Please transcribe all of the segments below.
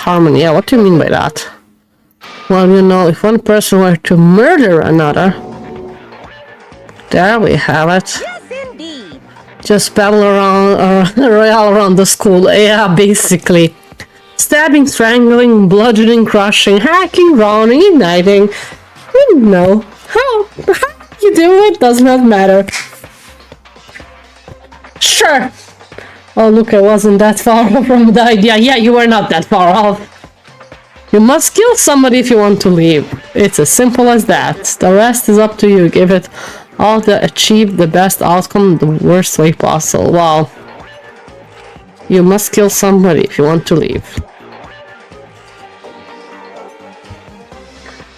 harmony. Yeah, what do you mean by that? Well, you know, if one person were to murder another... There we have it. Yes, indeed. Just battle around, royale around the school. Yeah, basically. Stabbing, strangling, bludgeoning, crushing, hacking, drowning, igniting. You know. How you do it does not matter. Sure. Oh, look, I wasn't that far from the idea. Yeah, you were not that far off. You must kill somebody if you want to leave. It's as simple as that. The rest is up to you. Give it all to achieve the best outcome the worst way possible. Wow. You must kill somebody if you want to leave.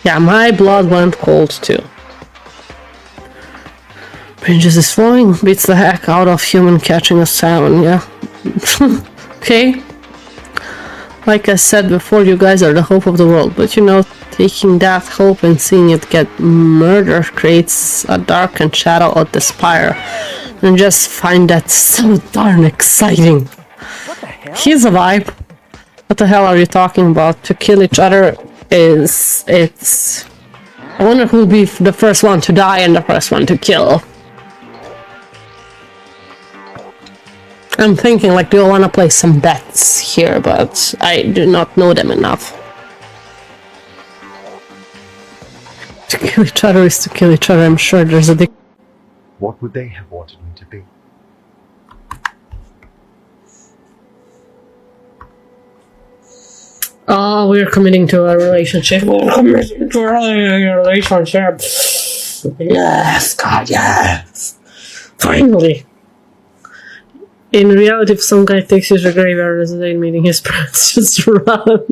Yeah, my blood went cold too. Princess is falling, beats the heck out of human catching a salmon, yeah. Okay. Like I said before, you guys are the hope of the world, but you know, taking that hope and seeing it get murdered creates a darkened shadow of the spire. And just find that so darn exciting. What the hell? He's a vibe. What the hell are you talking about? To kill each other it's... I wonder who'll be the first one to die and the first one to kill. I'm thinking, like, do I want to play some bets here, but I do not know them enough. To kill each other is to kill each other, I'm sure there's a What would they have wanted me to be? Oh, we're committing to a relationship. We're committing to a relationship. Yes, God, yes. Finally. In reality, if some guy takes you to the graveyard as a date meeting his parents, just run.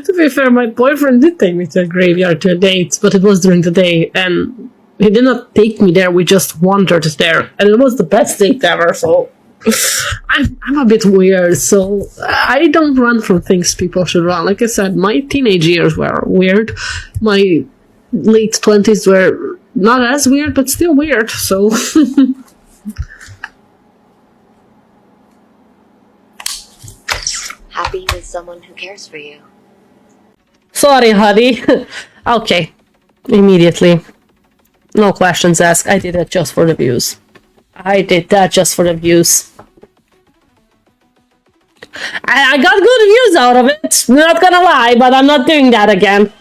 To be fair, my boyfriend did take me to a graveyard to a date, but it was during the day, and he did not take me there, we just wandered there, and it was the best date ever, so... I'm a bit weird, so I don't run from things people should run. Like I said, my teenage years were weird. My late 20s were not as weird, but still weird, so... Happy with someone who cares for you. Sorry, honey. Okay. Immediately. No questions asked. I did that just for the views. I did that just for the views. I got good views out of it. Not gonna lie, but I'm not doing that again.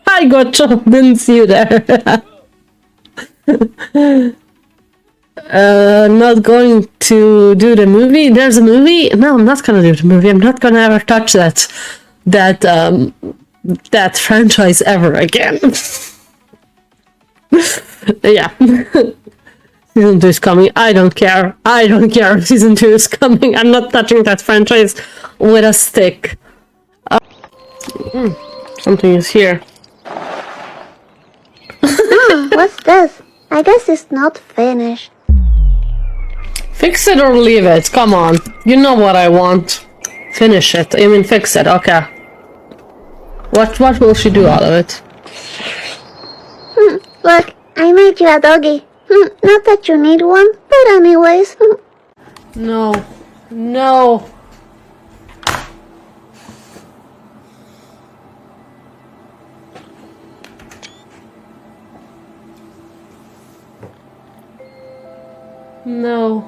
I got you. Didn't see you there. Not going to do the movie. There's a movie. No, I'm not gonna do the movie. I'm not gonna ever touch that franchise ever again. Yeah. Season 2 is coming. I don't care. I don't care if Season 2 is coming. I'm not touching that franchise with a stick. Something is here. What's this? I guess it's not finished. Fix it or leave it. Come on. You know what I want. Finish it. I mean, fix it. Okay. What will she do out of it? Look, I made you a doggy. Not that you need one, but anyways. No. No. No.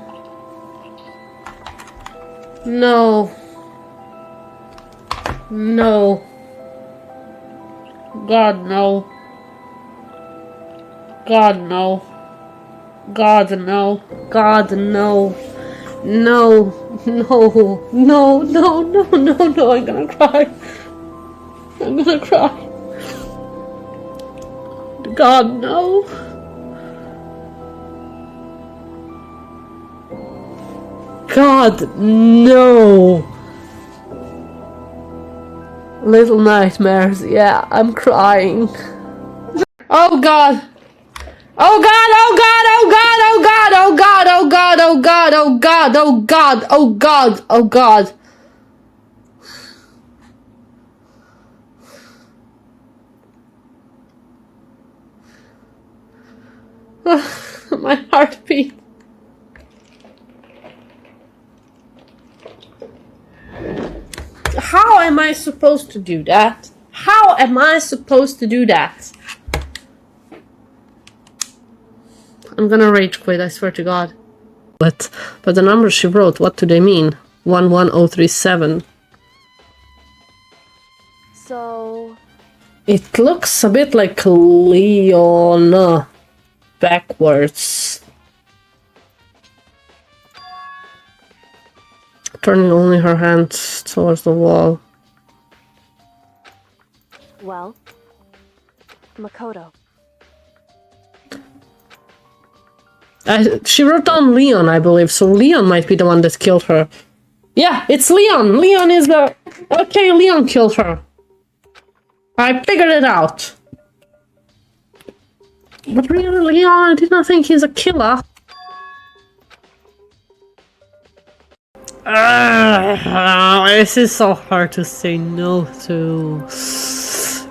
No. No. God, no. God, no. God, no. God, no. No. No. No, no, no, no, no. I'm gonna cry. I'm gonna cry. God, no. God, no. Little nightmares. Yeah, I'm crying. Oh God. Oh God, oh God, oh God, oh God, oh God, oh God, oh God, oh God, oh God, oh God, oh God. My heartbeat. How am I supposed to do that? How am I supposed to do that? I'm gonna rage quit, I swear to God. But the numbers she wrote, what do they mean? 11037. So, It looks a bit like Leon backwards. Turning only her hands towards the wall. well, Makoto. She wrote down Leon, I believe, so Leon might be the one that killed her. Yeah, it's Leon! Leon is the... Okay, Leon killed her. I figured it out. But really, Leon, I did not think he's a killer. This is so hard to say no to.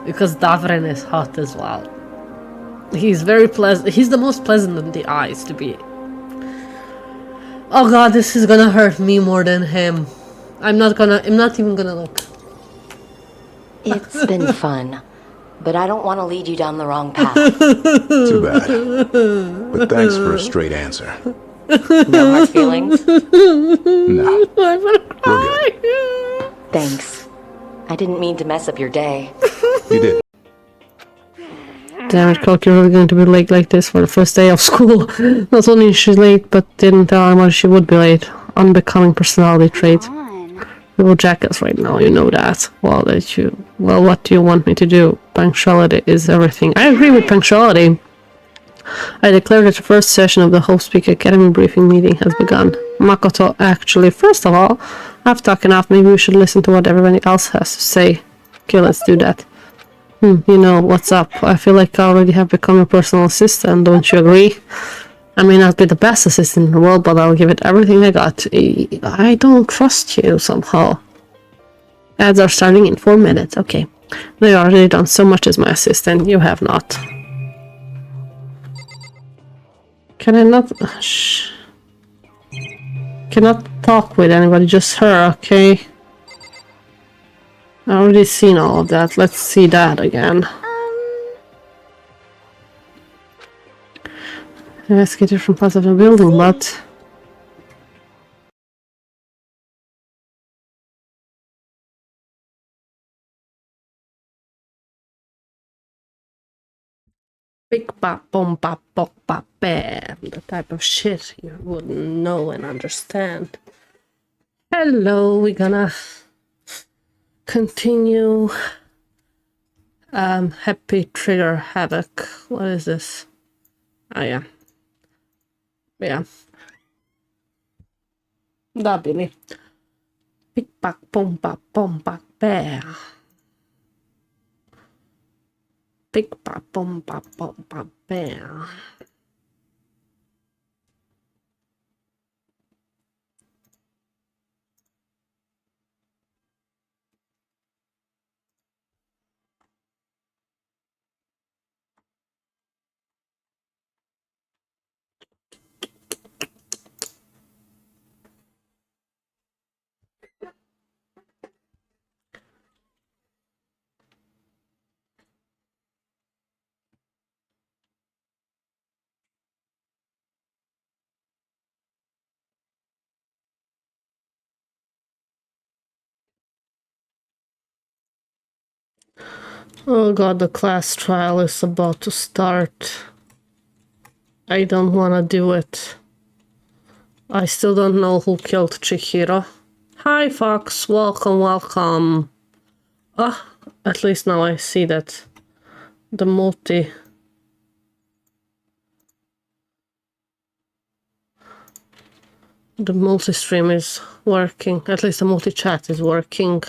Because Davren is hot as well. He's very pleasant. He's the most pleasant in the eyes to be. Oh god, this is gonna hurt me more than him. I'm not even gonna look. It's been fun, but I don't want to lead you down the wrong path. Too bad. But thanks for a straight answer. No hard feelings? No. I'm gonna We're cry. Thanks. I didn't mean to mess up your day. You did. Damn it, Coke, you're really going to be late like this for the first day of school. Not only is she late, but didn't tell her much she would be late. Unbecoming personality trait. You will jack us right now, you know that. Well, what do you want me to do? Punctuality is everything. I agree with punctuality. I declare that the first session of the Hope Speak Academy briefing meeting has begun. Makoto, actually, first of all, I've talked enough. Maybe we should listen to what everybody else has to say. Okay, let's do that. You know, what's up? I feel like I already have become your personal assistant, don't you agree? I may not be the best assistant in the world, but I'll give it everything I got. I don't trust you, somehow. Ads are starting in 4 minutes. Okay. They already done so much as my assistant. You have not. Can I not... Shh. Cannot talk with anybody, just her, okay? I already seen all of that. Let's see that again. Investigate different parts of the building, but... Big bop, boom, bop, bop, bop, bam. The type of shit you wouldn't know and understand. Hello, we're gonna continue. Happy Trigger Havoc. What is this? Oh, yeah. Yeah. Da, Billy. Big bop, boom, bop, bop, bam. Big bop, boom, bop, bam. Oh god, the class trial is about to start. I don't wanna do it. I still don't know who killed Chihiro. Hi Fox, welcome, welcome. Ah, at least now I see that the multi-stream is working. At least the multi-chat is working.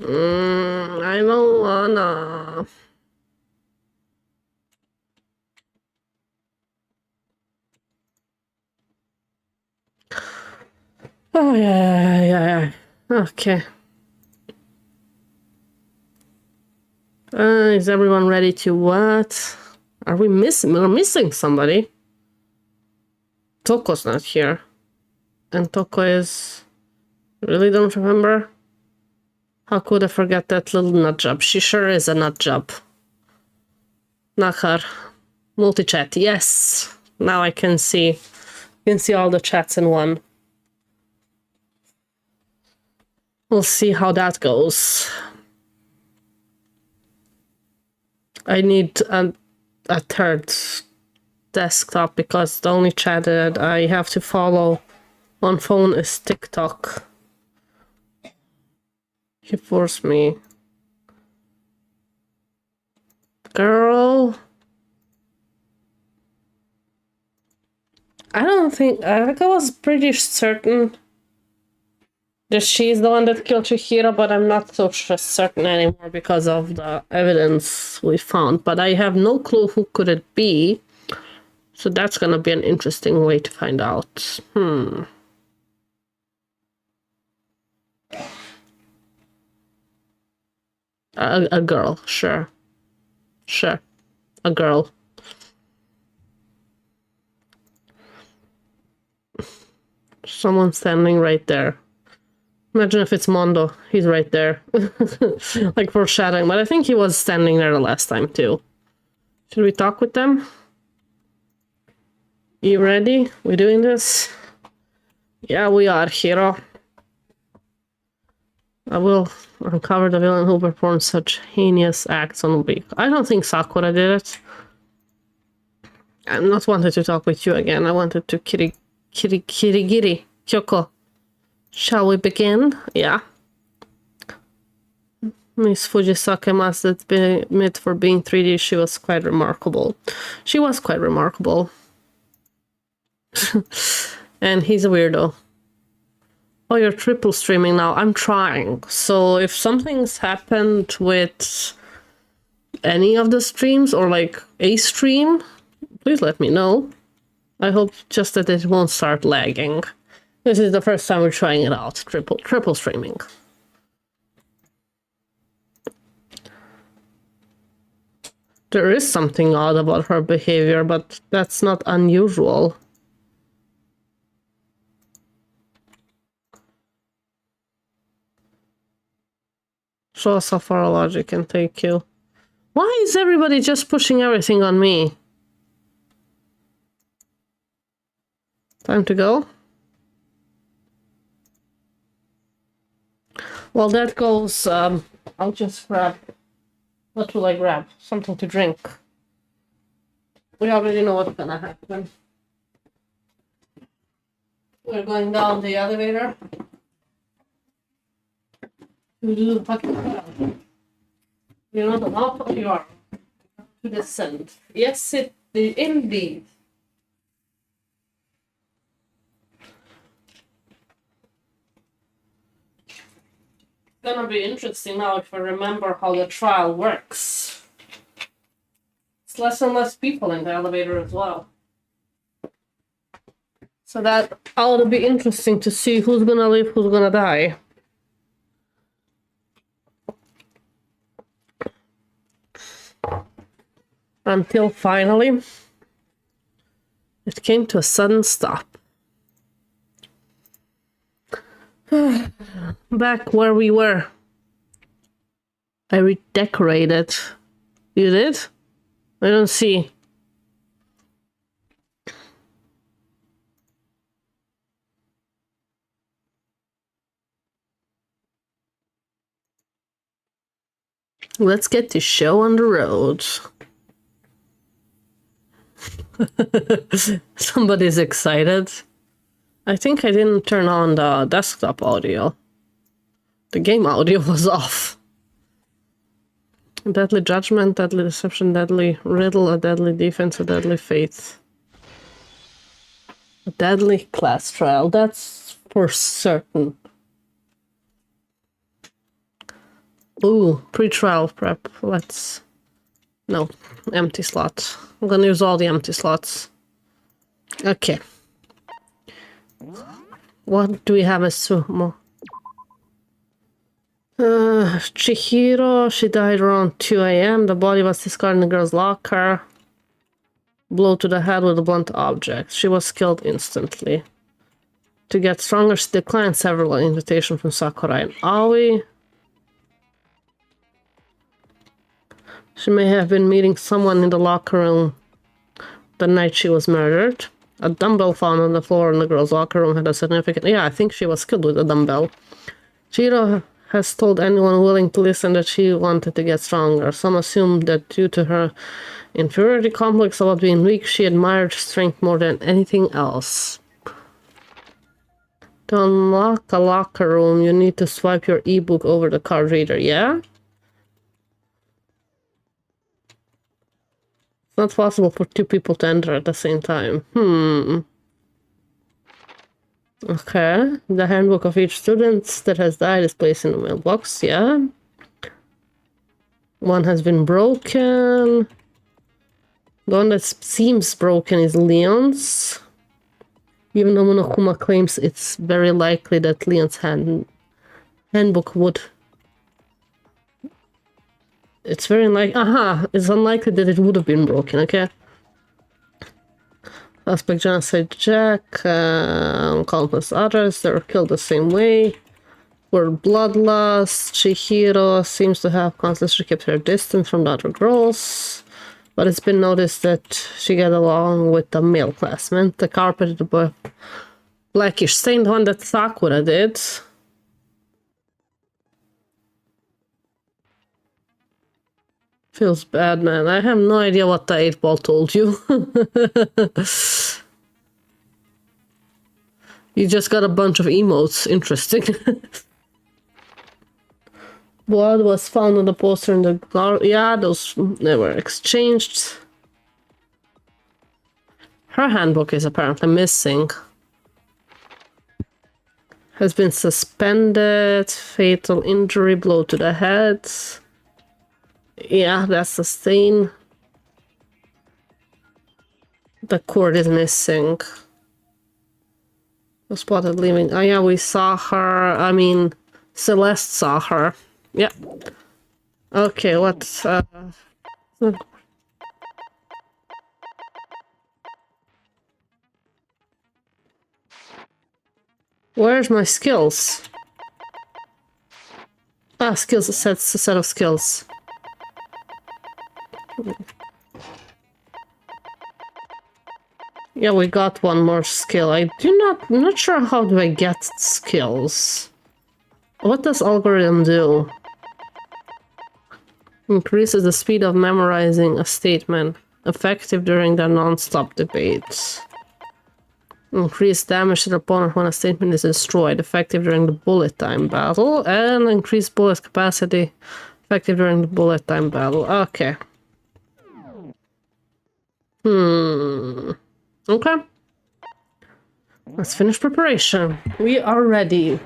I don't wanna. Oh, yeah. Okay. Is everyone ready to what? Are we missing? We're missing somebody. Toko's not here. And Toko is... Really don't remember? How could I forget that little nut job? She sure is a nut job. Nakar. Multi-chat. Yes. Now I can see. You can see all the chats in one. We'll see how that goes. I need a third desktop because the only chat that I have to follow on phone is TikTok. He forced me. Girl. I don't think... I think I was pretty certain that she's the one that killed Chihiro, but I'm not so certain anymore because of the evidence we found. But I have no clue who could it be. So that's gonna be an interesting way to find out. A girl, sure. Sure. A girl. Someone standing right there. Imagine if it's Mondo. He's right there. Like foreshadowing, but I think he was standing there the last time too. Should we talk with them? You ready? We doing this? Yeah, we are, hero. I will uncover the villain who performed such heinous acts on Week. I don't think Sakura did it. I'm not wanted to talk with you again. I wanted to Kirigiri. Kyoko. Shall we begin? Yeah. Miss Fujisaka must admit for being 3D, she was quite remarkable. She was quite remarkable. And he's a weirdo. Oh, you're triple streaming now. I'm trying. So if something's happened with any of the streams or like a stream, please let me know. I hope just that it won't start lagging. This is the first time we're trying it out. Triple streaming. There is something odd about her behavior, but that's not unusual. Show us how far logic can take you. Why is everybody just pushing everything on me? Time to go? Well, that goes, I'll just grab... What will I grab? Something to drink. We already know what's gonna happen. We're going down the elevator. To do the fucking trial. You know the mouth of your to descend. Yes, it indeed. It's gonna be interesting now if I remember how the trial works. It's less and less people in the elevator as well. So that ought to be interesting to see who's gonna live, who's gonna die. Until finally, it came to a sudden stop. Back where we were. I redecorated. You did? I don't see. Let's get this show on the road. Somebody's excited. I think I didn't turn on the desktop audio. The game audio was off. Deadly judgment, deadly deception, deadly riddle, a deadly defense, a deadly faith. A deadly class trial, that's for certain. Ooh, pre-trial prep. Let's... No, empty slot. I'm gonna use all the empty slots. Okay. What do we have as sumo? Chihiro, she died around 2 a.m. The body was discovered in the girl's locker. Blow to the head with a blunt object. She was killed instantly. To get stronger, she declined several invitations from Sakurai and Aoi. She may have been meeting someone in the locker room the night she was murdered. A dumbbell found on the floor in the girl's locker room had a significant... Yeah, I think she was killed with a dumbbell. Chihiro has told anyone willing to listen that she wanted to get stronger. Some assume that due to her inferiority complex about being weak, she admired strength more than anything else. To unlock a locker room, you need to swipe your ebook over the card reader, yeah? It's not possible for two people to enter at the same time. Okay. The handbook of each student that has died is placed in the mailbox, yeah? One has been broken. The one that seems broken is Leon's. Even though Monokuma claims it's very likely that Leon's handbook would... It's very it's unlikely that it would have been broken, okay? Suspect genocide Jack, countless others that were killed the same way. Were bloodlust. Chihiro seems to have constantly kept her distance from the other girls. But it's been noticed that she got along with the male classmen. The carpet, the blackish stained one that Sakura did. Feels bad, man. I have no idea what the 8-ball told you. You just got a bunch of emotes. Interesting. Blood was found on the poster in the garden. Yeah, those they were exchanged. Her handbook is apparently missing. Has been suspended. Fatal injury, blow to the head. Yeah, that's the stain. The cord is missing. Was spotted leaving. Oh yeah, we saw her. I mean, Celeste saw her. Yeah. Okay, let's where's my skills? Ah, skills, a set of skills. Yeah, we got one more skill. I'm not sure how do I get skills. What does algorithm do? Increases the speed of memorizing a statement. Effective during the non-stop debates. Increase damage to the opponent when a statement is destroyed. Effective during the bullet time battle. And increase bullet capacity. Effective during the bullet time battle. Okay. Okay. Let's finish preparation. We are ready.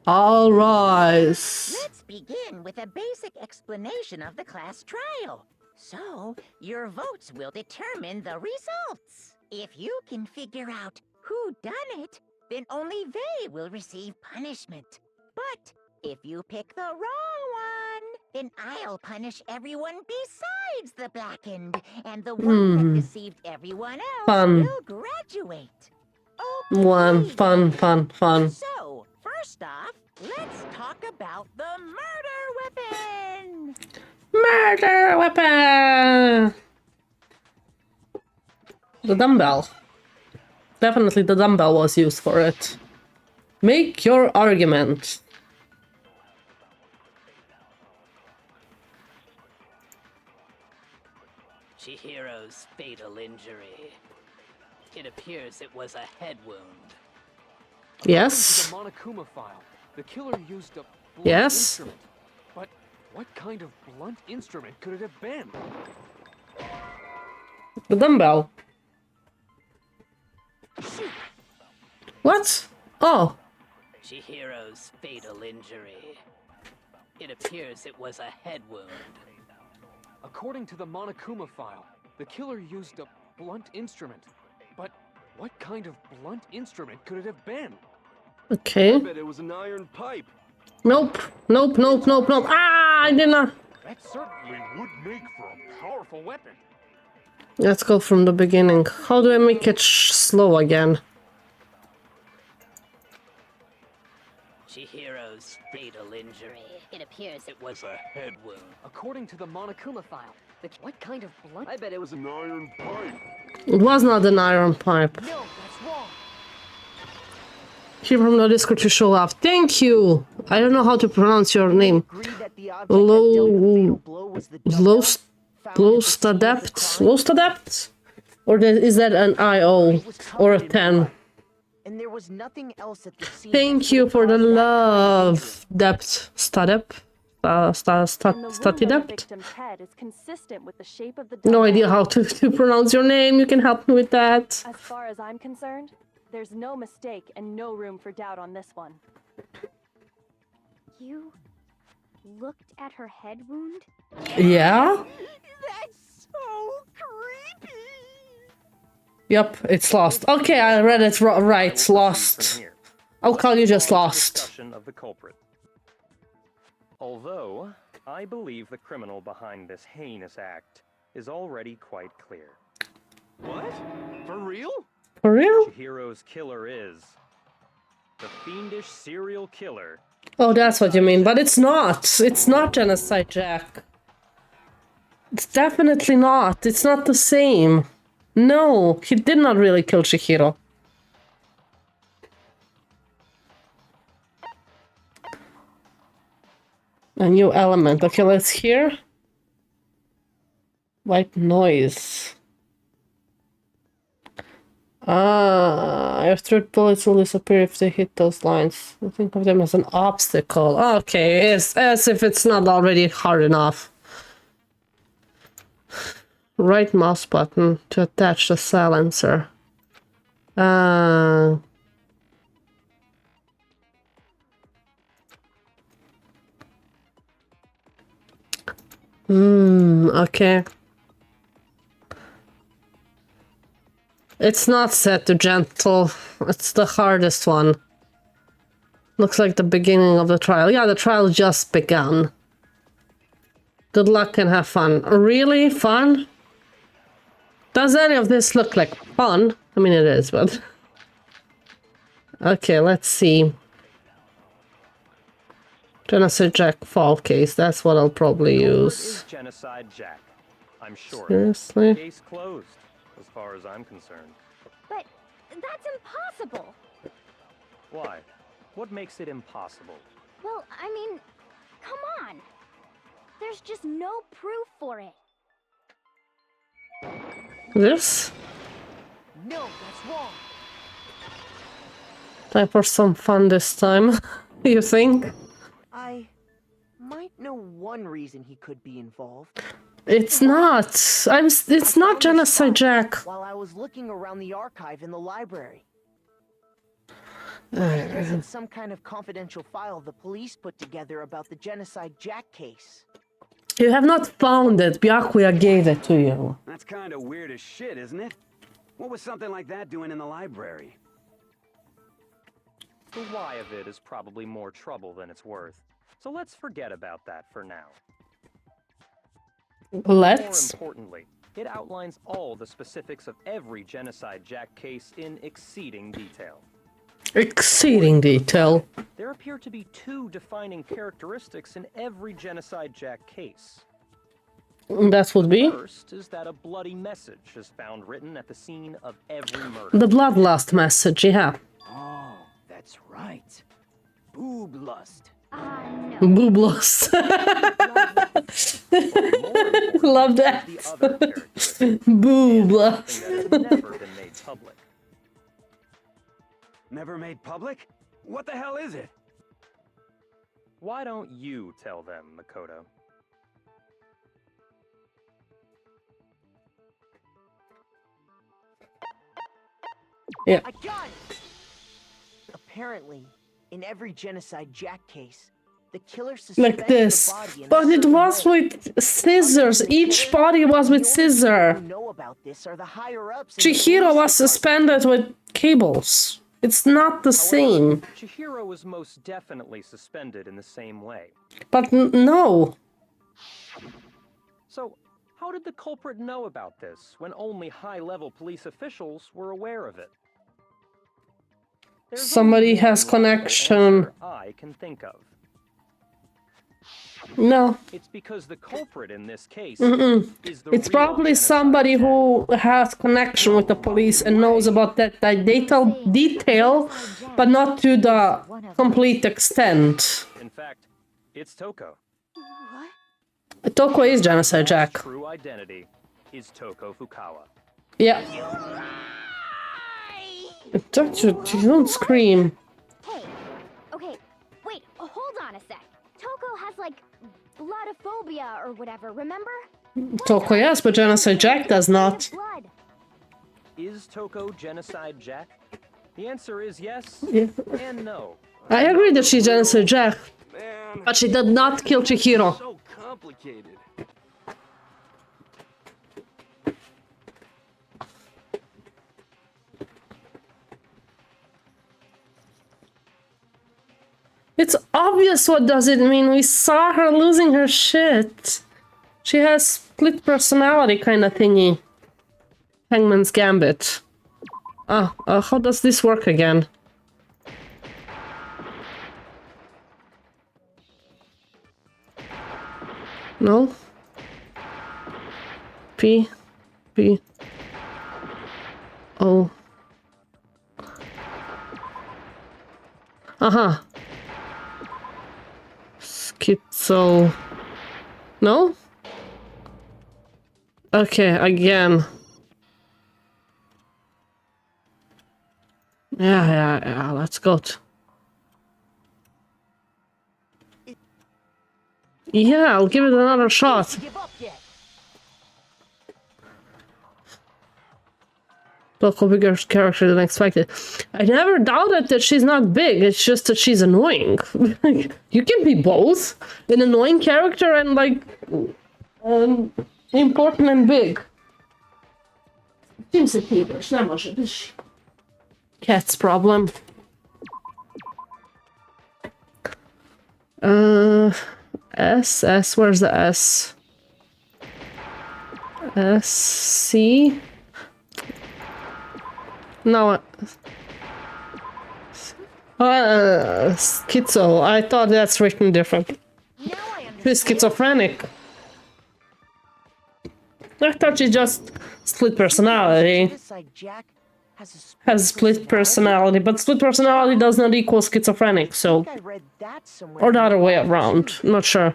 All rise. Let's begin with a basic explanation of the class trial. So, your votes will determine the results. If you can figure out who done it, then only they will receive punishment. But if you pick the wrong one, then I'll punish everyone besides the blackened, and the one that deceived everyone else will graduate. Okay, Fun. So, first off, let's talk about the murder weapon! Murder weapon! The dumbbell. Definitely the dumbbell was used for it. Make your argument. Chihiro's fatal injury. It appears it was a head wound. Yes. The Monokuma file. The killer used a blunt Yes. instrument. But what kind of blunt instrument could it have been? The dumbbell. What? Oh. Chihiro's fatal injury. It appears it was a head wound. According to the Monokuma file, the killer used a blunt instrument. But what kind of blunt instrument could it have been? Okay. I bet it was an iron pipe. Nope. Nope, nope, nope, nope. Ah, I did not. That certainly would make for a powerful weapon. Let's go from the beginning. How do I make it slow again? Chihiro's fatal injury. It appears it was a head wound. According to the Monokuma file, What kind of blunt? I bet it was An iron pipe. It was not an iron pipe. No, that's wrong. Here from the Discord to show off. Thank you! I don't know how to pronounce your name. Agree that the object that dealt the fatal blow was the dumbbell found at the scene of the crime? Lostadept? Or is that an IO or a 10? And there was nothing else at the scene. Thank you for the love, Depth. Stadep? Statidept? Head is consistent with the shape of the No dumbbell. idea how to pronounce your name. You can help me with that. As far as I'm concerned, there's no mistake and no room for doubt on this one. You looked at her head wound? Yeah? That's so creepy. Yep, it's lost. Okay, I read it right. Lost. I'll call you just lost. Discussion of the culprit. Although, I believe the criminal behind this heinous act is already quite clear. What? For real? For real? Chihiro's killer is the fiendish serial killer. Oh, that's what you mean. But it's not. It's not Genocide Jack. It's definitely not. It's not the same. No, he did not really kill Chihiro. A new element. Okay, let's hear. White noise. Your third bullets will disappear if they hit those lines. I think of them as an obstacle. Okay, as if it's not already hard enough. Right mouse button to attach the silencer. Okay. It's not set to gentle. It's the hardest one. Looks like the beginning of the trial. Yeah, the trial just begun. Good luck and have fun. Really? Fun? Does any of this look like fun? I mean, it is, but... Okay, let's see. Genocide Jack fall case. That's what I'll probably use. Genocide Jack. I'm sure. Seriously? Case closed, as far as I'm concerned. But that's impossible. Why? What makes it impossible? Well, I mean, come on. There's just no proof for it. This? No, that's wrong. Time for some fun this time. You think? I might know one reason he could be involved. It's not. It's not Genocide Jack. While I was looking around the archive in the library. I guess it's some kind of confidential file the police put together about the Genocide Jack case. You have not found it. Byakuya gave it to you. That's kind of weird as shit, isn't it? What was something like that doing in the library? The why of it is probably more trouble than it's worth. So let's forget about that for now. Let's. More importantly, it outlines all the specifics of every Genocide Jack case in exceeding detail. Exceeding detail. There appear to be two defining characteristics in every Genocide Jack case. That would be? First is that a bloody message is found written at the scene of every murder. The bloodlust message, yeah. Oh, that's right. Boob lust. No. Boob lust. Love that. Boob lust. Never been made public. Never made public? What the hell is it? Why don't you tell them, Makoto? Yeah. I got it! Apparently, in every Genocide Jack case, the killer suspended Like this. the body in a But it certain was way. with scissors. Each body was with The only people scissor. who know about this are the higher-ups in the Chihiro police was department. suspended with cables. It's not the same. Chihiro was most definitely suspended in the same way. But no. So, how did the culprit know about this when only high-level police officials were aware of it? There's Somebody only one has logical connection. answer I can think of. No. It's because the culprit in this case is the It's real probably genocide somebody Jack. who has connection with the police and knows about that detail, but not to the complete extent. In fact, it's Toko. Toko is Genocide Jack. True identity is Toko Fukawa. Yeah. Don't scream. Hey, okay, wait, hold on a sec. Toko has like bloodophobia or whatever, remember? Toko, yes, but Genocide Jack does not. Blood. Is Toko Genocide Jack? The answer is yes and no. I agree that she's Genocide Jack, Man, but she did not kill Chihiro. so complicated. It's obvious what does it mean. We saw her losing her shit. She has split personality kind of thingy. Hangman's Gambit. How does this work again? No? P. O. Aha. Schizo. No? Okay, again. Yeah, let's go. Yeah, I'll give it another shot. Local bigger character than expected. I never doubted that she's not big, it's just that she's annoying. You can be both. An annoying character and like important and big. Cat's problem. S, where's the S? S, C? No. Schizo. I thought that's written different. She's schizophrenic. I thought she just split personality. Has split personality, but split personality does not equal schizophrenic, so... Or the other way around. Not sure.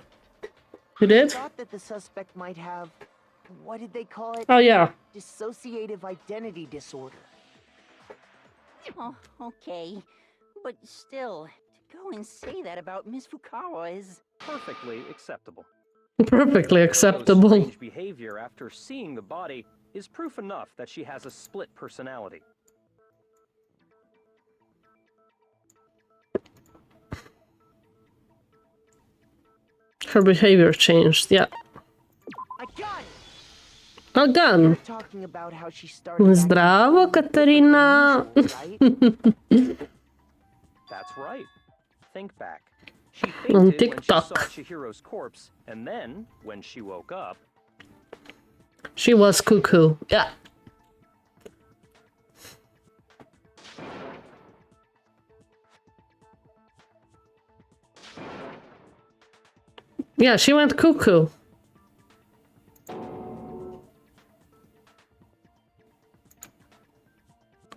You did? Thought that the suspect might have, what did they call it? Oh yeah. Dissociative identity disorder. Oh, okay. But still, to go and say that about Miss Fukawa is... Perfectly acceptable. Perfectly acceptable. Strange behavior after seeing the body is proof enough that she has a split personality. Her behavior changed, yeah. A gun. Zdravo, Katarina. That's right. Think back. She On fainted when she saw TikTok. Chihiro's corpse, and then, when she woke up... She was cuckoo, yeah. Yeah, she went cuckoo.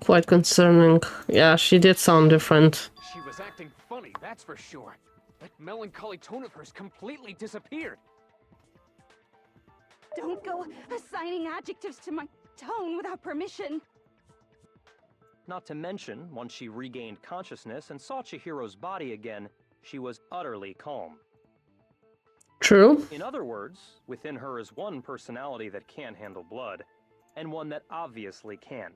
Quite concerning. Yeah, she did sound different. She was acting funny, that's for sure. That melancholy tone of hers completely disappeared. Don't go assigning adjectives to my tone without permission. Not to mention, once she regained consciousness and saw Chihiro's body again, she was utterly calm. True. In other words, within her is one personality that can handle blood, and one that obviously can.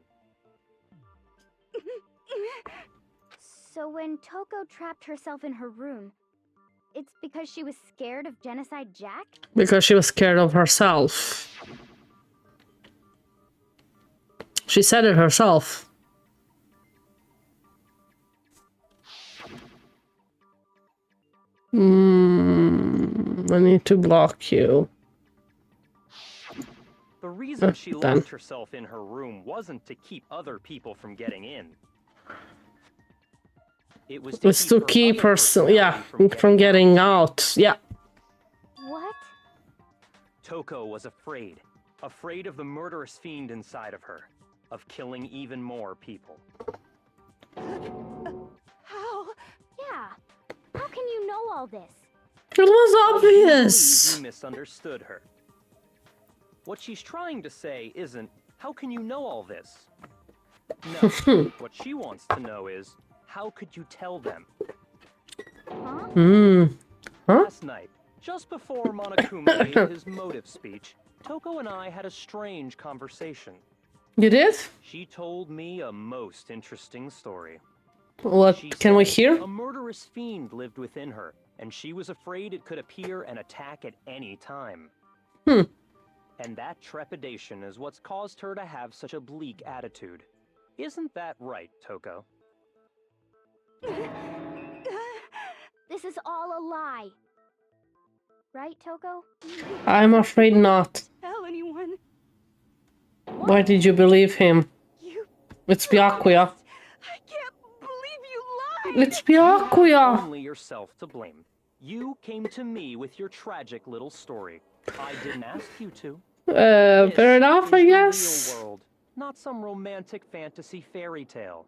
So when Toko trapped herself in her room, it's because she was scared of Genocide Jack? Because she was scared of herself. She said it herself. I need to block you. The reason she Done. locked herself in her room wasn't to keep other people from getting in. It was It's to keep her, from getting out. Yeah. What? Toko was afraid. Afraid of the murderous fiend inside of her. Of killing even more people. How? Yeah. How can you know all this? It was obvious. You misunderstood her. What she's trying to say isn't, how can you know all this? No, what she wants to know is, how could you tell them? Huh? Last night, just before Monokuma made his motive speech, Toko and I had a strange conversation. You did? She told me a most interesting story. What can we hear? A murderous fiend lived within her, and she was afraid it could appear and attack at any time. And that trepidation is what's caused her to have such a bleak attitude. Isn't that right, Toko? This is all a lie. Right, Toko? I'm afraid not. Tell anyone. Why did you believe him? It's Byakuya. I can't believe you lied. It's Byakuya. Only yourself to blame. You came to me with your tragic little story. I didn't ask you to. Fair enough, I This is guess. the real world, not some romantic fantasy fairy tale.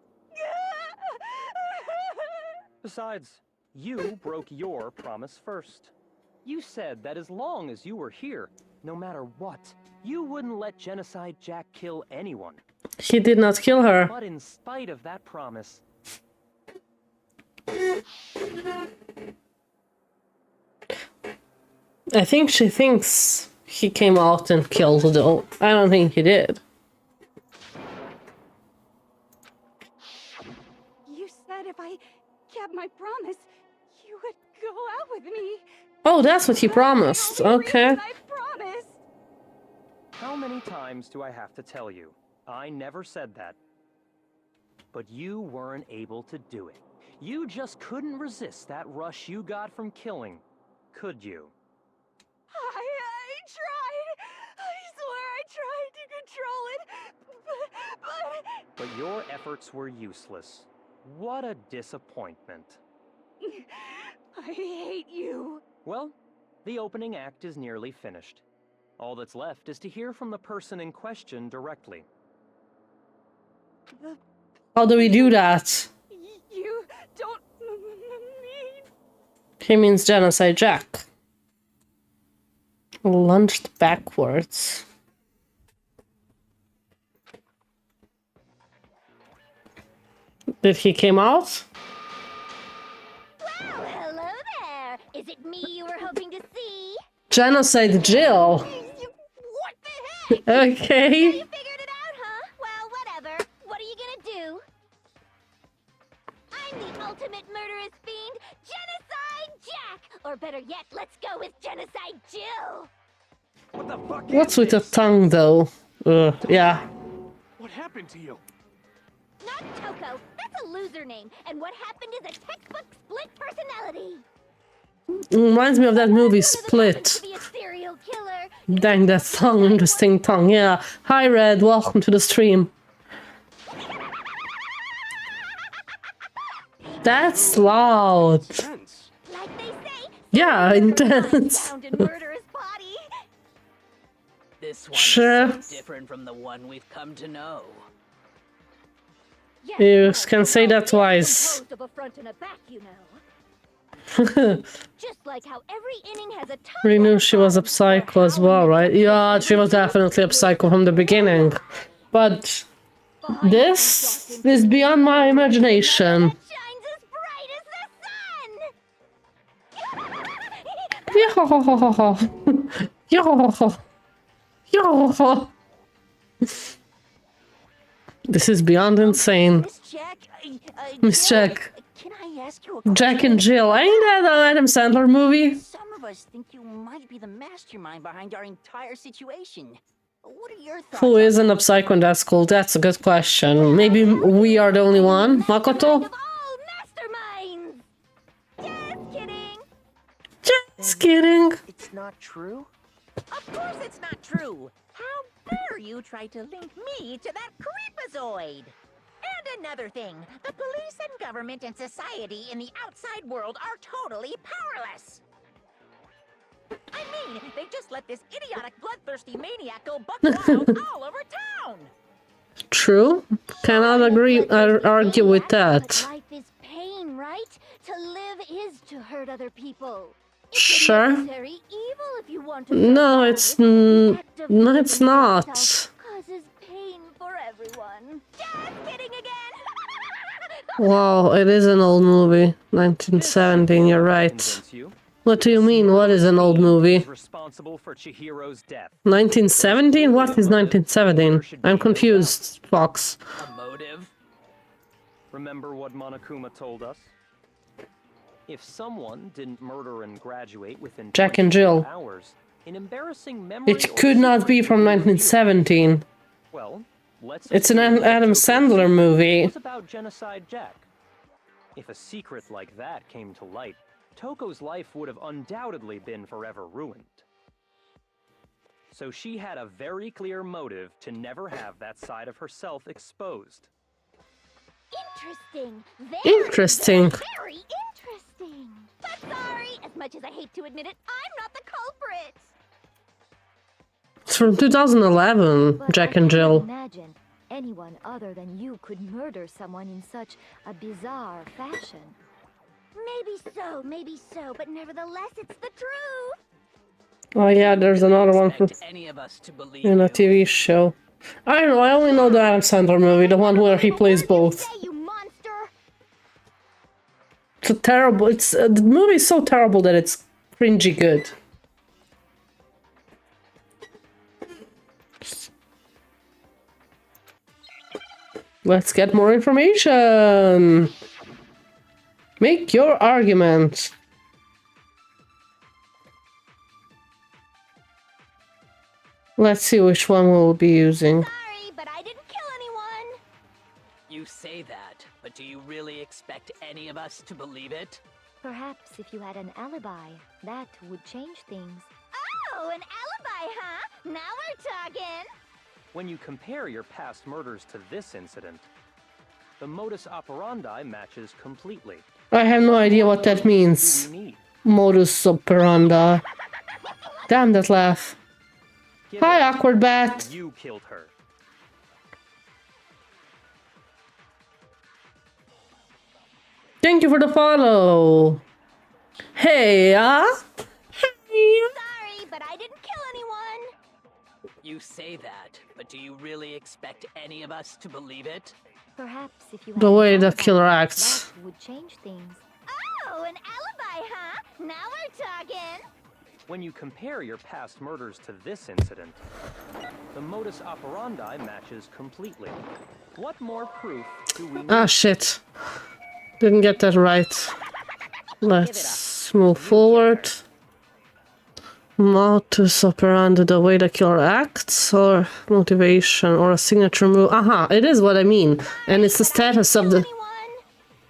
Besides, you broke your promise first. You said that as long as you were here, no matter what, you wouldn't let Genocide Jack kill anyone. He did not kill her. But in spite of that promise, I think she thinks he came out and killed her, though. I don't think he did. You said if I kept my promise, you would go out with me. Oh, that's what he promised. Okay. I promised. how many times do I have to tell you? I never said that. But you weren't able to do it. You just couldn't resist that rush you got from killing, could you? I tried. I swear I tried to control it, But your efforts were useless. What a disappointment. I hate you. Well, the opening act is nearly finished. All that's left is to hear from the person in question directly. How do we do that? You don't mean... He means Genocide Jack. Lunged backwards. Did he came out? Well, hello there. Is it me you were hoping to see? Genocide Jill. What the heck? Okay. You figured it out, huh? Well, whatever. What are you gonna do? I'm the ultimate murderous fiend, Genocide Jack! Or better yet, let's go with Genocide Jill! What the fuck What's is with the this? tongue, though? Yeah. What happened to you? Not Toko. That's a loser name. And what happened is a textbook split personality. It reminds me of that movie Split. To be a serial killer. Dang, that tongue, interesting tongue. Yeah. Hi, Red. Welcome to the stream. That's loud. Tense. Like they say, Yeah, intense. found in murderous body. This one Sure. is so different from the one we've come to know. Yes, You well, can say that it's twice. composed of a front and a back, you know. Just like how every inning has a top We and knew a she was a bottom, psycho or as how well, in right? the Yeah, she was definitely a psycho from the beginning. But behind this is beyond my imagination. shines as bright as the sun. This is beyond insane. Miss Jack, Miss Jill, Jack. Can I ask you a Jack question? and Jill. Ain't that an Adam Sandler movie? Some of us think you might be the mastermind behind our entire situation. What are your thoughts Who on isn't that? a psycho in that school? That's a good question. Maybe we are the only one? Makoto? Of all masterminds! Just kidding. Just kidding. It's not true? Of course it's not true! How dare you try to link me to that creepazoid? And another thing, the police and government and society in the outside world are totally powerless! I mean, they just let this idiotic, bloodthirsty maniac go buck wild all over town! True. Cannot agree or argue with that. But life is pain, right? To live is to hurt other people. Sure. Necessary evil if you want to No, survive. no, it's not. Causes pain for everyone. Just kidding again! Wow, it is an old movie. 1917, you're right. What do you mean, what is an old movie? Responsible for Chihiro's death. 1917? What is 1917? I'm confused, Fox. A motive? Remember what Monokuma told us? If someone didn't murder and graduate within Jack and Jill. 24 hours, an embarrassing memory It could not be from 1917. Well, It's an Adam Sandler movie. What about Genocide Jack? If a secret like that came to light, Toko's life would have undoubtedly been forever ruined. So she had a very clear motive to never have that side of herself exposed. Interesting. Interesting. Very interesting. But sorry, as much as I hate to admit it, I'm not the culprit. It's from 2011, But Jack I and can't Jill. Imagine anyone other than you could murder someone in such a bizarre fashion. Maybe so, but nevertheless, it's the truth. Oh yeah, there's another one from Any of us to believe in a you. TV show. I don't know, I only know the Adam Sandler movie, the one where he plays both. You monster! It's a terrible, the movie is so terrible that it's cringy good. Let's get more information. Make your argument. Let's see which one we'll be using. Sorry, but I didn't kill anyone. You say that, but do you really expect any of us to believe it? Perhaps if you had an alibi, that would change things. Oh, an alibi, huh? Now we're talking. When you compare your past murders to this incident, the modus operandi matches completely. I have no idea what that means. We need. Modus operandi. Damn that laugh. Give Hi, it up. awkward bat. You killed her. Thank you for the follow. Hey, Hey. Sorry, but I didn't kill anyone. You say that, but do you really expect any of us to believe it? Perhaps if you had The an way the alibi, killer acts. that would change things. Oh, an alibi, huh? Now we're talking. When you compare your past murders to this incident, the modus operandi matches completely. What more proof do we need? Ah, shit. Didn't get that right. Let's move forward. Modus operandi, the way the killer acts, or motivation, or a signature move. Aha, it is what I mean. And it's the status of the...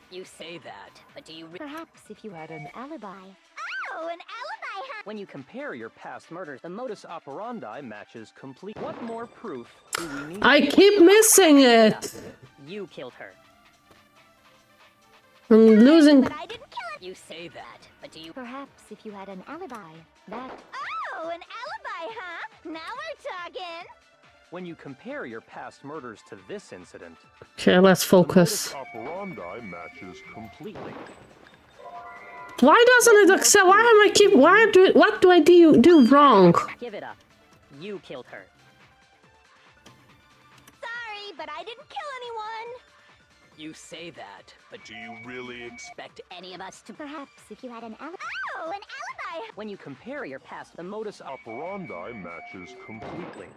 You say that, but do you Perhaps if you had an alibi. Oh, an alibi, huh? When you compare your past murders, the modus operandi matches complete. What more proof do we need? I keep missing it! You killed her. I'm losing... But I didn't kill it. You say that, but do you... Perhaps if you had an alibi, that... Oh, an alibi, huh? Now we're talking. When you compare your past murders to this incident, Okay, let's the focus. Modus operandi matches completely. Why doesn't it accept? Why am I keep? What do I do wrong? Give it up. You killed her. Sorry, but I didn't kill anyone. You say that, but do you really expect any of us to... Perhaps if you had an alibi. Oh, an alibi. When you compare your past, the modus operandi matches completely.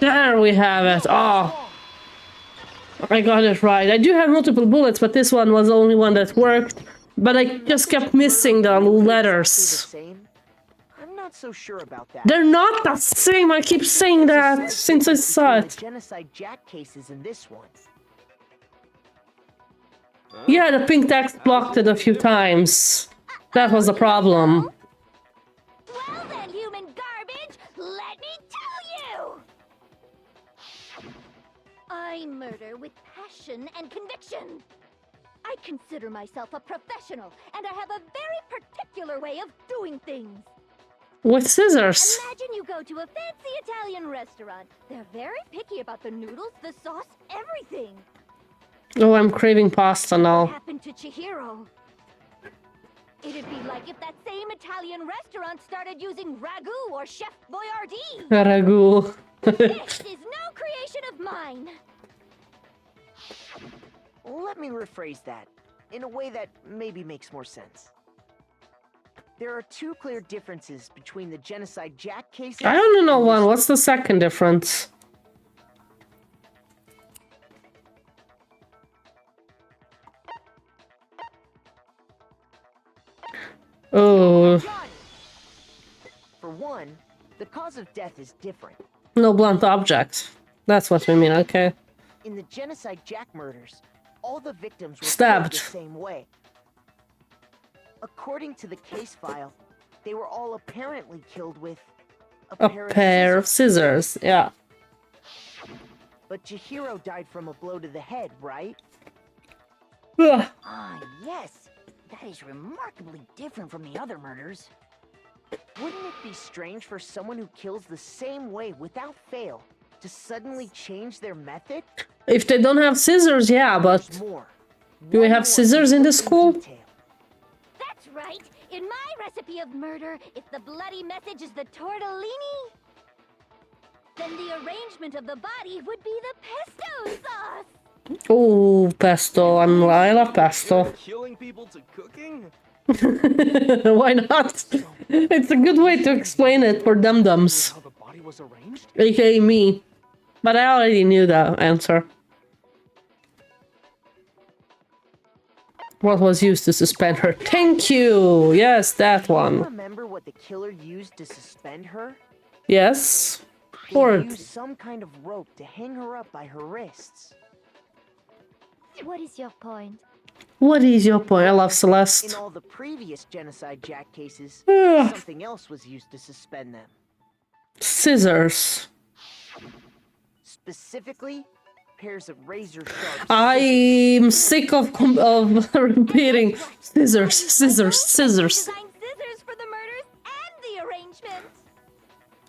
There we have it. Oh, I got it right. I do have multiple bullets, but this one was the only one that worked. But I just kept missing the letters. I'm not so sure about that. They're not the same. I keep saying that since I saw The it. genocide Jack cases in this one. Yeah, the pink text blocked it a few times. That was the problem. I murder with passion and conviction. I consider myself a professional, and I have a very particular way of doing things. With scissors. Imagine you go to a fancy Italian restaurant. They're very picky about the noodles, the sauce, everything. Oh, I'm craving pasta What now. happened to Chihiro? It'd be like if that same Italian restaurant started using ragu or Chef Boyardee. Ragu. This is no creation of mine. Let me rephrase that in a way that maybe makes more sense. There are two clear differences between the Genocide Jack case. I only know one. What's the second difference? Oh. For one, the cause of death is different. No blunt object. That's what we mean, okay. In the Genocide Jack murders, all the victims were Stabbed. killed the same way. According to the case file, they were all apparently killed with A pair of scissors, yeah. But Chihiro died from a blow to the head, right? Ugh. Ah, yes. That is remarkably different from the other murders. Wouldn't it be strange for someone who kills the same way without fail to suddenly change their method? If they don't have scissors, yeah, but do we have scissors in the school? That's right. In my recipe of murder, if the bloody message is the tortellini, then the arrangement of the body would be the pesto sauce. Oh, pesto. I love pesto. Killing people to cooking? Why not? It's a good way to explain it for dum-dums. How the body was arranged? AKA me. But I already knew the answer. What was used to suspend her? Thank you! Yes, that Do you one. remember what the killer used to suspend her? Yes. They Or used some kind of rope to hang her up by her wrists. What is your point? what is your point? I love In Celeste. all the previous Genocide Jack cases, Ugh. something else was used to suspend them. Scissors. Specifically, pairs of razor-sharp I'm sick of repeating scissors, scissors, scissors. Designed scissors for the murders and the arrangement.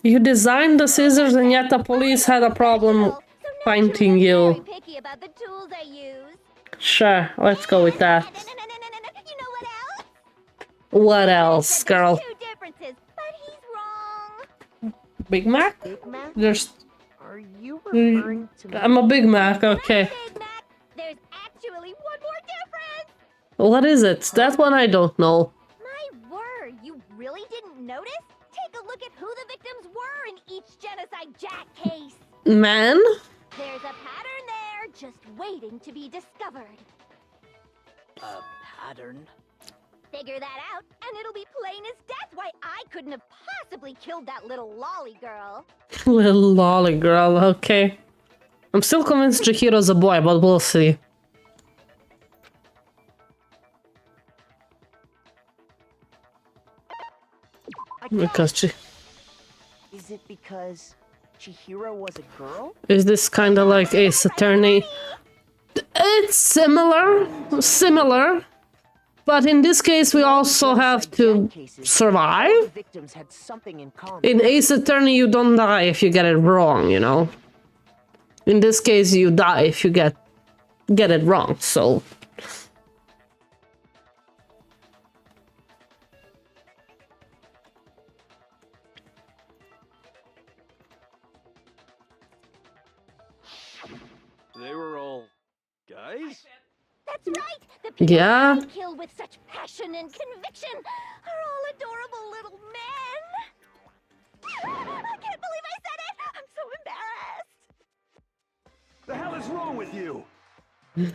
You designed the scissors and yet the police had a problem finding Very you. picky about the tools I use. Sure, let's go with that. You know what else? What else, girl? Two differences, but he's wrong. Big Mac? Big Mac? There's... Are you referring to me? I'm a Big Mac, okay. Big Mac, there's actually one more difference. What is it? That one I don't know. My word, you really didn't notice? Take a look at who the victims were in each Genocide Jack case. Man? There's a pattern there, just waiting to be discovered. A pattern? Figure that out, and it'll be plain as death why I couldn't have possibly killed that little lolly girl. Little lolly girl, okay. I'm still convinced Chihiro's a boy, but we'll see. Because Is it because Chihiro was a girl? is this kind of like Ace Attorney? It's similar. But in this case, we also have to survive. Victims had something in common. In Ace Attorney, you don't die if you get it wrong, you know? In this case, you die if you get it wrong, so... They were all guys? That's right! The people Yeah. I kill with such passion and conviction are all adorable little men. I can't believe I said it! I'm so embarrassed! The hell is wrong with you? I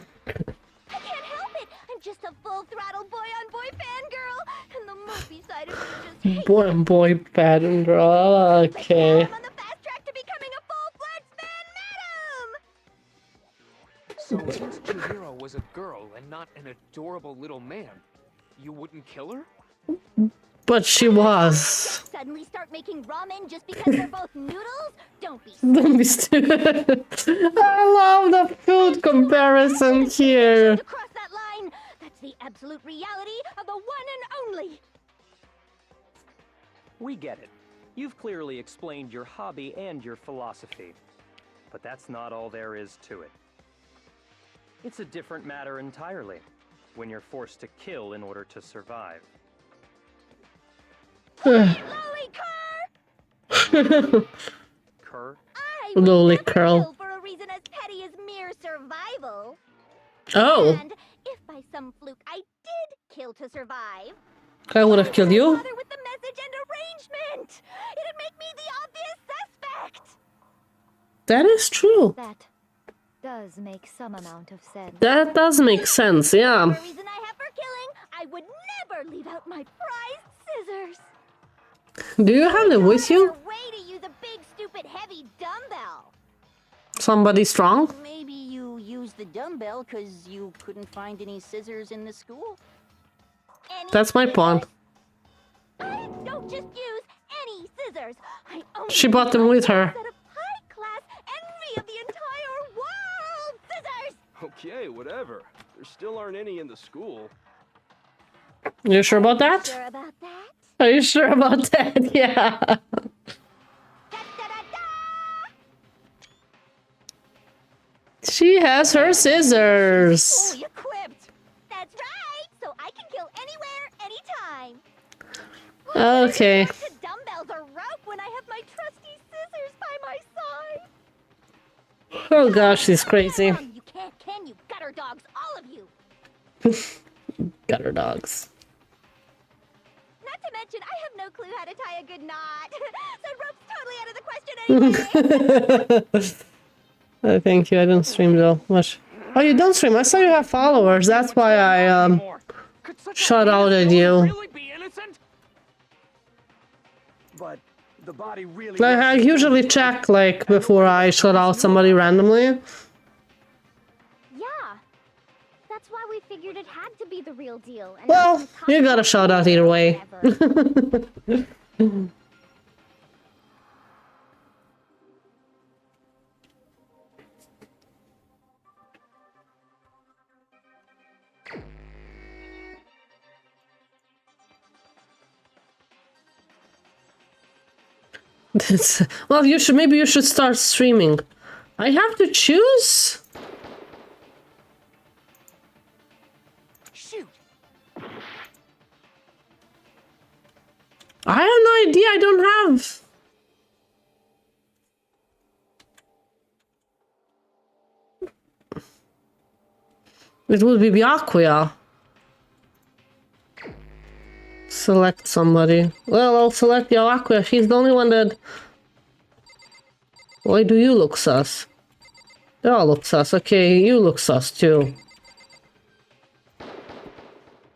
can't help it! I'm just a full-throttle boy-on-boy fangirl, and the movie side of me just hates Boy and boy pattern, girl. Okay. I'm on the fast track to becoming a full-fledged fan madam! So since Chihiro was a girl and not an adorable little man, you wouldn't kill her? But she was. Suddenly start making ramen just because they're both noodles? Don't be Don't be stupid. I love the food comparison here. to cross that line. That's the absolute reality of the one and only. We get it. You've clearly explained your hobby and your philosophy. But that's not all there is to it. It's a different matter entirely, when you're forced to kill in order to survive. Lolly Cur? I Lolly would never curl. kill for a reason as petty as mere survival. Oh. And if by some fluke I did kill to survive, I would have killed you. bother with the message and arrangement. It'd make me the obvious suspect. That is true. That does make some amount of sense. That does make sense, yeah. The reason I have for killing, I would never leave out my prized scissors. Do you have them with you? Way to use a big, stupid, heavy dumbbell. Somebody strong? Maybe you used the dumbbell because you couldn't find any scissors in the school. That's my point. I don't just use any scissors. I only She brought them with her. set of high-class envy of the entire world scissors. Okay, whatever. There still aren't any in the school. You sure about that? Sure about that? Are you sure about that? Yeah. She has her scissors. Fully equipped. That's right. So I can kill anywhere, anytime. Okay. To dumbbells or rope when I have my trusty scissors by my side. Oh gosh, she's crazy. You can't, can you? Gutter dogs, all of you. Gutter dogs. Not to mention, I have no clue how to tie a good knot. So rope's totally out of the question anyway. Thank you. I don't stream though much. Oh, you don't stream? I saw you have followers. That's why I shut out at you. But the body really. Like, I usually check like before I shut out somebody randomly. Yeah. That's why we figured it had to be the real deal. And Well, you got a shout out either way. Well, maybe you should start streaming. I have to choose? Shoot. I have no idea. I don't have. It would be Byakuya. Select somebody. Well, I'll select Byakuya. She's the only one that... Why do you look sus? They all look sus. Okay, you look sus too.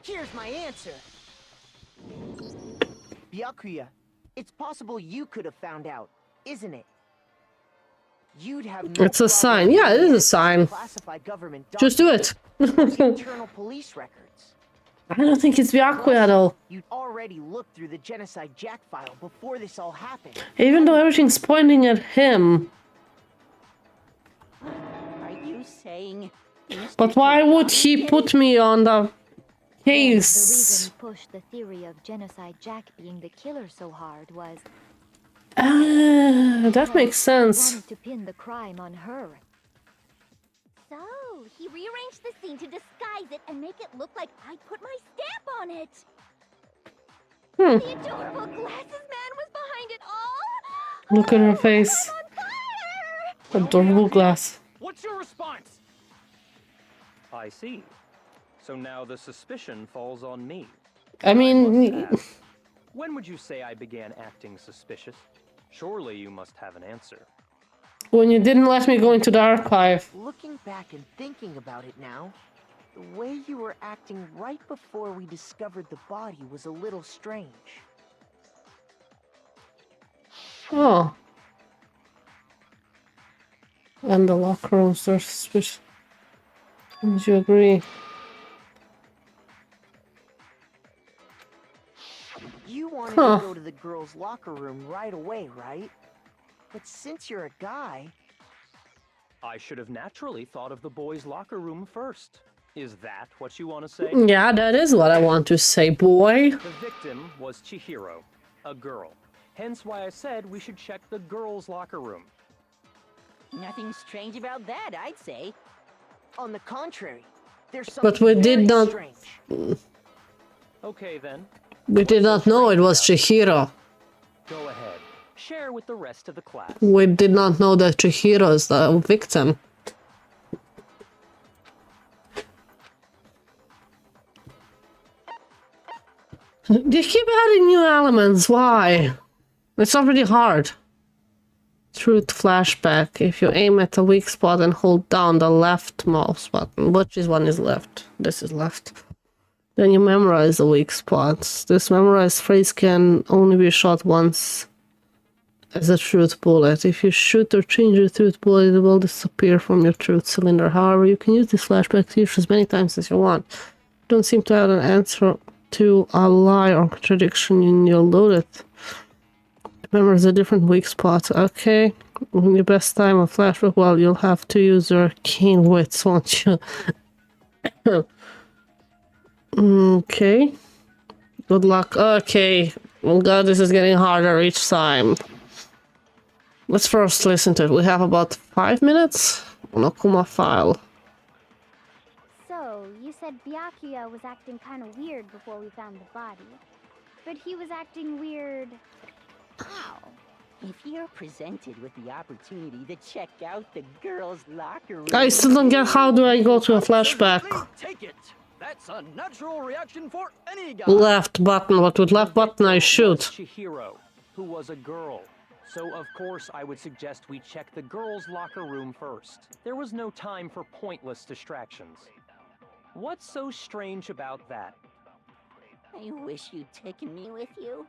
Here's my answer. Byakuya, it's possible you could have found out, isn't it? You'd have no It's a sign. Yeah, it is a sign. classified government Just do it. internal police records. I don't think it's Byakuya though. You'd already looked through the Genocide Jack file before this all happened. Even though everything's pointing at him. Are you saying? But why would he put me on the The case? reason he pushed the theory of Genocide Jack being the killer so hard was... That makes sense. wanted to pin the crime on her. So, he rearranged the scene to disguise it and make it look like I put my stamp on it. The adorable glasses man was behind it all. Look at her face. Adorable glass. What's your response? I see. So now the suspicion falls on me. I mean... When would you say I began acting suspicious? Surely you must have an answer. When you didn't let me go into the archive. Looking back and thinking about it now, the way you were acting right before we discovered the body was a little strange. Oh. And the locker rooms are suspicious. Would you agree? You to go to the girls' locker room right away, right? But since you're a guy... I should have naturally thought of the boys' locker room first. Is that what you want to say? Yeah, that is what I want to say, boy. The victim was Chihiro, a girl. Hence why I said we should check the girls' locker room. Nothing strange about that, I'd say. On the contrary, there's something But we did not... strange. Okay then. We did not know it was Chihiro. Go ahead. Share with the rest of the class. We did not know that Chihiro is the victim. They keep adding new elements, why? It's already hard. Truth flashback. If you aim at a weak spot and hold down the left mouse button. Which one is left? This is left. Then you memorize the weak spots. This memorized phrase can only be shot once as a truth bullet. If you shoot or change your truth bullet, it will disappear from your truth cylinder. However, you can use this flashback to use as many times as you want. You don't seem to have an answer to a lie or contradiction, and you'll load it. Remember the different weak spots. Okay. Your best time of flashback, well, you'll have to use your keen wits, won't you? Okay. Good luck. Okay. Oh god, this is getting harder each time. Let's first listen to it. We have about 5 minutes. Monokuma file. So, you said Byakuya was acting kind of weird before we found the body. But he was acting weird... how? If you're presented with the opportunity to check out the girls' locker room... I still don't get how do I go to a flashback. Take it. That's a natural reaction for any guy. Left button. What with left button I shoot? Chihiro, who was a girl. So of course I would suggest we check the girls' locker room first. There was no time for pointless distractions. What's so strange about that? I wish you'd taken me with you.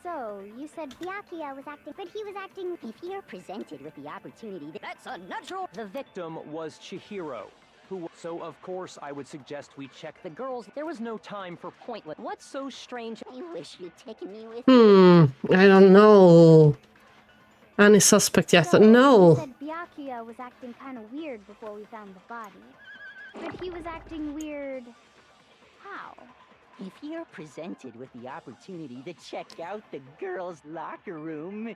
So, you said Byakuya was acting, but he was acting... If you're presented with the opportunity, that's a natural... The victim was Chihiro, who... So of course I would suggest we check the girls. There was no time for pointless... What's so strange... I wish you'd taken me with you. I don't know. Any suspect yet? So, no. You said Byakuya was acting kind of weird before we found the body. But he was acting weird... how? If you're presented with the opportunity to check out the girls' locker room,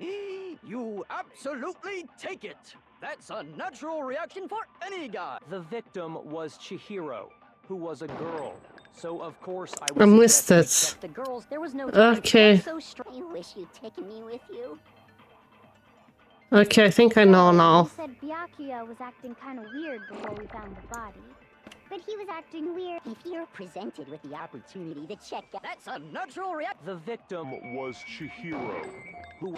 you absolutely take it. That's a natural reaction for any guy. The victim was Chihiro, who was a girl. So of course I would I missed it. check the girls. There was no time. Okay. so I wish you'd taken me with you. Okay, I think I know now. You said Byakuya was acting kind of weird before we found the body. But he was acting weird. If you're presented with the opportunity to check out... That's a natural reaction. The victim was Chihiro, who...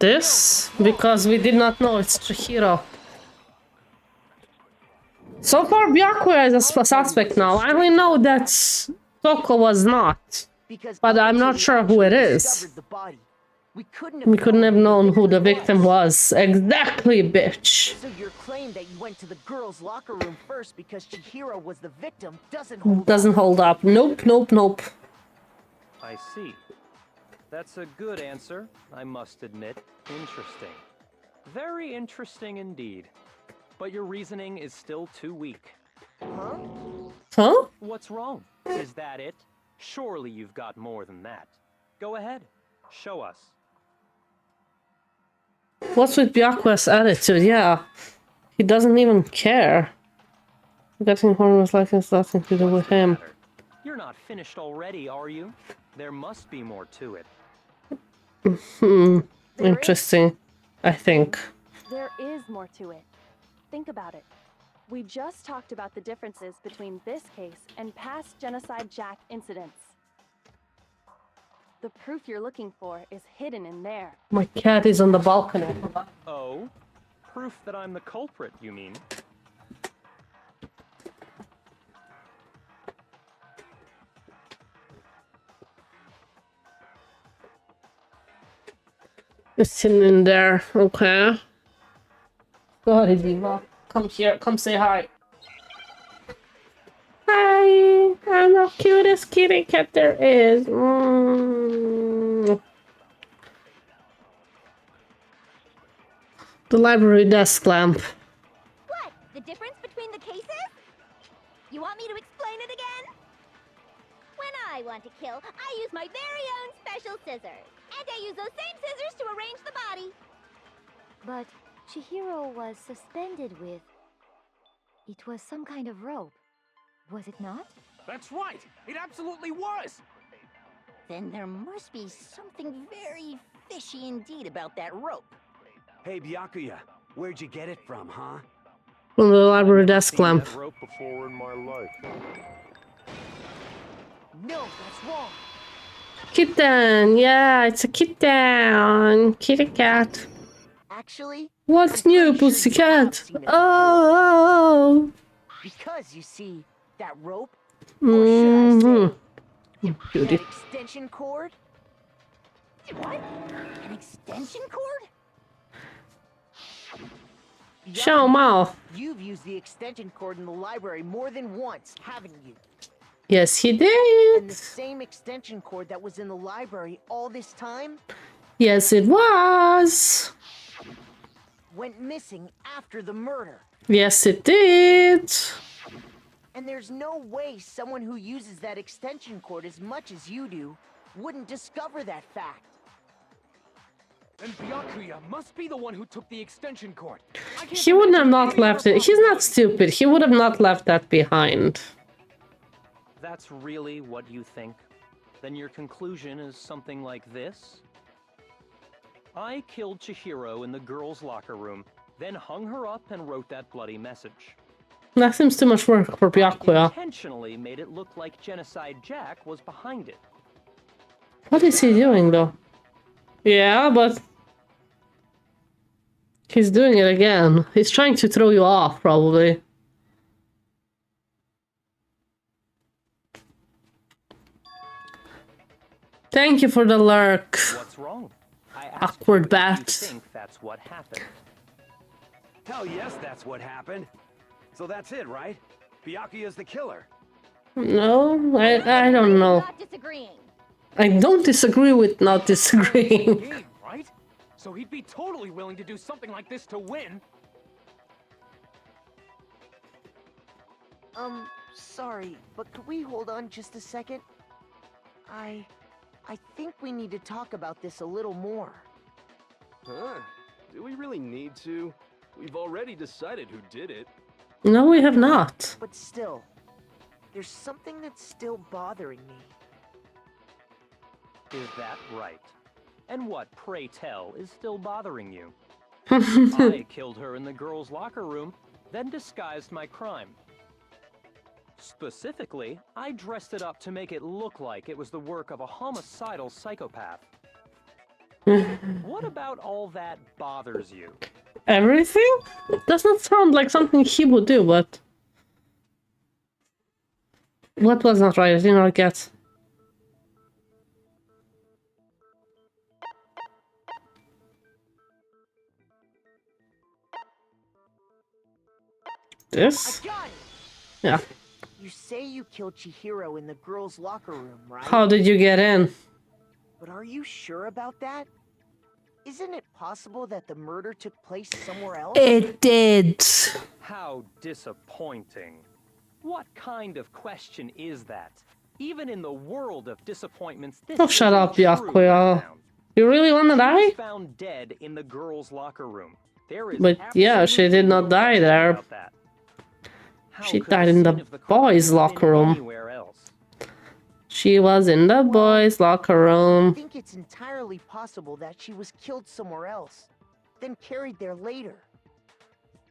This? Because we did not know it's Chihiro. So far, Byakuya is a suspect now. I only know that Toko was not. But I'm not sure who it is. We couldn't have known who the victim was. Exactly, bitch. So your claim that you went to the girls' locker room first because Chihiro was the victim doesn't hold up. Nope, nope, nope. I see. That's a good answer, I must admit. Interesting. Very interesting indeed. But your reasoning is still too weak. Huh? Huh? What's wrong? Is that it? Surely you've got more than that. Go ahead. Show us. What's with Byakuya's attitude? Yeah. He doesn't even care. Getting hormones like it's nothing to do with him. You're not finished already, are you? There must be more to it. Interesting, I think. There is more to it. Think about it. We just talked about the differences between this case and past Genocide Jack incidents. The proof you're looking for is hidden in there. My cat is on the balcony. Oh? Proof that I'm the culprit, you mean? It's hidden in there, okay. Go ahead, Diva. Come here, come say hi. I'm the cutest kitty cat there is. Mm. The library desk lamp. What? The difference between the cases? You want me to explain it again? When I want to kill, I use my very own special scissors. And I use those same scissors to arrange the body. But Chihiro was suspended with... It was some kind of rope. Was it not? That's right! It absolutely was! Then there must be something very fishy indeed about that rope. Hey, Byakuya, where'd you get it from, huh? From the library desk lamp. That rope before in my life. No, that's wrong. Kitten, yeah, it's a kitten. Kitty cat. Actually, What's I'm new, pretty sure you pussycat? have seen it before. Oh. Because you see, that rope, or should I say, that extension cord? What? An extension cord? Show 'em off. You've used the extension cord in the library more than once, haven't you? Yes, he And did. the same extension cord that was in the library all this time Yes, it was. went missing after the murder. Yes, it did. And there's no way someone who uses that extension cord as much as you do wouldn't discover that fact. Then Byakuya must be the one who took the extension cord. He wouldn't have not left it. He's not stupid. He would have not left that behind. That's really what you think? Then your conclusion is something like this? I killed Chihiro in the girls' locker room, then hung her up and wrote that bloody message. That seems too much work for Byakuya. Intentionally made it look like Genocide Jack was behind it. What is he doing, though? Yeah, but... he's doing it again. He's trying to throw you off, probably. Thank you for the lurk. What's wrong? Awkward bat. You think that's what happened? Hell yes, that's what happened. So that's it, right? Byakuya's the killer. No, I don't know. Not disagreeing. I don't disagree with not disagreeing. Game, right? So he'd be totally willing to do something like this to win. Sorry, but could we hold on just a second? I think we need to talk about this a little more. Huh? Do we really need to? We've already decided who did it. No, we have not. But still, there's something that's still bothering me. Is that right? And what, pray tell, is still bothering you? I killed her in the girls' locker room, then disguised my crime. Specifically, I dressed it up to make it look like it was the work of a homicidal psychopath. What about all that bothers you? Everything? Does not sound like something he would do, but... what was not right? I did not get. This? Yeah. You say you killed Chihiro in the girls' locker room, right? How did you get in? But are you sure about that? Isn't it possible that the murder took place somewhere else? It did. How disappointing. What kind of question is that? Even in the world of disappointments, this Oh, shut up, isn't true, Byakuya. You really wanna She die? was found dead in the girls' locker room. There is But yeah, she absolutely did not no die question there. about that. How She could died the in the scene of the crime boys' have been locker room. anywhere else? She was in the boys' locker I room. think it's entirely possible that she was killed somewhere else, then carried there later.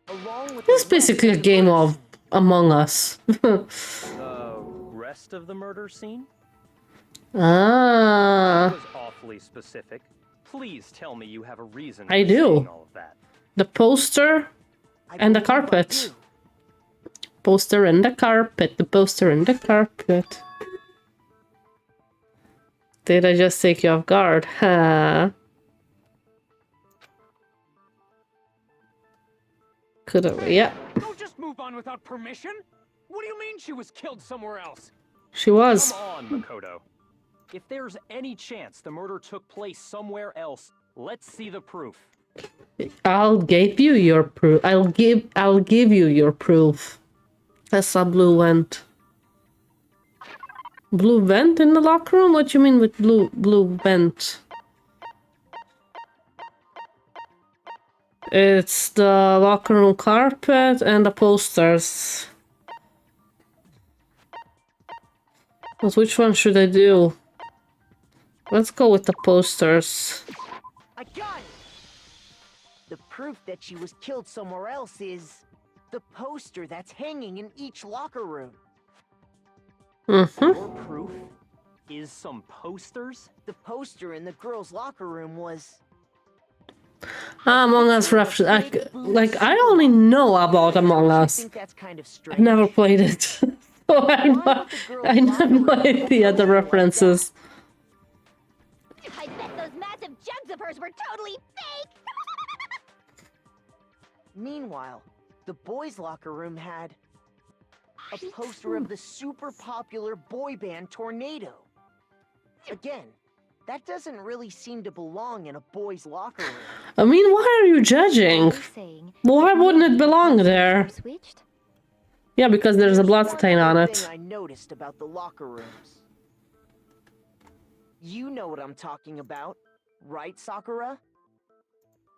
Along with It's the basically a rest game the of Among Us. The rest of the murder scene? Ah. That was awfully specific. Please tell me you have a reason I for do. saying all of that. The poster and the carpet. Poster and the carpet. The poster and the carpet. Did I just take you off guard? Huh? Could have, yeah. Don't just move on without permission. What do you mean she was killed somewhere else? She was. Come on, Makoto. If there's any chance the murder took place somewhere else, let's see the proof. I'll give you your proof. I'll give you your proof. That's a blue vent. Blue vent in the locker room? What do you mean with blue vent? It's the locker room carpet and the posters. But which one should I do? Let's go with the posters. I got it! The proof that she was killed somewhere else is the poster that's hanging in each locker room. Your proof is some posters? The poster in the girls' locker room was... Among Us reference. Like, I only know about Among Us. I've never played it. So I have no idea the references. I bet those massive jugs of hers were totally fake! Meanwhile, the boys' locker room had a poster of the super popular boy band Tornado. Again, that doesn't really seem to belong in a boys' locker room. I mean, why are you judging? Why wouldn't it belong there? Yeah, because there's a blood stain on it. Thing I noticed about the locker rooms. You know what I'm talking about, right, Sakura?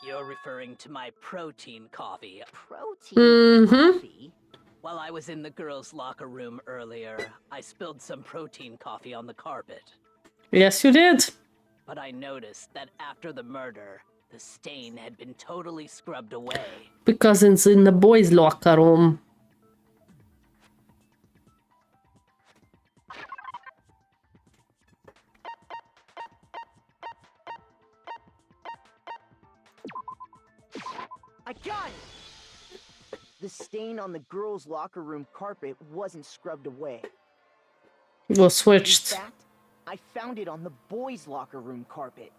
You're referring to my protein coffee. Mm-hmm. Coffee? While I was in the girls' locker room earlier, I spilled some protein coffee on the carpet. Yes, you did. But I noticed that after the murder, the stain had been totally scrubbed away. Because it's in the boys' locker room. I got it! The stain on the girls' locker room carpet wasn't scrubbed away. It was switched. In fact, I found it on the boys' locker room carpet.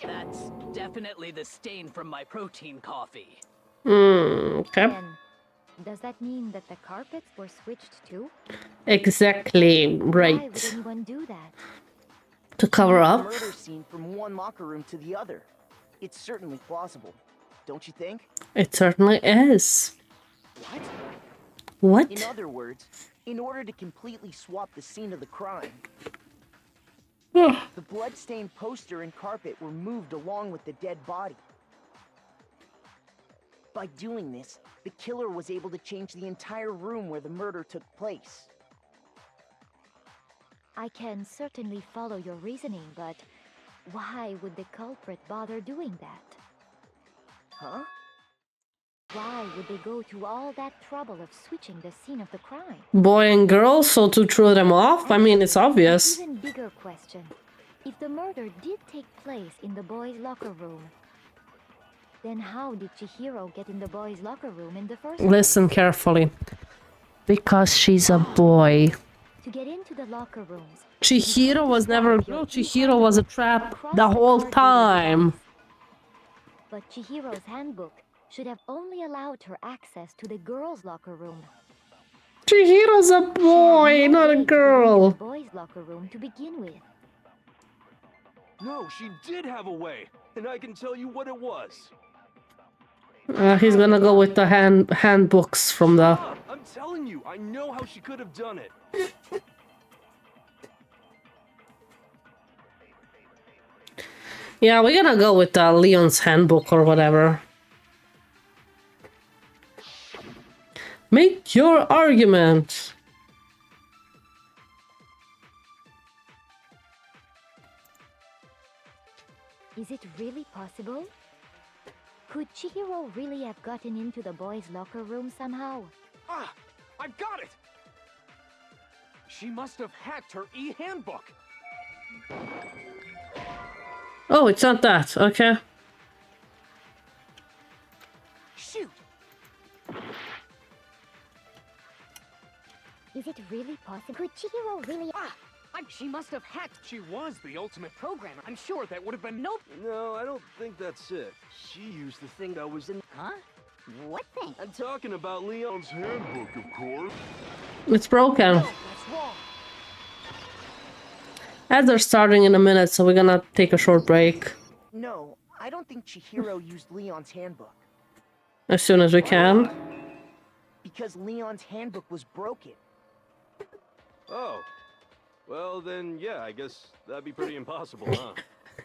That's definitely the stain from my protein coffee. Okay. Then, does that mean that the carpets were switched too? Exactly Why right. would anyone do that? To cover up. Murder scene from one locker room to the other. It's certainly plausible, don't you think? It certainly is. What? What? In other words, in order to completely swap the scene of the crime, the blood-stained poster and carpet were moved along with the dead body. By doing this, the killer was able to change the entire room where the murder took place. I can certainly follow your reasoning, but why would the culprit bother doing that? Huh? Why would they go through all that trouble of switching the scene of the crime? Boy and girl, so to throw them off? I mean, it's obvious. An even bigger question. If the murder did take place in the boys' locker room, then how did Chihiro get in the boys' locker room in the first place? Listen carefully. Because she's a boy. To get into the locker rooms, Chihiro was never a girl. Chihiro was a trap the whole time. but Chihiro's handbook should have only allowed her access to the girls' locker room. Chihiro's a boy, not a girl. The boys' locker room to begin with. No, she did have a way, and I can tell you what it was. He's gonna go with the handbooks from the... I'm telling you, I know how she could have done it. Yeah, we're gonna go with Leon's handbook or whatever. Make your argument. Is it really possible? Could Chihiro really have gotten into the boys' locker room somehow? Ah! I've got it! She must have hacked her e-handbook. Oh, it's not that. Okay. Shoot! Is it really possible? Could Chihiro really... She must have hacked. She was the ultimate programmer. I'm sure that would have been no... No, I don't think that's it. She used the thing that was in... Huh? What thing? I'm talking about Leon's handbook, of course. It's broken. No, that's wrong. Ads are starting in a minute, so we're gonna take a short break. No, I don't think Chihiro used Leon's handbook. As soon as we can. Because Leon's handbook was broken. Oh. Well, then, yeah, I guess that'd be pretty impossible, huh?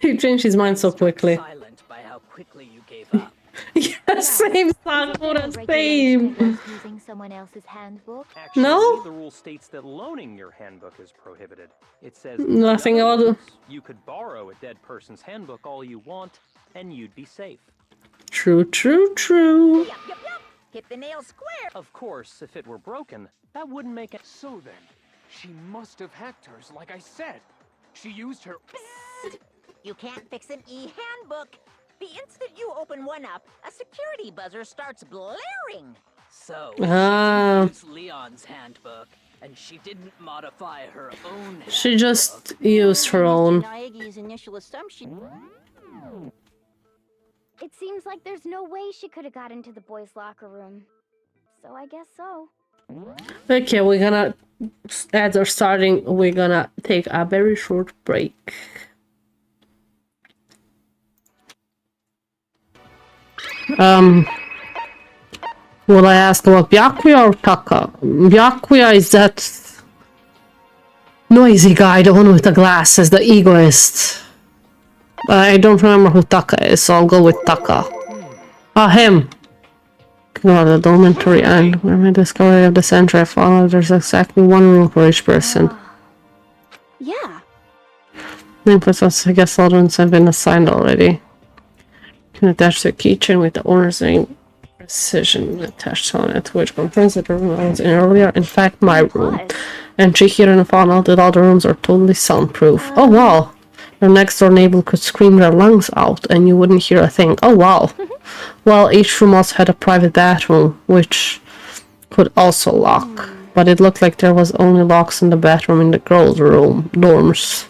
He changed his mind so quickly. Silent by how quickly you gave up. Yeah, same Sakura, same. Using someone else's handbook. Actually, No? the rule states that loaning your handbook is prohibited. It says Nothing else. you could borrow a dead person's handbook all you want, and you'd be safe. True, true, true. Yup. Hit the nail square. Of course, if it were broken, that wouldn't make it. So then, she must have hacked hers, like I said. She used her. You can't fix an e-handbook. The instant you open one up, a security buzzer starts blaring. So, Ah. she used Leon's handbook, and she didn't modify her own. She just used her own. Naegi's initial assumption. It seems like there's no way she could have got into the boys' locker room. So I guess so. Okay, we're gonna. Ads are starting. We're gonna take a very short break. Will I ask about Byakuya or Taka? Byakuya is that noisy guy, the one with the glasses, the egoist. I don't remember who Taka is, so I'll go with Taka. Ah, him! God, the dormitory and where my discovery of the century I found there's exactly one room for each person. Yeah. Plus, I guess all rooms have been assigned already. You can attach the keychain with the owner's name precision attached on it, which confirms that the room I was in earlier, in fact, my room. And Chihiro and found out that all the rooms are totally soundproof. Oh wow! Your next door neighbor could scream their lungs out and you wouldn't hear a thing. Oh wow! Well, each room also had a private bathroom, which could also lock. But it looked like there was only locks in the bathroom in the girls' room dorms.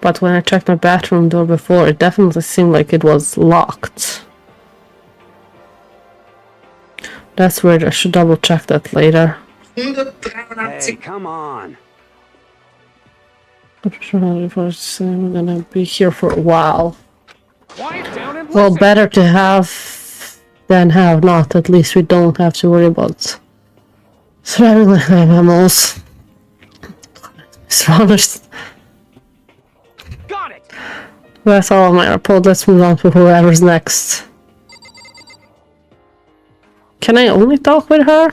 But when I checked my bathroom door before, it definitely seemed like it was locked. That's weird, I should double check that later. Hey, come on. I'm gonna be here for a while. Quiet down and Well, listen. better to have than have not. At least we don't have to worry about surviving like animals. Got it. That's all of my report. Let's move on to whoever's next. Can I only talk with her?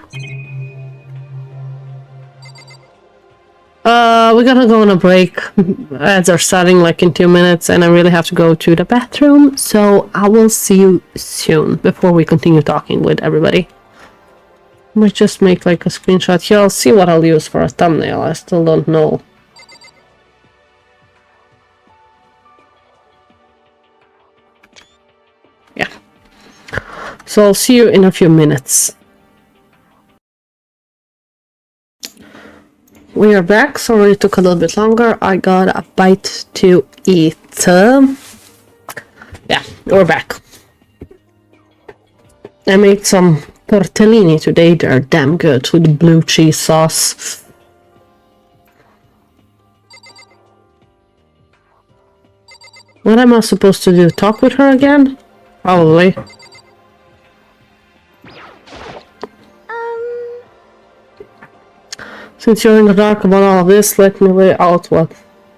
We're gonna go on a break. Ads are starting like in 2 minutes and I really have to go to the bathroom. So I will see you soon before we continue talking with everybody. I might just make like a screenshot here. I'll see what I'll use for a thumbnail. I still don't know. Yeah. So I'll see you in a few minutes. We are back. Sorry it took a little bit longer. I got a bite to eat. Yeah, we're back. I made some tortellini today. They're damn good with blue cheese sauce. What am I supposed to do? Talk with her again? Probably. Since you're in the dark about all of this, let me lay out what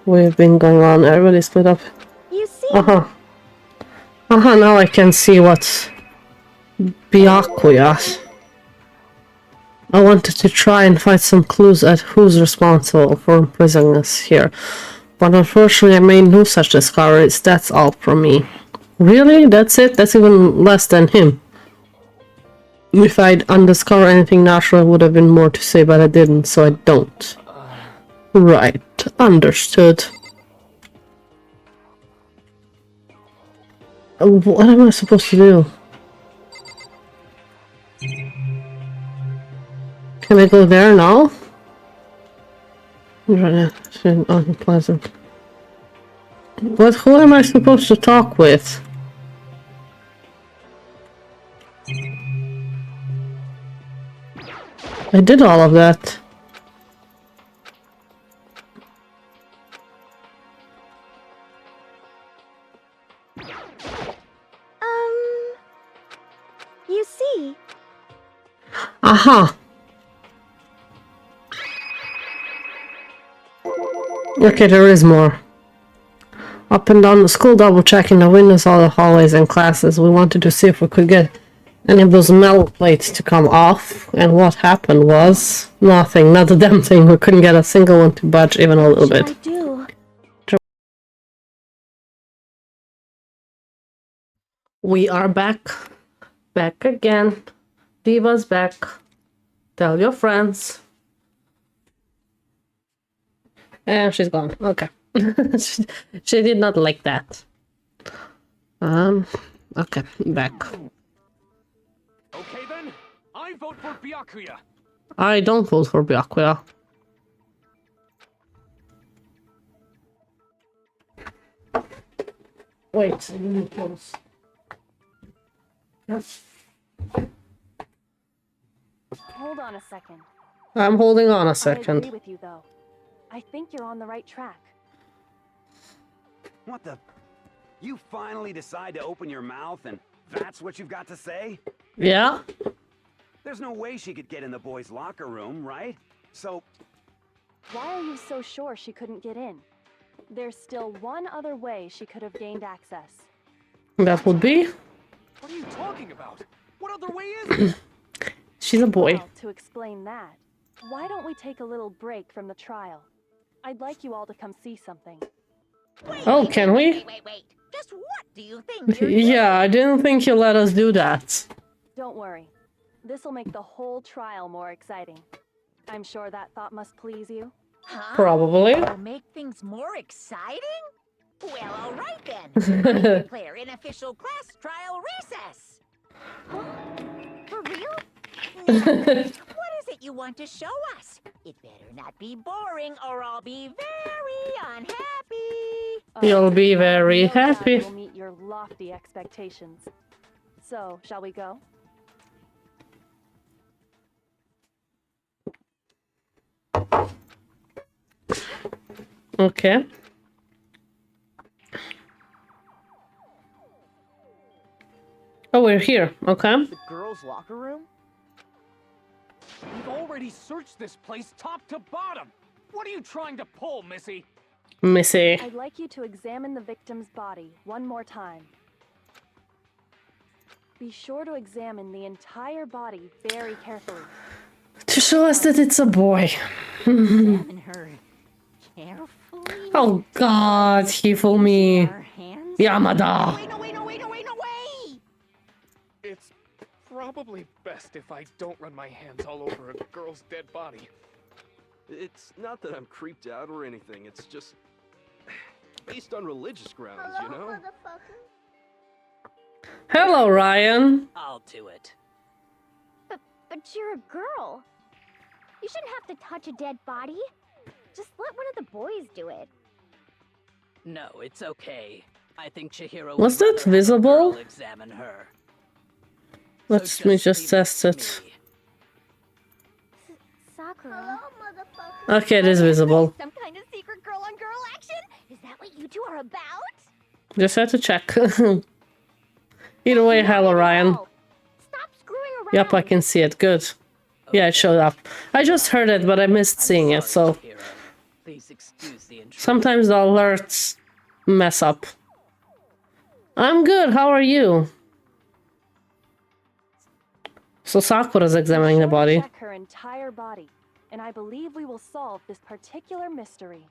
we've been going on. Everybody split up. You see? Now I can see what's Byakuya. I wanted to try and find some clues at who's responsible for imprisoning us here. But unfortunately I made no such discoveries. That's all from me. Really? That's it? That's even less than him. If I'd undiscovered anything natural, it would have been more to say, but I didn't, so I don't. Right. Understood. What am I supposed to do? Can I go there now? Unpleasant. But who am I supposed to talk with? I did all of that. Aha! Okay, there is more. Up and down the school, double checking the windows, all the hallways and classes. We wanted to see if we could get any of those metal plates to come off. And what happened was nothing, not a damn thing. We couldn't get a single one to budge even a little bit. We are back. Back again. Diva's back. Tell your friends. And she's gone. Okay. she did not like that. Okay, back. Okay then, I vote for Byakuya. I don't vote for Byakuya. Wait, Hold on a second. I'm holding on a I second. agree with you, though. I think you're on the right track. What the? You finally decide to open your mouth and that's what you've got to say? Yeah? There's no way she could get in the boys' locker room, right? So... Why are you so sure she couldn't get in? There's still one other way she could have gained access. That would be? What are you talking about? What other way is it? She's a boy. Well, to explain that, why don't we take a little break from the trial? I'd like you all to come see something. Oh, can we? Wait. Just what do you think you're Yeah, I didn't think you let us do that. Don't worry. This'll make the whole trial more exciting. I'm sure that thought must please you. Huh? Probably. Will make things more exciting? Well, all right then. I declare an official class trial recess. For real? What is it you want to show us? It better not be boring or I'll be very unhappy. You'll be very No doubt happy. you'll meet your lofty expectations. So, shall we go? Okay. Oh, we're here. Okay. The girls' locker room? We've already searched this place top to bottom. What are you trying to pull, Missy? Missy. I'd like you to examine the victim's body one more time. Be sure to examine the entire body very carefully. To show us that it's a boy. Examine her carefully. Oh God, he fooled me. Yamada. Wait. It's probably best if I don't run my hands all over a girl's dead body. It's not that I'm creeped out or anything, it's just based on religious grounds, you know? Hello, Ryan. I'll do it. But you're a girl. You shouldn't have to touch a dead body. Just let one of the boys do it. No, it's okay. I think Chihiro Was would that rather have a visible? girl examine her. Let me just test it. Sakura. Okay, it is visible. Some kind of secret girl-on-girl action? Is that what you two are about? Just had to check. Either way, hello, Ryan. Stop screwing around. Yep, I can see it. Good. Yeah, it showed up. I just heard it, but I missed seeing it, so... Please excuse the intrusion. Sometimes the alerts mess up. I'm good, how are you? So Sakura's examining the body. Check her entire body, and I believe we will solve this particular mystery.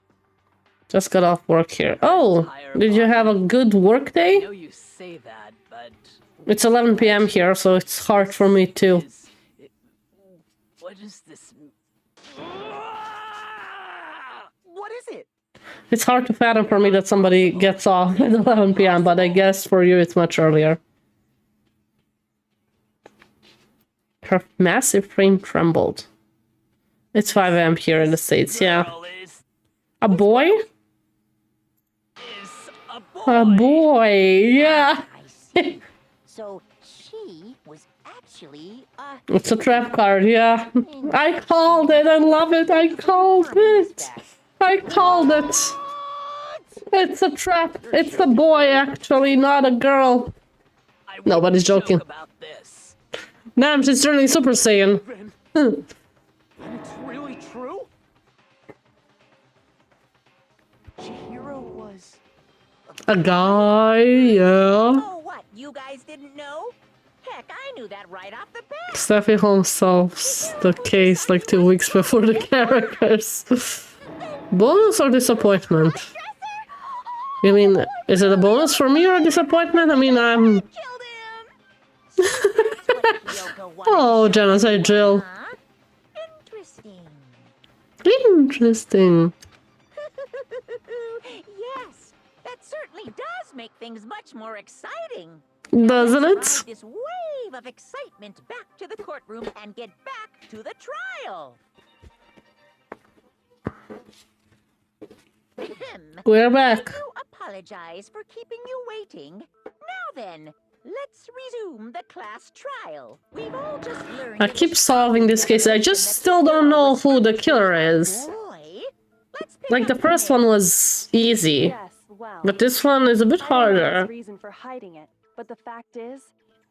Just got off work here. Oh, did you have a good work I day? know you say that, but It's 11 p.m. here, so it's hard for me too. what is this? What is it? It's hard to fathom for me that somebody gets off at 11 p.m., but I guess for you it's much earlier. Her massive frame trembled. It's 5 a.m. here in the States, yeah. A boy? A boy, yeah. So she was actually It's a trap card, yeah. I called it, I love it, I called it. I called it. It's a trap. It's a boy, actually, not a girl. Nobody's joking. Now I'm just turning Super Saiyan. Then it's really true? Chihiro was... A guy, yeah. Oh, what? You guys didn't know? Heck, I knew that right off the bat. Steffi Holmes solves the case like 2 weeks before the characters. Bonus or disappointment? You mean, is it a bonus for me or a disappointment? I mean, I'm... Oh, Genocide Jill. Interesting. Interesting. Yes, that certainly does make things much more exciting. Doesn't it? Ride this wave of excitement back to the courtroom and get back to the trial. We're back. I do apologize for keeping you waiting. Now then, let's resume the class trial. We've all just learned. I keep solving this case. I just still don't know who the killer is. Like the first one was easy, Yes, well, but this one is a bit I don't know harder. his reason for hiding it, but the fact is,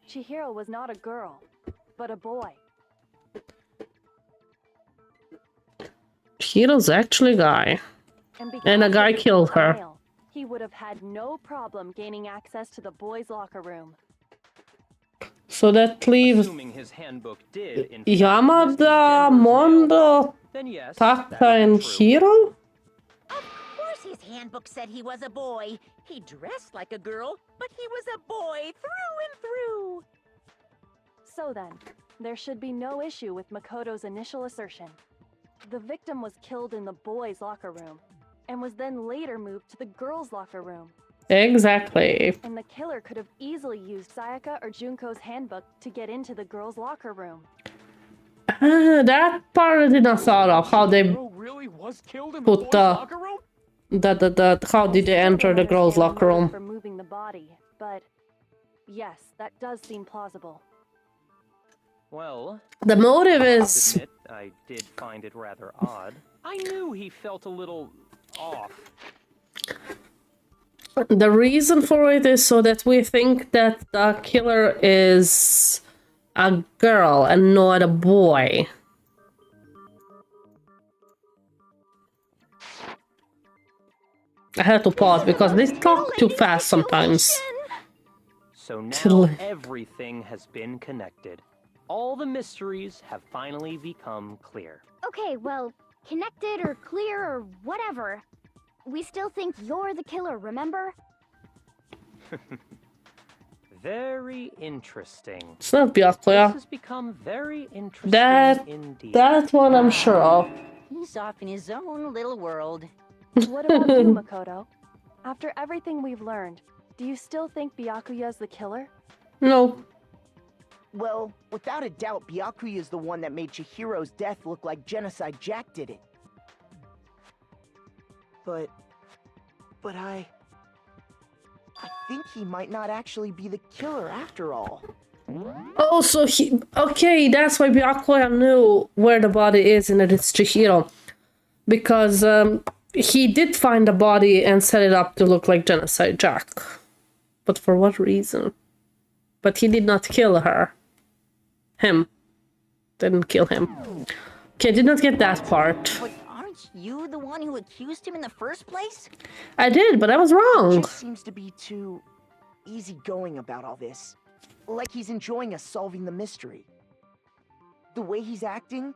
Chihiro was not a girl, but a boy. Hiro's actually a guy. And a because guy he was killed a her. male, he would have had no problem gaining access to the boys' locker room. So that leaves Assuming his handbook did, in fact, Yamada, Mondo, then yes, Taka, and Hiro? Of course his handbook said he was a boy. He dressed like a girl, but he was a boy through and through. So then, there should be no issue with Makoto's initial assertion. The victim was killed in the boys' locker room, and was then later moved to the girls' locker room. Exactly. And the killer could have easily used Sayaka or Junko's handbook to get into the girls' locker room. That part I did not thought of, how they Really was killed in the put boys' locker room? how did they enter the girls' locker room? For moving the body, but yes, that does seem plausible. Well, The motive I'll is... admit, I did find it rather odd. I knew he felt a little off. The reason for it is so that we think that the killer is a girl and not a boy. I had to pause because they talk too fast sometimes. So Till- now everything has been connected. All the mysteries have finally become clear. Okay, well, connected or clear or whatever. We still think you're the killer, remember? Very interesting. It's not This Byakuya. has become very interesting That indeed. that one I'm sure of. He's off in his own little world. What about you, Makoto? After everything we've learned, do you still think Byakuya's the killer? No. Well, without a doubt, Byakuya is the one that made Chihiro's death look like Genocide Jack did it. But I think he might not actually be the killer after all. Oh, so he... Okay, that's why Byakuya knew where the body is and that it's Chihiro. Because he did find the body and set it up to look like Genocide Jack. But for what reason? But he did not kill her. Him. Didn't kill him. Okay, I did not get that part. But aren't you the one who accused him in the first place? I did, but I was He wrong. just seems to be too easygoing about all this. Like he's enjoying us solving the mystery. The way he's acting,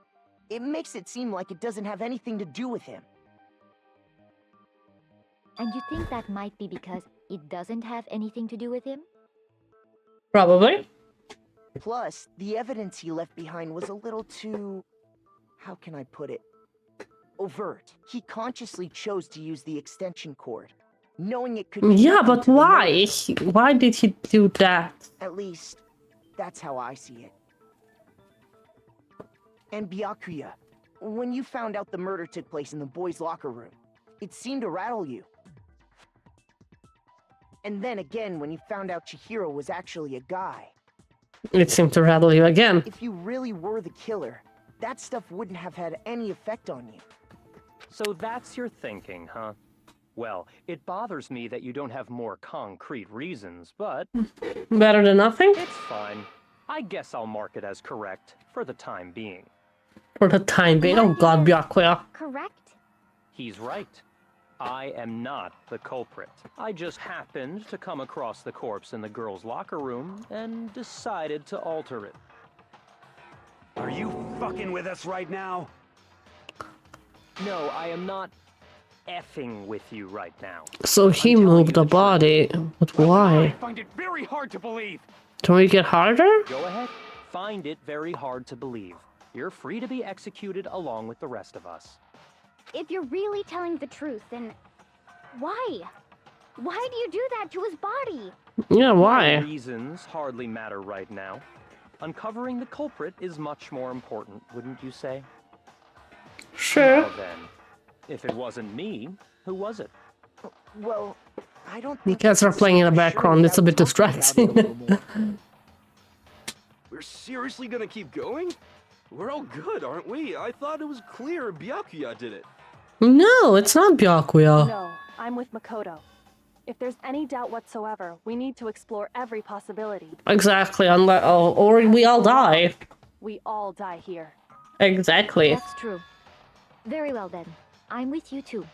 it makes it seem like it doesn't have anything to do with him. And you think that might be because it doesn't have anything to do with him? Probably. Plus, the evidence he left behind was a little too... how can I put it? Overt. He consciously chose to use the extension cord, knowing it could be Yeah, nothing but to the why? murder. Why did he do that? At least, that's how I see it. And Byakuya, when you found out the murder took place in the boys' locker room, it seemed to rattle you. And then again, when you found out Chihiro was actually a guy. It seemed to rattle you again. If you really were the killer, that stuff wouldn't have had any effect on you. So that's your thinking, huh? Well, it bothers me that you don't have more concrete reasons, but... Better than nothing? It's fine. I guess I'll mark it as correct for the time being. For the time being. Oh god, Byakuya. Correct? He's right. I am not the culprit. I just happened to come across the corpse in the girls' locker room and decided to alter it. Are you fucking with us right now? No, I am not effing with you right now. So he moved the body. But why? I find it very hard to believe. Can we get harder? Go ahead. Find it very hard to believe. You're free to be executed along with the rest of us. If you're really telling the truth, then why? Why do you do that to his body? Yeah, why? My reasons hardly matter right now. Uncovering the culprit is much more important, wouldn't you say? Sure. Well then, if it wasn't me, who was it? Well, I don't The think cats are playing in the background. It's a bit distracting. We're seriously gonna keep going? We're all good, aren't we? I thought it was clear Byakuya did it. No, it's not Byakuya. No, I'm with Makoto. If there's any doubt whatsoever, we need to explore every possibility. Exactly, unless, or we all die. We all die here. Exactly. That's true. Very well then. I'm with you too.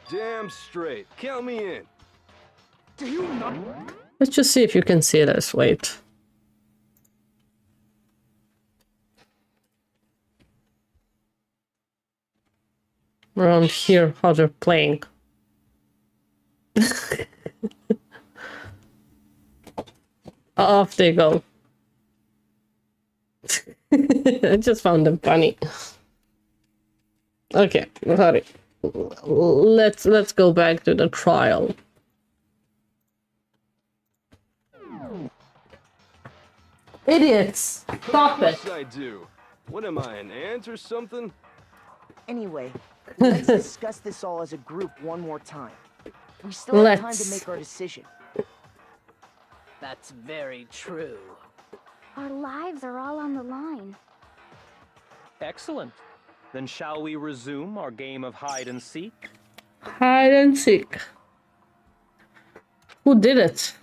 Damn straight. Count me in. Do you not? Let's just see if you can see this. Wait. Around here, how they're playing. Off they go. I just found them funny. Okay, sorry. Let's go back to the trial. Idiots! Stop it! What should I do? What am I, an ant or something? Anyway, let's discuss this all as a group one more time. We still have time to make our decision. That's very true. Our lives are all on the line. Excellent. Then shall we resume our game of hide and seek? Hide and seek. Who did it?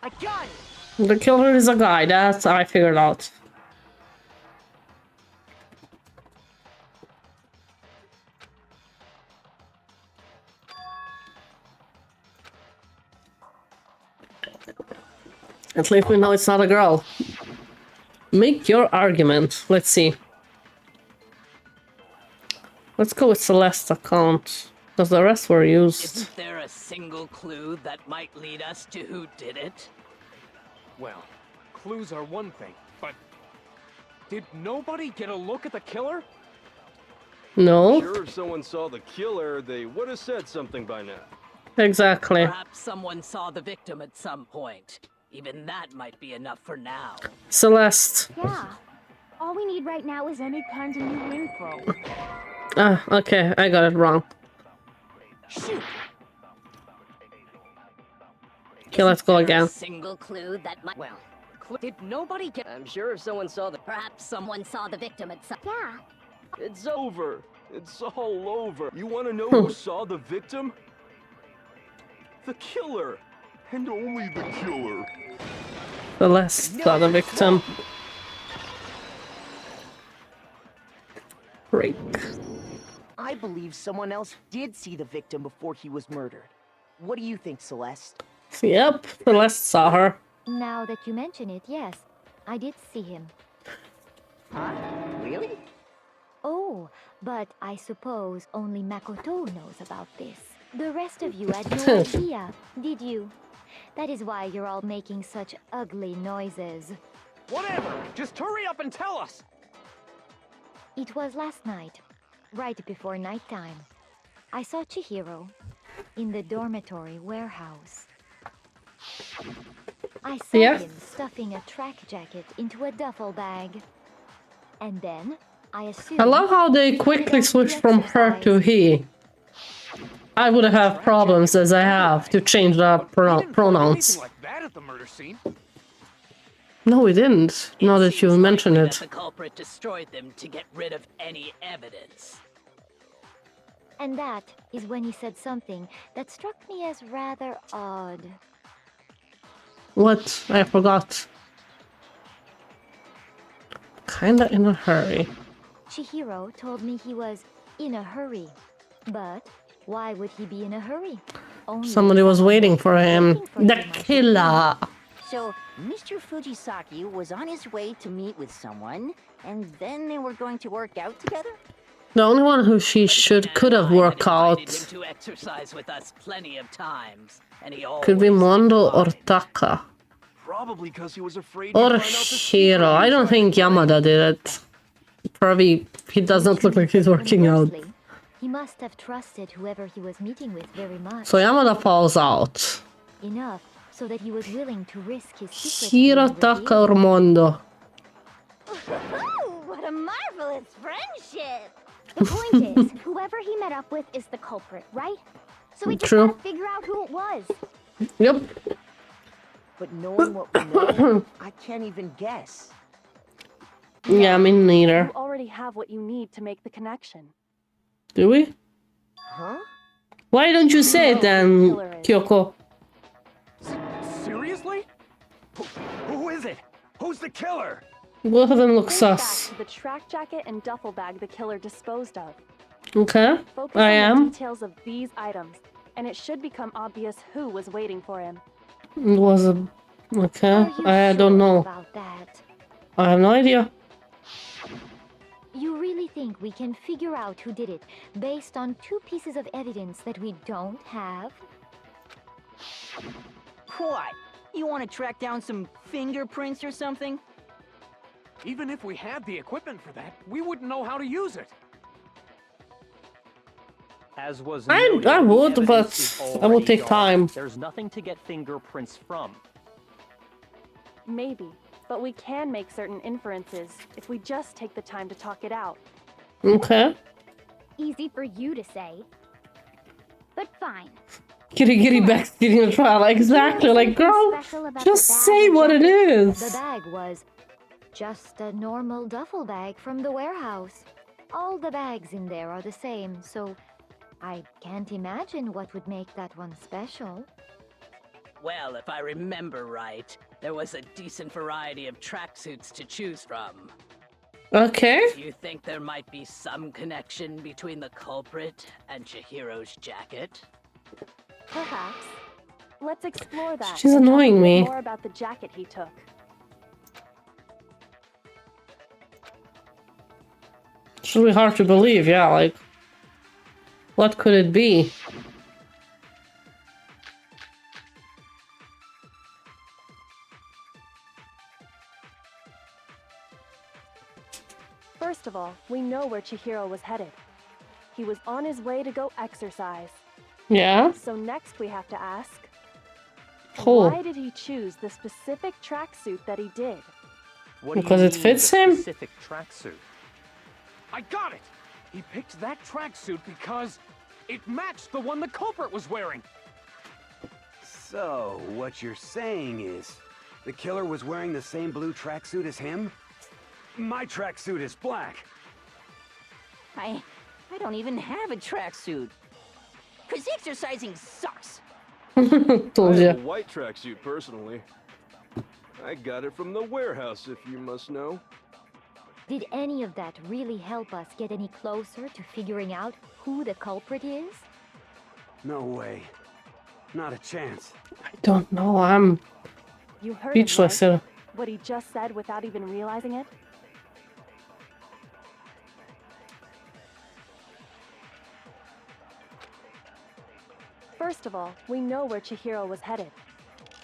I got it! The killer is a guy, that's I figured out. At least we know it's not a girl. Make your argument. Let's see. Let's go with Celeste's account, because the rest were used. Isn't there a single clue that might lead us to who did it? Well, clues are one thing, but did nobody get a look at the killer? No. Sure, if someone saw the killer, they would have said something by now. Exactly. Perhaps someone saw the victim at some point. Even that might be enough for now. Celeste. Yeah. All we need right now is any kind of new info. Ah, okay, I got it wrong. Shoot. Okay, let's go again. Single clue that might. Well, did nobody get? I'm sure if someone saw the. Perhaps someone saw the victim at some. Yeah. It's over. It's all over. You want to know who saw the victim? The killer. And only the killer. Celeste saw the victim. Break. I believe someone else did see the victim before he was murdered. What do you think, Celeste? Yep, Celeste saw her. Now that you mention it, yes. I did see him. Huh? Really? Oh, but I suppose only Makoto knows about this. The rest of you had no idea, did you? That is why you're all making such ugly noises. Whatever! Just hurry up and tell us! It was last night, right before nighttime. I saw Chihiro in the dormitory warehouse. I saw him stuffing a track jacket into a duffel bag. And then, I assumed... I love how they quickly switched from her to he. I would have problems as I have to change the pronouns. Like that at the murder scene. No, we didn't. Now that you mention it. The culprit destroyed them to get rid of any evidence. And that is when he said something that struck me as rather odd. What? I forgot. Kinda in a hurry. Chihiro told me he was in a hurry. But why would he be in a hurry? Only Somebody was waiting for him. waiting for The him, I should killer. So, Mr. Fujisaki was on his way to meet with someone, and then they were going to work out together? The only one who could have worked out Him to exercise with us plenty of times, and he could be always Mondo or Taka. Probably because he was afraid Or he'd find out the secret Hiro. I he was don't think hiding, right? Yamada did it. Probably he does not look like he's working out. Conversely, he must have trusted whoever he was meeting with very much. So Yamada falls out. Enough so that he was willing to risk his secret. Hiro, Taka, or Mondo. Ooh, what a marvelous friendship! The point is, whoever he met up with is the culprit, right? So we just True. gotta figure out who it was. Yep. But knowing what we know, I can't even guess. Yeah, me neither. You already have what you need to make the connection. Do we? Huh? Why don't you say it then, Kyoko? Seriously? Who is it? Who's the killer? Both of them look Think back sus. to the track jacket and duffel bag the killer disposed of. Okay, Focus I on the am. details of these items, and it should become obvious who was waiting for him. It was a... Okay, I don't know. About that. I have no idea. You really think we can figure out who did it based on 2 pieces of evidence that we don't have? What? You want to track down some fingerprints or something? Even if we had the equipment for that, we wouldn't know how to use it. As was I noted, the would, evidence but is I will already take gone. time. There's nothing to get fingerprints from. Maybe, but we can make certain inferences if we just take the time to talk it out. Okay. Easy for you to say. But fine. Giri backseating the trial. Exactly. Like, girl, just say what it The is. bag was just a normal duffel bag from the warehouse. All the bags in there are the same, so I can't imagine what would make that one special. Well, if I remember right, there was a decent variety of tracksuits to choose from. Okay. Do you think there might be some connection between the culprit and Chihiro's jacket? Perhaps. Let's explore that. She's and talk annoying a bit me. More about the jacket he took. It's really hard to believe, yeah, like... What could it be? First of all, we know where Chihiro was headed. He was on his way to go exercise. Yeah? So next we have to ask, Cool. why did he choose the specific tracksuit that he did? What do you Because it mean, fits the him? Specific tracksuit. I got it! He picked that tracksuit because it matched the one the culprit was wearing. So, what you're saying is, the killer was wearing the same blue tracksuit as him? My tracksuit is black. I don't even have a tracksuit. 'Cause exercising sucks. Told I ya. have a white tracksuit personally. I got it from the warehouse, if you must know. Did any of that really help us get any closer to figuring out who the culprit is? No way. Not a chance. I don't know, I'm You heard speechless. him, right? What he just said without even realizing it? First of all, we know where Chihiro was headed.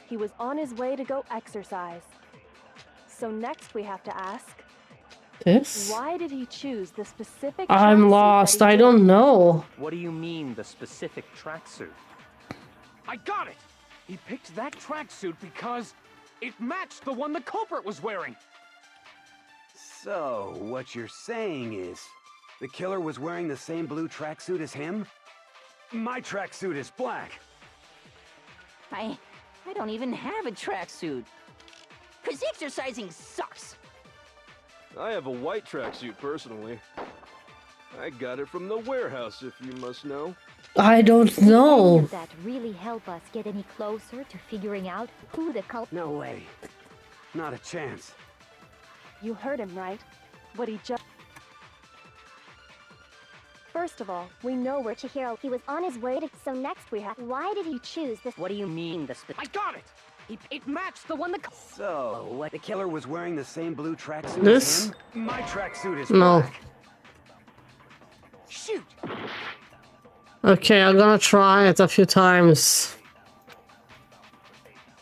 He was on his way to go exercise. So next we have to ask, This? why did he choose the specific I'm tracksuit lost, that he I did? don't know. What do you mean, the specific tracksuit? I got it! He picked that tracksuit because it matched the one the culprit was wearing. So, what you're saying is, the killer was wearing the same blue tracksuit as him? My tracksuit is black. I don't even have a tracksuit. 'Cause exercising sucks. I have a white tracksuit personally. I got it from the warehouse, if you must know. I don't Did any know. of that really help us get any closer to figuring out who the culprit? No way. Not a chance. You heard him, right? What he just... First of all, we know where Chihiro, he was on his way to... So next we have... Why did he choose this? What do you mean the I got it! It matched the one that... So, what? The killer was wearing the same blue tracksuit This? as him? My tracksuit is No. black. Shoot! Okay, I'm gonna try it a few times.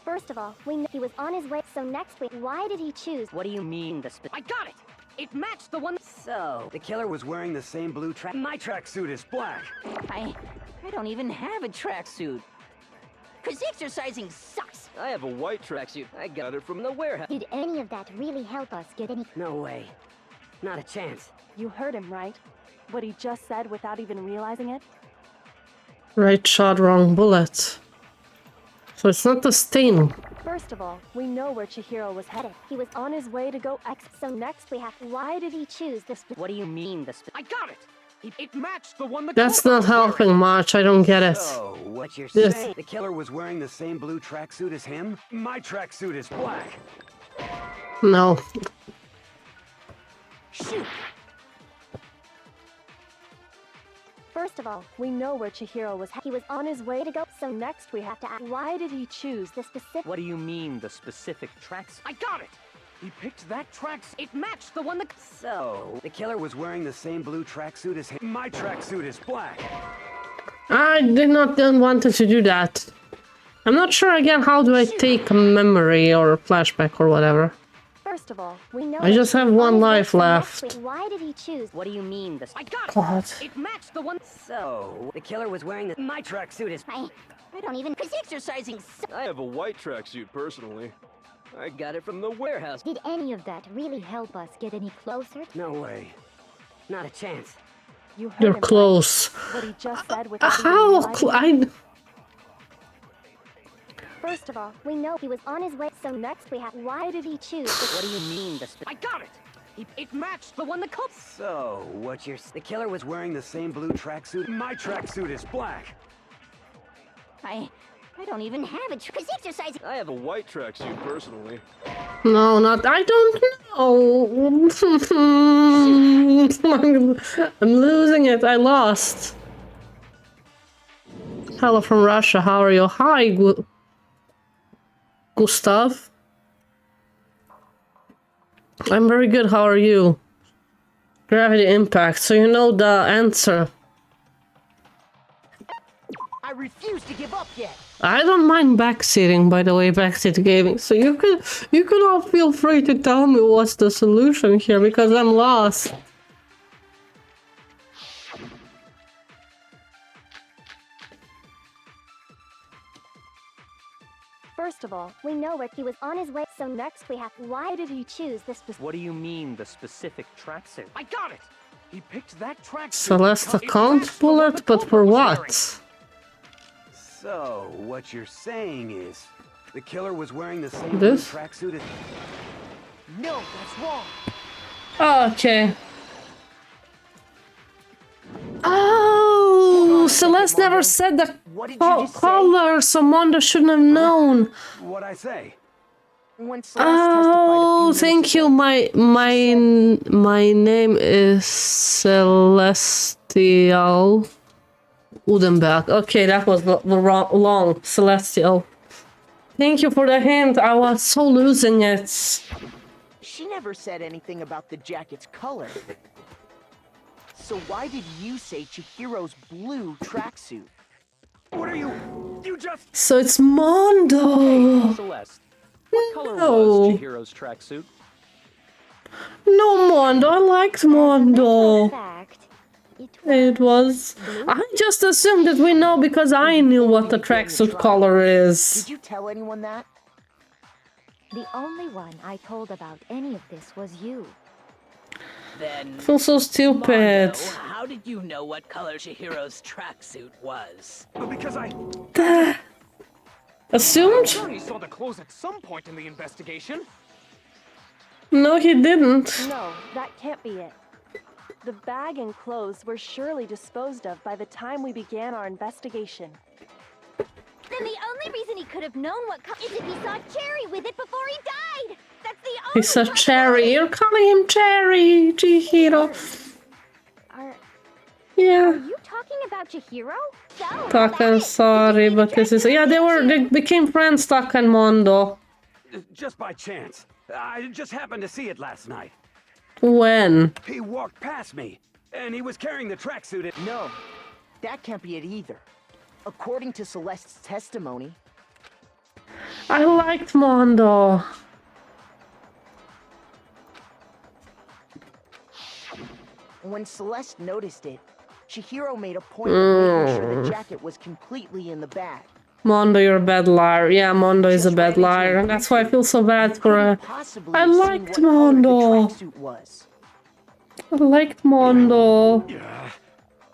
First of all, we know he was on his way. So next we... Why did he choose? What do you mean the I got it! It matched the one... So, the killer was wearing the same blue track... My tracksuit is black. I don't even have a tracksuit. Cause exercising sucks. I have a white tracksuit. I got it from the warehouse. Did any of that really help us get any... No way. Not a chance. You heard him, right? What he just said without even realizing it? Right shot, wrong bullet. So it's not the stain. First of all, we know where Chihiro was headed. He was on his way to go X. So next we have... Why did he choose this... What do you mean the I got it! It matched the one that... That's not helping much. I don't get it. So, what you're This- saying? The killer was wearing the same blue tracksuit as him? My tracksuit is black. No. Shoot! First of all, we know where Chihiro was he was on his way to go. So next we have to ask, why did he choose the specific... What do you mean, the specific tracks? I got it! He picked that tracks. It matched the one that... So, the killer was wearing the same blue tracksuit as him? My tracksuit is black. I did not want to do that. I'm not sure again how do I take a memory or a flashback or whatever. First of all, we know... I just have one life left. Why did he choose... What do you mean the... I got it! God. It matched the one... So, the killer was wearing the... My tracksuit is... I don't even... Cause exercising sucks. I have a white tracksuit, personally. I got it from the warehouse. Did any of that really help us get any closer? No way. Not a chance. You heard You're him, close. right? What he just said without even How? realizing it. I... First of all, we know he was on his way. So next we have... Why did he choose this... What do you mean the... I got it! It matched the one that... So, what you're... The killer was wearing the same blue tracksuit? My tracksuit is black. I don't even have a... Cause exercising... I have a white tracksuit, personally. No, not... I don't know. I'm losing it. I lost. Hello from Russia. How are you? Hi, Gustav. I'm very good. How are you? Gravity impact. So you know the answer. I refuse to give up yet. I don't mind backseating, by the way, backseat gaming. So you can all feel free to tell me what's the solution here because I'm lost. First of all, we know where he was on his way. So next we have... Why did he choose this specific... What do you mean, the specific tracksuit? I got it! He picked that tracksuit. Celeste account bullet, but for what? So, what you're saying is, the killer was wearing the same This? blue tracksuit as... No, that's wrong. Okay. Oh, Celeste never said the color, so Mondo shouldn't have known. What'd I say? When Celeste testified a few Oh, minutes thank you. My name is Celestial Udenberg. Okay, that was the long Celestial. Thank you for the hint. I was so losing it. She never said anything about the jacket's color. So why did you say Chihiro's blue tracksuit? What are you? You just... So it's Mondo. Celeste, what color No. was Chihiro's tracksuit? No, Mondo. I liked Mondo. Fact, It was... I just assumed that we know because I knew what the tracksuit color is. Did you tell anyone that? the only one I told about any of this was you. Then... I feel so stupid. Mondo, how did you know what color Chihiro's tracksuit was? Because I... Assumed? Sure, he saw the clothes at some point in the investigation. No, he didn't. No, that can't be it. The bag and clothes were surely disposed of by the time we began our investigation. Then the only reason he could have known what is if he saw Cherry with it before he died! That's the only He said Cherry. You're calling him Cherry, Chihiro. Yeah. Are you talking about Chihiro? So, I'm sorry, but this is... Yeah, they became friends, Taka and Mondo. Just by chance. I just happened to see it last night. When? He walked past me, and he was carrying the tracksuit. No, that can't be it either. According to Celeste's testimony... I liked Mondo. When Celeste noticed it, Chihiro made a point of making sure the jacket was completely in the bag. Mondo, you're a bad liar. Yeah, Mondo is a bad liar. And that's why I feel so bad for her. I liked Mondo. I liked Mondo.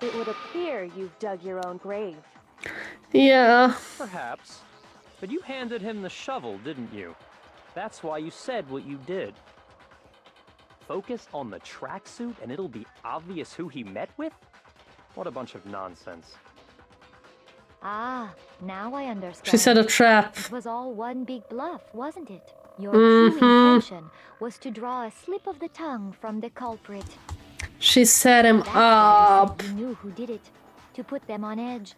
It would appear you've dug your own grave. Yeah. Perhaps. But you handed him the shovel, didn't you? That's why you said what you did. Focus on the tracksuit and it'll be obvious who he met with? What a bunch of nonsense. Ah, now I understand. She said a trap. It was all one big bluff, wasn't it? Your true intention was to draw a slip of the tongue from the culprit. She set him up. You knew who did it, to put them on edge.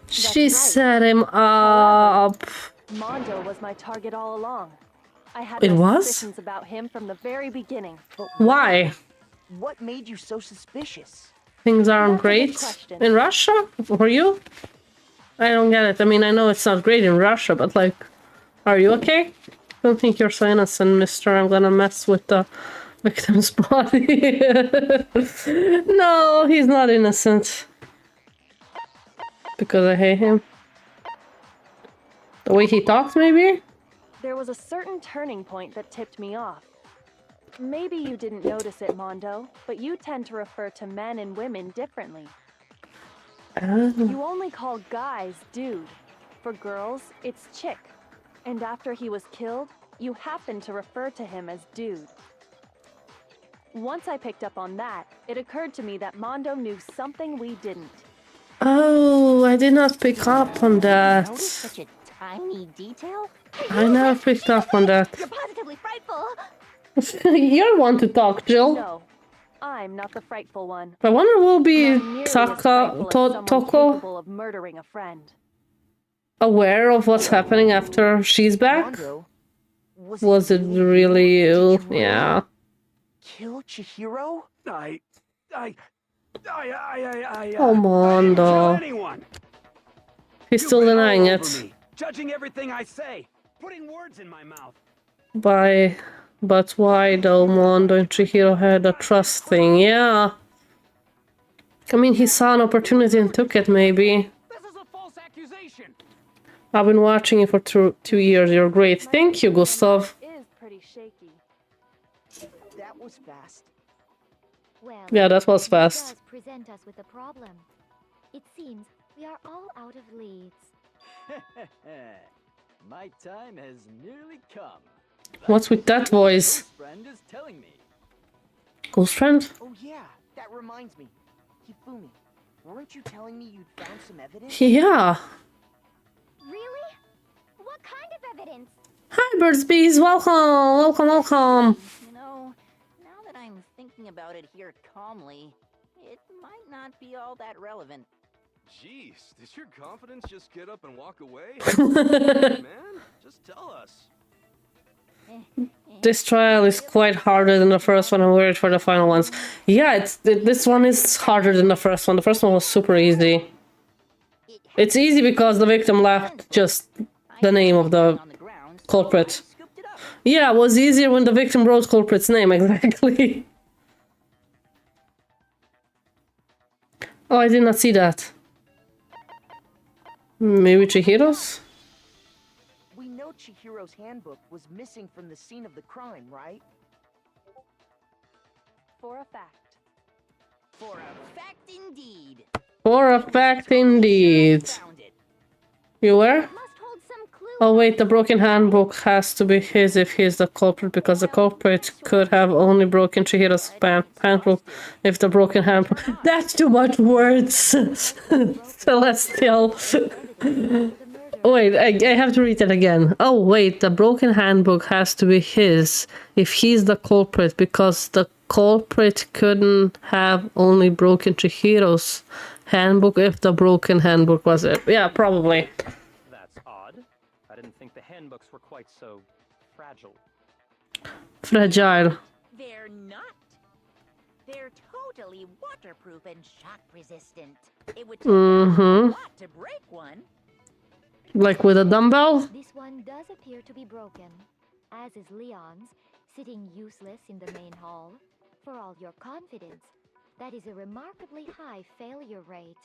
She set him up. Mondo was my target all along. I had It my was? suspicions about him from the very beginning. But Why? What made you so suspicious? Things aren't great in Russia for you? I don't get it. I mean, I know it's not great in Russia, but like, are you okay? Don't think you're so innocent, mister. I'm gonna mess with the victim's body. No, he's not innocent. Because I hate him. The way he talks, maybe? there was a certain turning point that tipped me off. Maybe you didn't notice it, Mondo, but you tend to refer to men and women differently. You only call guys dude. For girls, it's chick. And after he was killed, you happened to refer to him as dude. Once I picked up on that, it occurred to me that Mondo knew something we didn't. Oh, I did not pick up on that. Such a tiny detail? I never picked up on that. You're positively frightful. You're one to talk, Jill. No, I'm not the frightful one. I wonder will be Not nearly as frightful as someone Toko capable of murdering a friend. aware of what's happening after she's back? Was it really you? Yeah. Kill Chihiro? Oh, Mondo. Anyone. He's still denying it. Judging everything I say, putting words in my mouth. But why though? Mondo and Chihiro had a trust thing, yeah. I mean, he saw an opportunity and took it, maybe. This is a false accusation. I've been watching you for 2 years. You're great. Thank you, Gustav. Is pretty shaky. That was fast. Well, Yeah, that was this fast. does present us with a problem. It seems we are all out of leads. My time has nearly come. What's with that voice? Friend is telling me. Ghost friend? Oh yeah, that reminds me. Hifumi, weren't you telling me you'd found some evidence? Yeah. Really? What kind of evidence? Hi, birds, bees. Welcome, welcome, welcome. You know, now that I'm thinking about it here calmly, it might not be all that relevant. Jeez, did your confidence just get up and walk away? Man, just tell us. This trial is quite harder than the first one. I'm worried for the final ones. Yeah, this one is harder than the first one. The first one was super easy. It's easy because the victim left just the name of the culprit. Yeah, it was easier when the victim wrote culprit's name, exactly. Oh, I did not see that. Maybe Chihiro's? We know Chihiro's handbook was missing from the scene of the crime, right? For a fact. For a fact indeed. For a fact, indeed. You were? Must hold some clue Oh wait, the broken handbook has to be his if he's the culprit, because the culprit could have only broken Chihiro's handbook if the broken handbook... That's too much words! Celestial. Wait, I have to read it again. Oh wait, the broken handbook has to be his if he's the culprit, because the culprit couldn't have only broken Chihiro's handbook if the broken handbook was it. Yeah, probably. That's odd. I didn't think the handbooks were quite so fragile. Fragile. They're not. They're totally waterproof and shock resistant. It would take a lot to break one. Like with a dumbbell? This one does appear to be broken, as is Leon's, sitting useless in the main hall. For all your confidence, that is a remarkably high failure rate.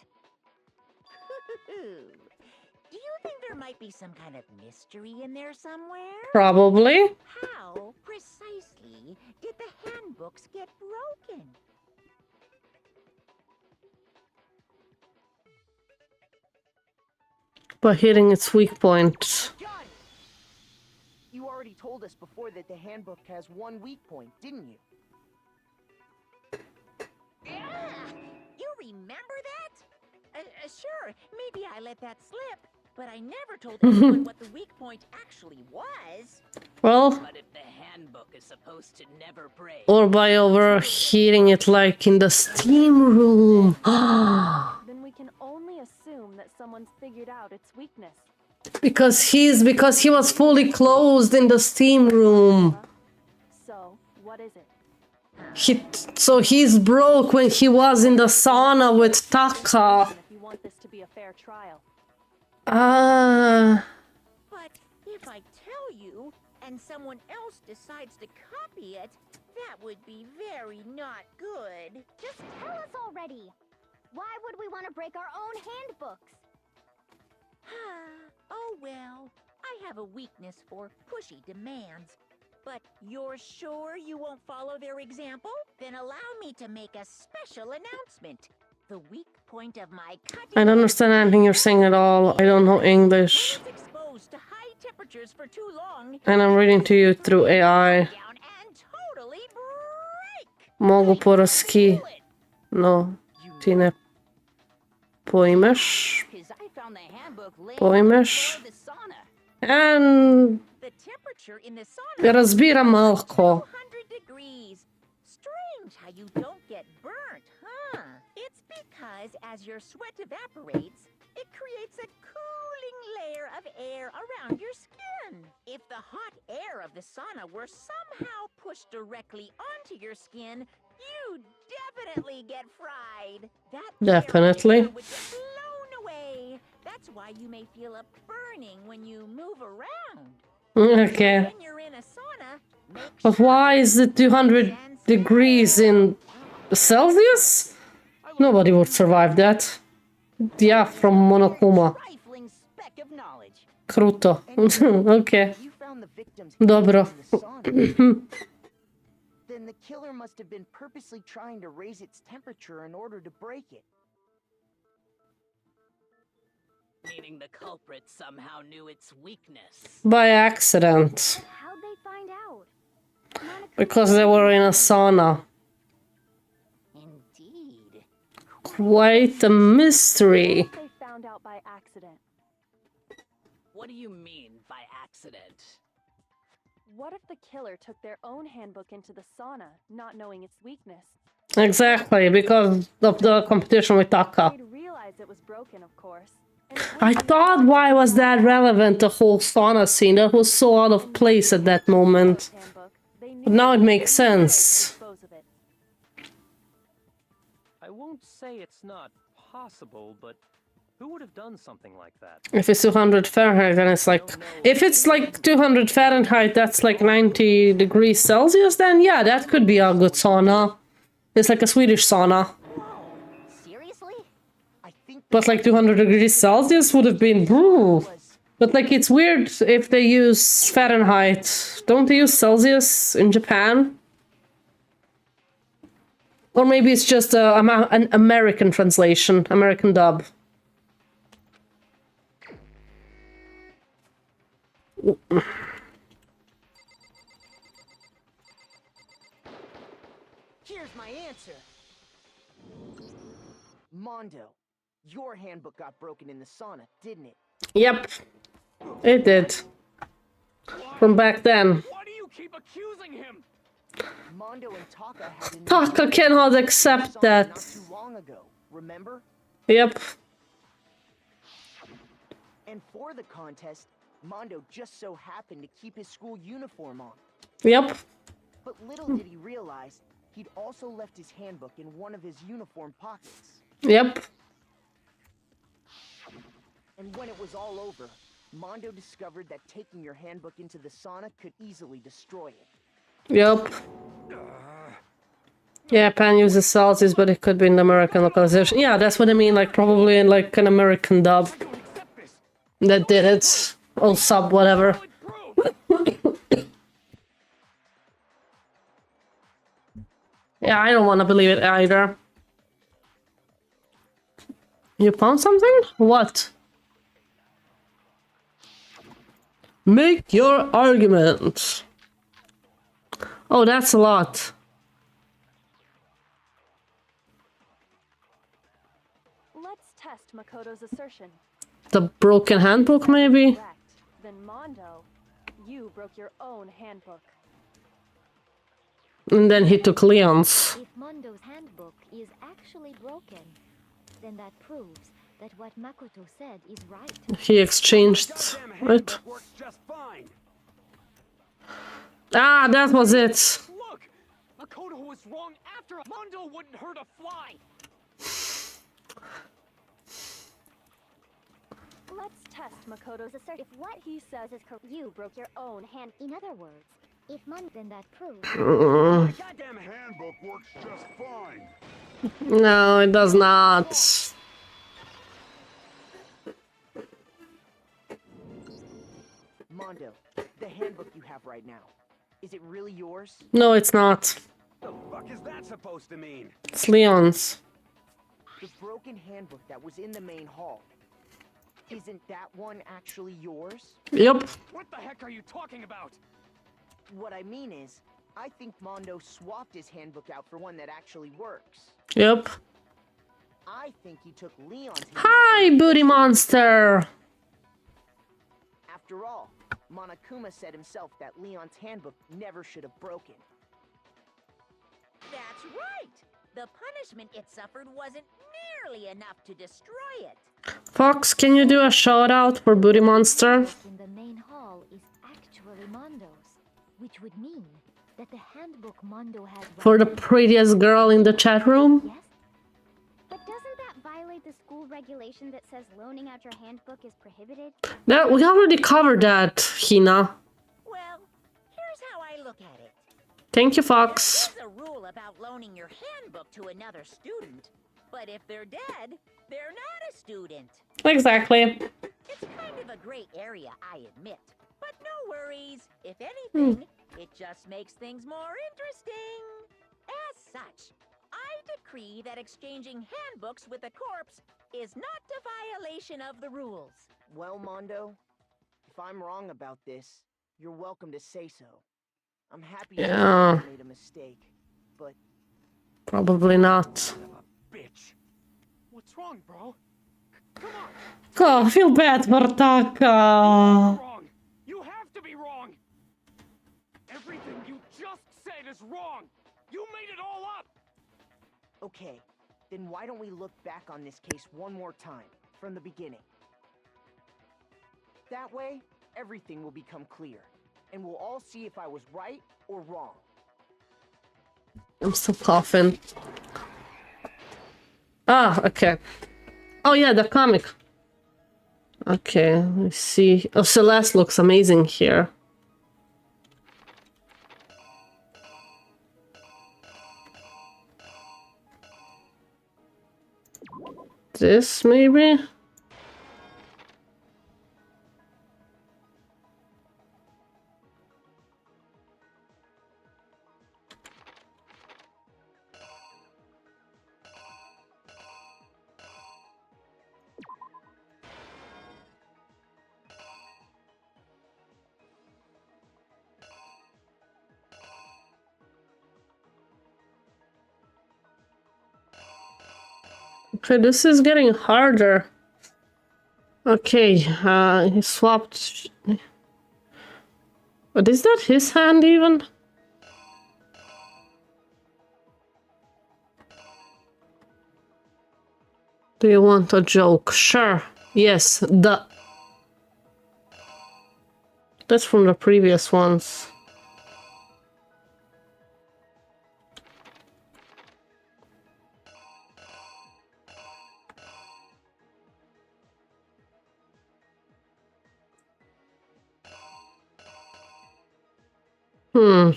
Do you think there might be some kind of mystery in there somewhere? Probably. How precisely did the handbooks get broken? By hitting its weak point. You already told us before that the handbook has one weak point, didn't you? You remember that? Sure, maybe I let that slip, but I never told anyone what the weak point actually was. Well, But if the handbook is supposed to never break... or by overheating it like in the steam room. Then we can only assume that someone's figured out its weakness. because he was fully closed in the steam room. So, what is it? So he's broke when he was in the sauna with Taka. If you want this to be a fair trial. Ah. But if I tell you, and someone else decides to copy it, that would be very not good. Just tell us already. Why would we want to break our own handbooks? Oh well, I have a weakness for pushy demands. But you're sure you won't follow their example? Then allow me to make a special announcement. The weak point of my I don't understand anything you're saying at all. I don't know English. exposed to high temperatures for too long. And I'm reading to you through AI. Mogu po-ruski. No, ty ne pojmeš. Pojmeš. And razbira malko. Strange how you don't get burnt, huh? It's because as your sweat evaporates, it creates a cooling layer of air around your skin. If the hot air of the sauna were somehow pushed directly onto your skin, you'd definitely get fried. That Definitely. would get blown away. That's why you may feel a burning when you move around. Okay. When you're in a sauna, But why is it 200 degrees in Celsius? Nobody would survive that. Yeah, from Monokuma. Kruto. Okay. Dobro. Then the killer must have been purposely trying to raise its temperature in order to break it. Meaning the culprit somehow knew its weakness. By accident. How'd they find out? Because they were in a sauna. Indeed. Quite a mystery. They found out by accident. What do you mean by accident? What if the killer took their own handbook into the sauna, not knowing its weakness? Exactly, because of the competition with Taka. They'd realize it was broken, of course. I thought, why was that relevant, the whole sauna scene? That was so out of place at that moment. But now it makes sense. I won't say it's not possible, but who would have done something like that? If it's 200 Fahrenheit, then it's like... If it's like 200 Fahrenheit, that's like 90 degrees Celsius, then yeah, that could be a good sauna. It's like a Swedish sauna. But like 200 degrees Celsius would have been... Ooh. But like it's weird if they use Fahrenheit. Don't they use Celsius in Japan? Or maybe it's just an American translation, American dub. Here's my answer. Mondo, your handbook got broken in the sauna, didn't it? Yep, it did. From back then. Why do you keep accusing him? Mondo and Taka had a Taka cannot accept that. not too long ago, remember? Yep. And for the contest, Mondo just so happened to keep his school uniform on. Yep. But little did he realize, he'd also left his handbook in one of his uniform pockets. Yep. And when it was all over, Mondo discovered that taking your handbook into the sauna could easily destroy it. Yep. Yeah, Pan uses Celsius, but it could be in the American localization. Yeah, that's what I mean, like probably in like an American dub that did it. Or sub, whatever. Yeah, I don't want to believe it either. You found something? What? Make your argument. Oh, that's a lot. Let's test Makoto's assertion. The broken handbook, maybe? Correct. Then Mondo, you broke your own handbook. And then he took Leon's. If Mondo's handbook is actually broken, then that proves that what Makoto said is right. He exchanged, right? Ah, that was it. Look! Makoto was wrong after Mondo wouldn't hurt a fly! Let's test Makoto's assertion. If what he says is correct, you broke your own hand. In other words, if then that proves. My goddamn handbook works just fine. No, it does not. Mondo, the handbook you have right now, is it really yours? No, it's not. The fuck is that supposed to mean? It's Leon's. The broken handbook that was in the main hall. Isn't that one actually yours? Yep. What the heck are you talking about? What I mean is, I think Mondo swapped his handbook out for one that actually works. Yep. I think he took Leon's handbook. Hi, booty monster. After all, Monokuma said himself that Leon's handbook never should have broken. That's right! The punishment it suffered wasn't nearly enough to destroy it. Fox, can you do a shout out for booty monster? In the main hall is actually Mondo's, which would mean that the handbook Mondo has For the prettiest girl in the chat room? Yes. But doesn't that violate the school regulation that says loaning out your handbook is prohibited? That we already covered that, Hina. Well, here's how I look at it. Thank you, Fox. There's a rule about loaning your handbook to another student, but if they're dead, they're not a student. Exactly. It's kind of a gray area, I admit. But no worries. If anything, it just makes things more interesting. As such, I decree that exchanging handbooks with a corpse is not a violation of the rules. Well, Mondo, if I'm wrong about this, you're welcome to say so. I'm happy you made a mistake, but... Probably not. Bitch. What's wrong, bro? Come on. God, I feel bad for Taka. Wrong. You have to be wrong. Everything you just said is wrong. You made it all up. Okay, then why don't we look back on this case one more time, from the beginning? That way, everything will become clear, and we'll all see if I was right or wrong. I'm still coughing. Ah, okay. Oh yeah, the comic. Okay, let's see. Oh, Celeste looks amazing here. This, maybe? Okay, this is getting harder. Okay, he swapped. But is that his hand even? Do you want a joke? Sure. Yes, that's from the previous ones. Hmm.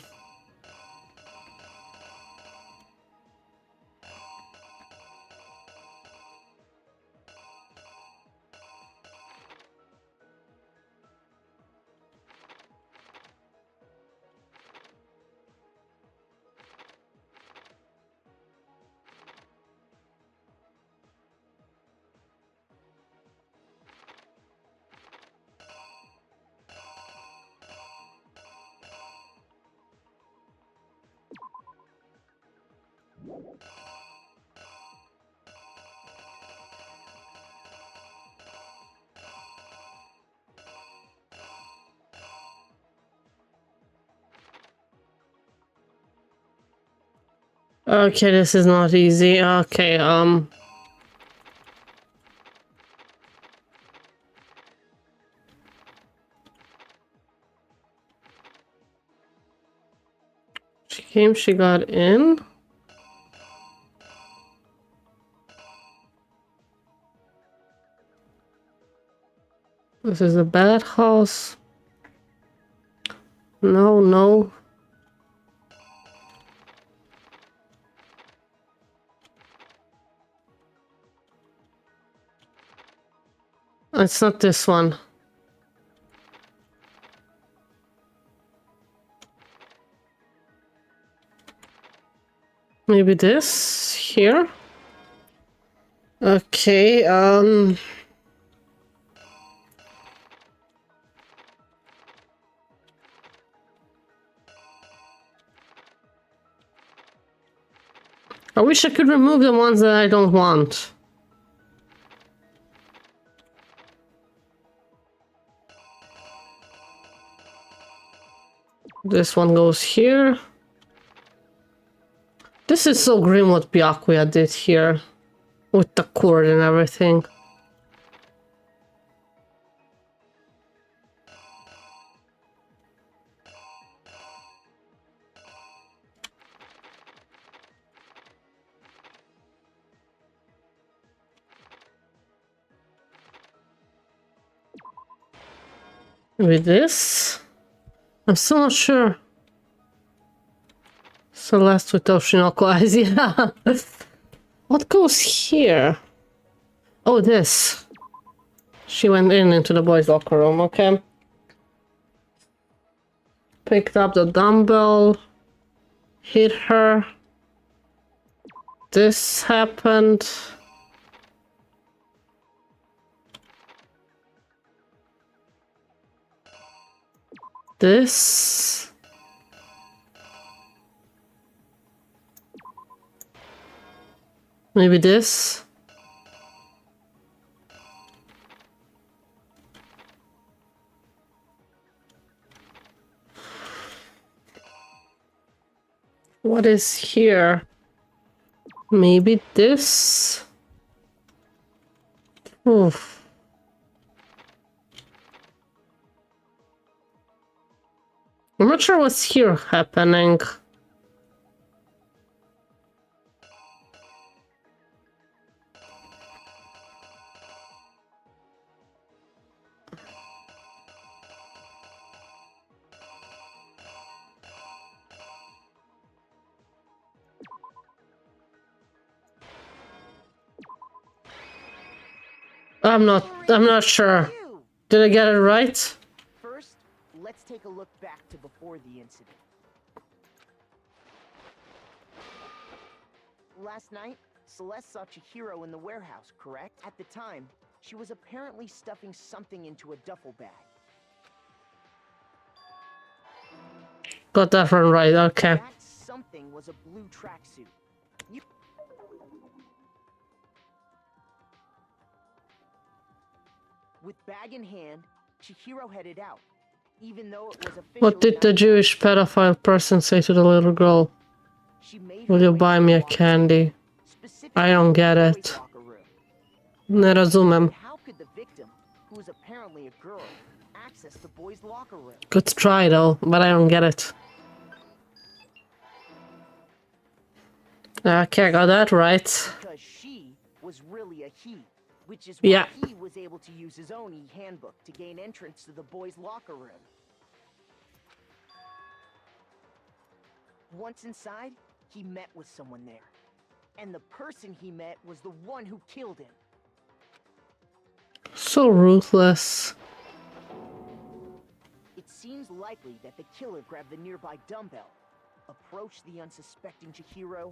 Okay, this is not easy. Okay, she got in. This is a bad house. No, no. It's not this one. Maybe this here? Okay, I wish I could remove the ones that I don't want. This one goes here. This is so grim what Byakuya did here. With the cord and everything. With this? I'm still not sure. Celeste with Oshinoko eyes, yeah. What goes here? Oh, this. She went into the boys' locker room, okay. Picked up the dumbbell. Hit her. This happened. This. Maybe this. What is here? Maybe this? Oof. I'm not sure what's here happening. I'm not sure. Did I get it right? First, let's take a look back to before the incident. Last night, Celeste saw Chihiro in the warehouse, correct? At the time, she was apparently stuffing something into a duffel bag. Got that one right, okay. That something was a blue tracksuit. With bag in hand, Chihiro headed out, even though it was officially What did the Jewish pedophile person say to the little girl? Will you buy me a candy? I don't get it. Nie rozumiem. How could the victim, who was apparently a girl, access the boys' locker room? Good try though, but I don't get it. Okay, I got that right. Because she was really a he, which is why he was able to use his own e-handbook to gain entrance to the boys' locker room. Once inside, he met with someone there. And the person he met was the one who killed him. So ruthless. It seems likely that the killer grabbed the nearby dumbbell, approached the unsuspecting Chihiro,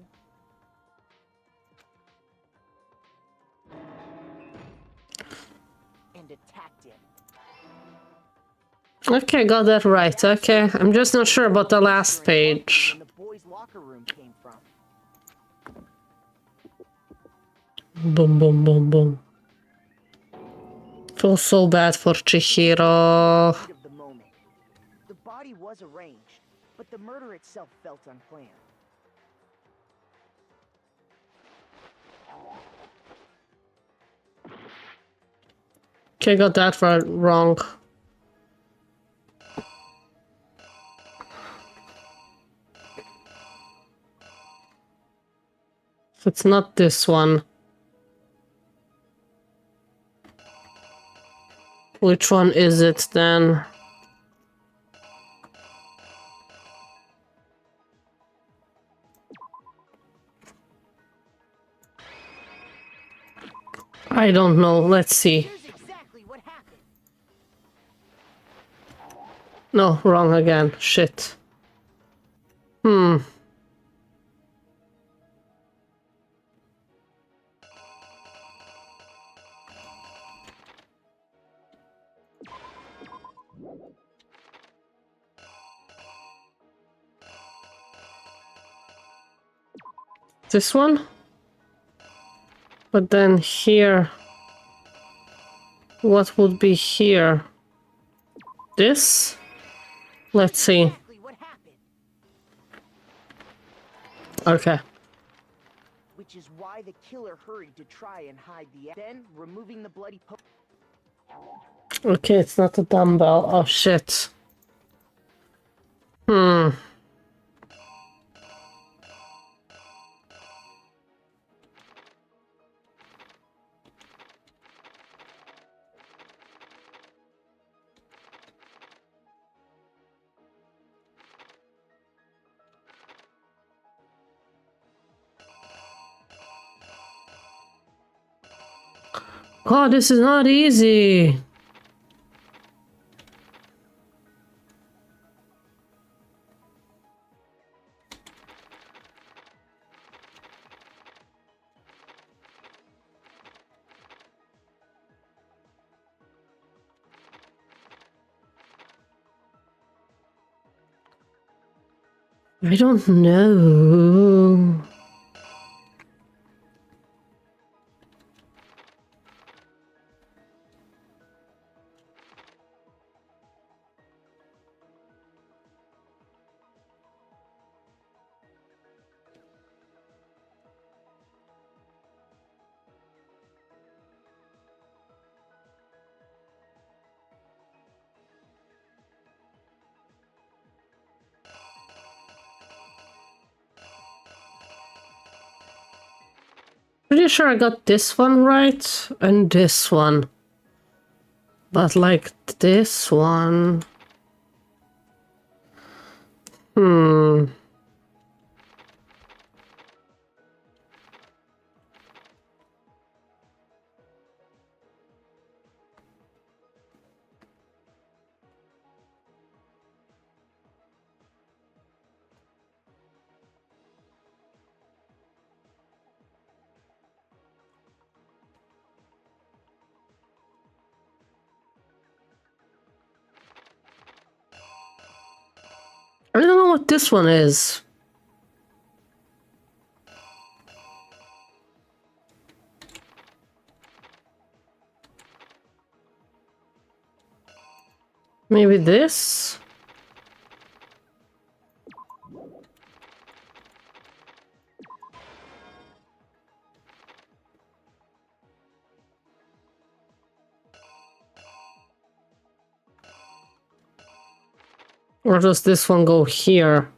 and attacked him. Okay, got that right. Okay, I'm just not sure about the last page. The boys' locker room came from. Boom, boom, boom, boom. Feel so bad for Chihiro. The body was arranged, but the murder itself felt unplanned. Okay, got that right wrong. So it's not this one. Which one is it then? I don't know. Let's see. No, wrong again. Shit. This one? But then here... What would be here? This? Let's see. Okay. Which is why the killer hurried to try and hide the... Then, removing the bloody Okay, it's not a dumbbell. Oh, shit. God, this is not easy. I don't know. Pretty sure I got this one right and this one. But like this one... I don't know what this one is. Maybe this? Or does this one go here?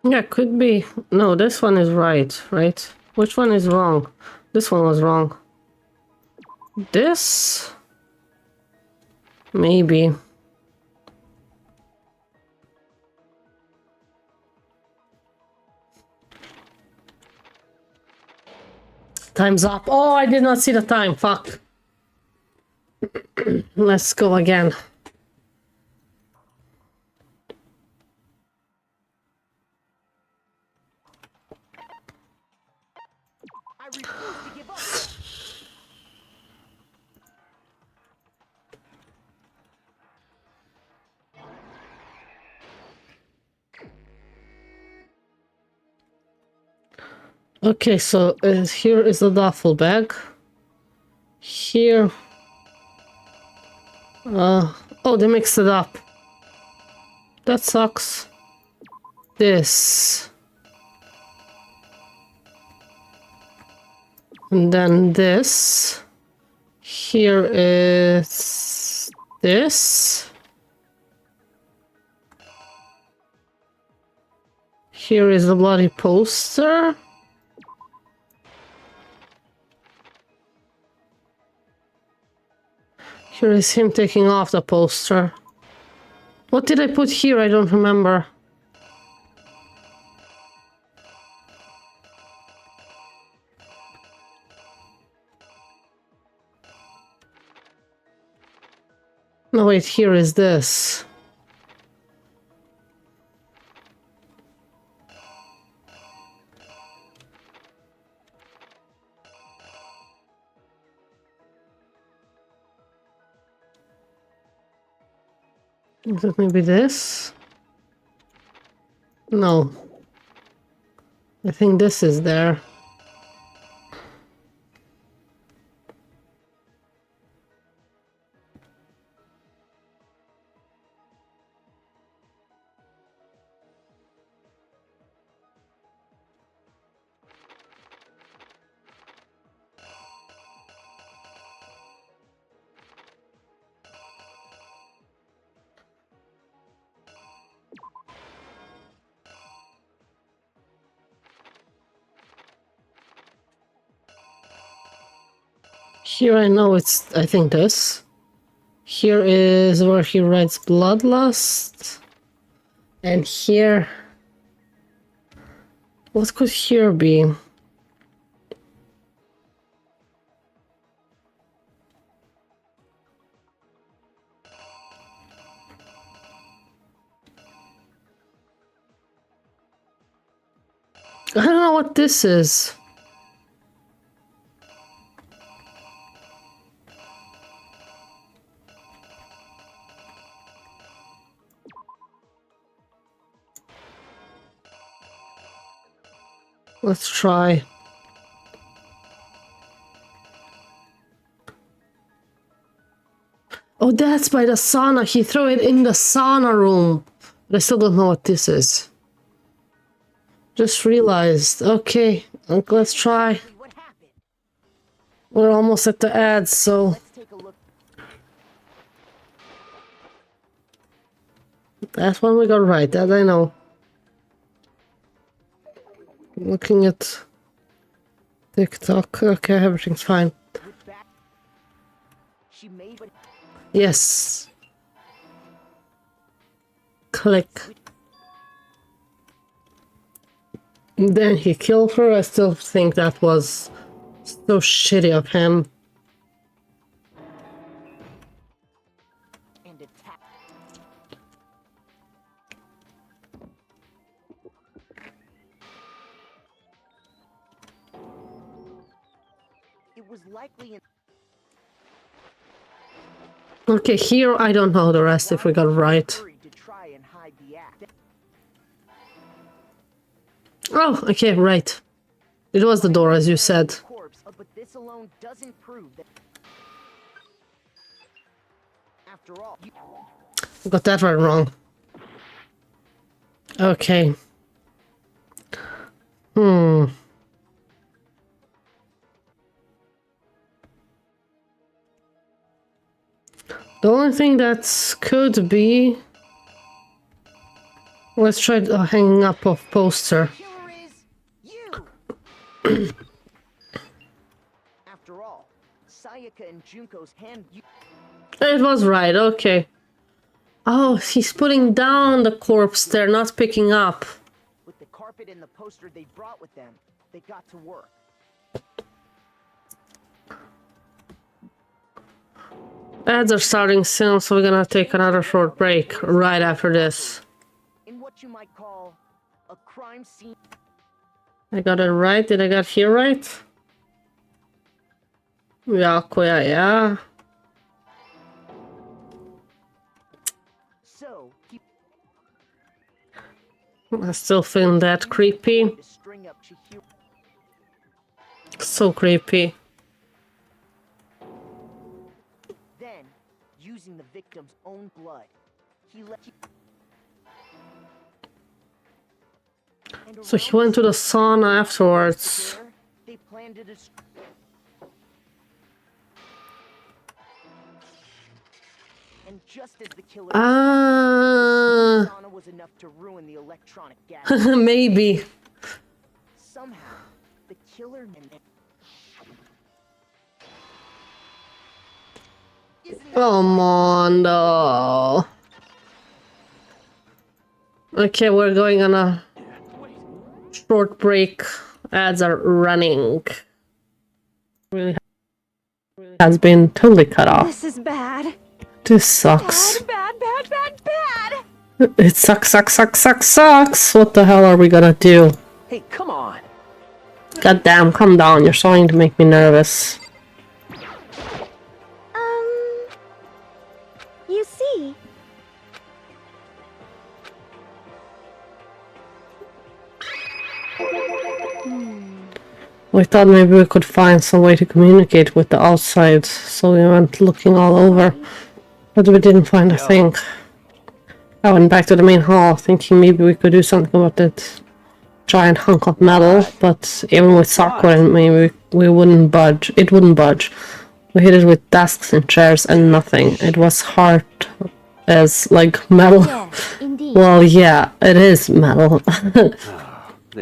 Yeah, could be. No, this one is right, right? Which one is wrong? This one was wrong. This? Maybe. Time's up. Oh, I did not see the time. Fuck. Let's go again. I refuse to give up. Okay, so here is the duffel bag. Here. Oh, they mixed it up. That sucks. This. And then this. Here is this. Here is the bloody poster. Here is him taking off the poster. What did I put here? I don't remember. No, wait, here is this. Is it maybe this? No. I think this is there. Here I know it's, I think this. Here is where he writes Bloodlust. And here... What could here be? I don't know what this is. Let's try. Oh, that's by the sauna. He threw it in the sauna room. But I still don't know what this is. Just realized. Okay, let's try. We're almost at the ads, so... That one we got right, that I know. Looking at TikTok. Okay, everything's fine. Yes. Click. Then he killed her. I still think that was So shitty of him. And attack. It was likely. Okay, here I don't know the rest if we got it right. Oh, okay, right. It was the door, as you said. But this alone doesn't prove that. After all, Got that right wrong. Okay. The only thing that could be... Let's try hanging up of poster. After all, Sayaka and Junko's hand. It was right, okay. Oh, he's putting down the corpse, they're not picking up. With the carpet and the poster they brought with them, they got to work. Ads are starting soon, so we're gonna take another short break right after this. In what you might call a crime scene. I got it right? Did I get here right? Yeah, yeah. So, I still feel that creepy. So creepy. Then, using the victim's own blood, he let you. So he went to the sauna afterwards. They planned it as. And just as the killer sauna was enough to ruin the electronic gas. Maybe. Somehow, the killer Come on, though. Okay, we're going on a short break. Ads are running. Really has been totally cut off. This is bad. This sucks. Bad. It sucks. What the hell are we gonna do? Hey, come on. God damn, calm down. You're starting to make me nervous. You see. We thought maybe we could find some way to communicate with the outside, so we went looking all over, but we didn't find a thing. I went back to the main hall, thinking maybe we could do something about that giant hunk of metal, but even with Sakura and me, we wouldn't budge. It wouldn't budge. We hit it with desks and chairs and nothing. It was hard as, like, metal. Yes, indeed. Well, yeah, it is metal.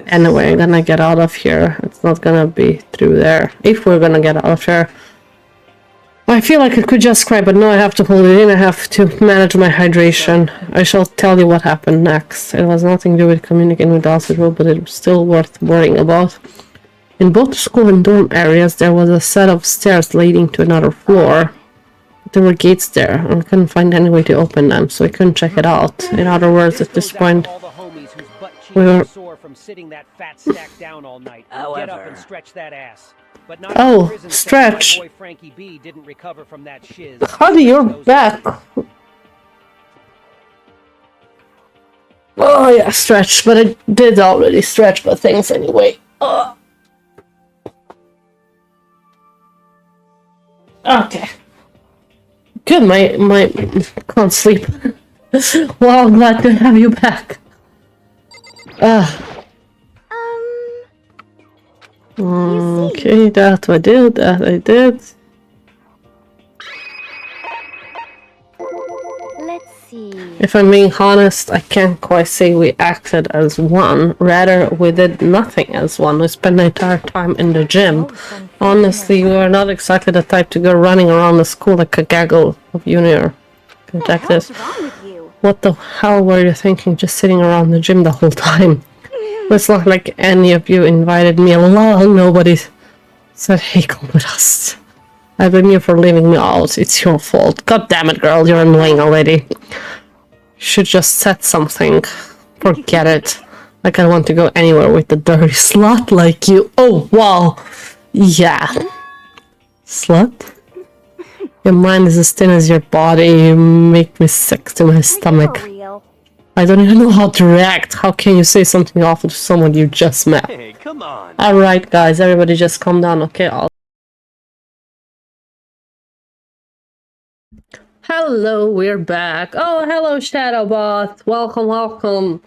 Anyway, I'm gonna get out of here. It's not gonna be through there. If we're gonna get out of here. I feel like I could just cry, but no, I have to hold it in. I have to manage my hydration. I shall tell you what happened next. It was nothing to do with communicating with the outside world, but it was still worth worrying about. In both the school and dorm areas, there was a set of stairs leading to another floor. There were gates there, and I couldn't find any way to open them, so I couldn't check it out. In other words, at this point, we were... from sitting that fat stack down all night. Get up and stretch that ass. But not stretch. Boy Frankie B didn't recover from that shiz. Honey, you're back. Oh yeah, stretch, but I did already stretch my things anyway. Okay. Good, my can't sleep. Well, I'm glad to have you back. Okay, that I did, Let's see. If I'm being honest, I can't quite say we acted as one. Rather, we did nothing as one. We spent the entire time in the gym. Honestly, we were not exactly the type to go running around the school like a gaggle of junior detectives. What the hell were you thinking just sitting around the gym the whole time? It's not like any of you invited me along. Nobody Said, hey, come with us. I blame you for leaving me out. It's your fault. God damn it, girl. You're annoying already. Should just said something. Forget it. Like I want to go anywhere with a dirty slut like you. Oh, wow. Yeah. Slut? Your mind is as thin as your body. You make me sick to my stomach. I don't even know how to react. How can you say something awful to someone you just met? Hey, come on. Alright, guys. Everybody just calm down, okay? Hello, we're back. Oh, hello, Shadowbot. Welcome, welcome.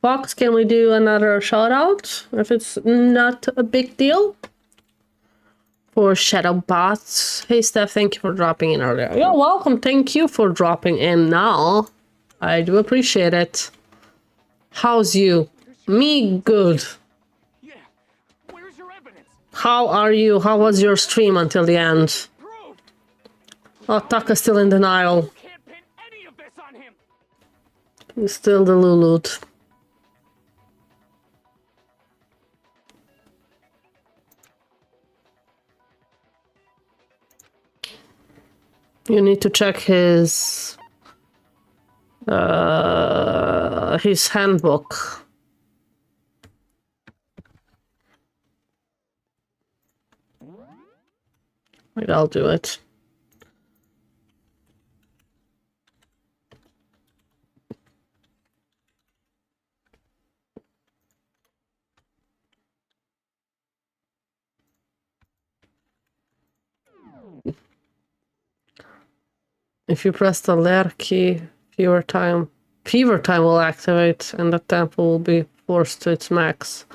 Fox, can we do another shout out? If it's not a big deal? For Shadowbot. Hey, Steph, thank you for dropping in earlier. You're welcome. Thank you for dropping in now. I do appreciate it. How's you? Me, good. How are you? How was your stream until the end? Oh, Taka's still in denial. He's still the Lulut. You need to check his handbook. Wait, I'll do it. If you press the leer key, fever time will activate and the tempo will be forced to its max.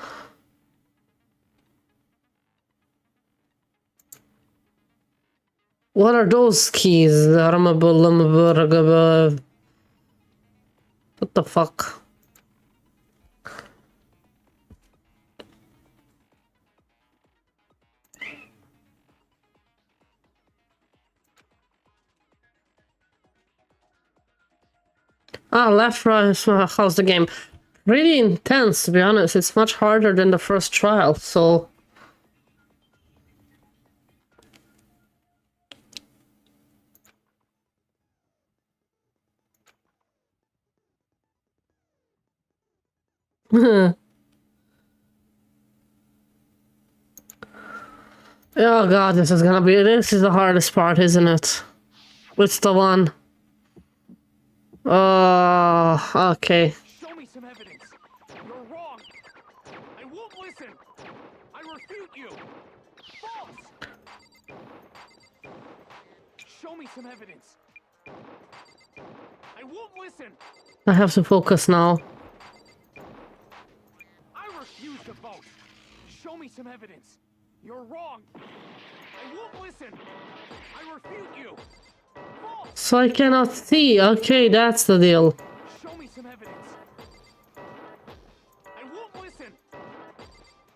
What are those keys? What the fuck? Ah, left, right, how's the game? Really intense, to be honest. It's much harder than the first trial, so... Oh god, this is the hardest part, isn't it? What's the one? Oh, okay. Show me some evidence. You're wrong. I won't listen. I refute you. False. Show me some evidence. I won't listen. I have to focus now. I refuse to vote. Show me some evidence. You're wrong. I won't listen. I refute you. False. So I cannot see. Okay, that's the deal. Show me some evidence. I won't listen.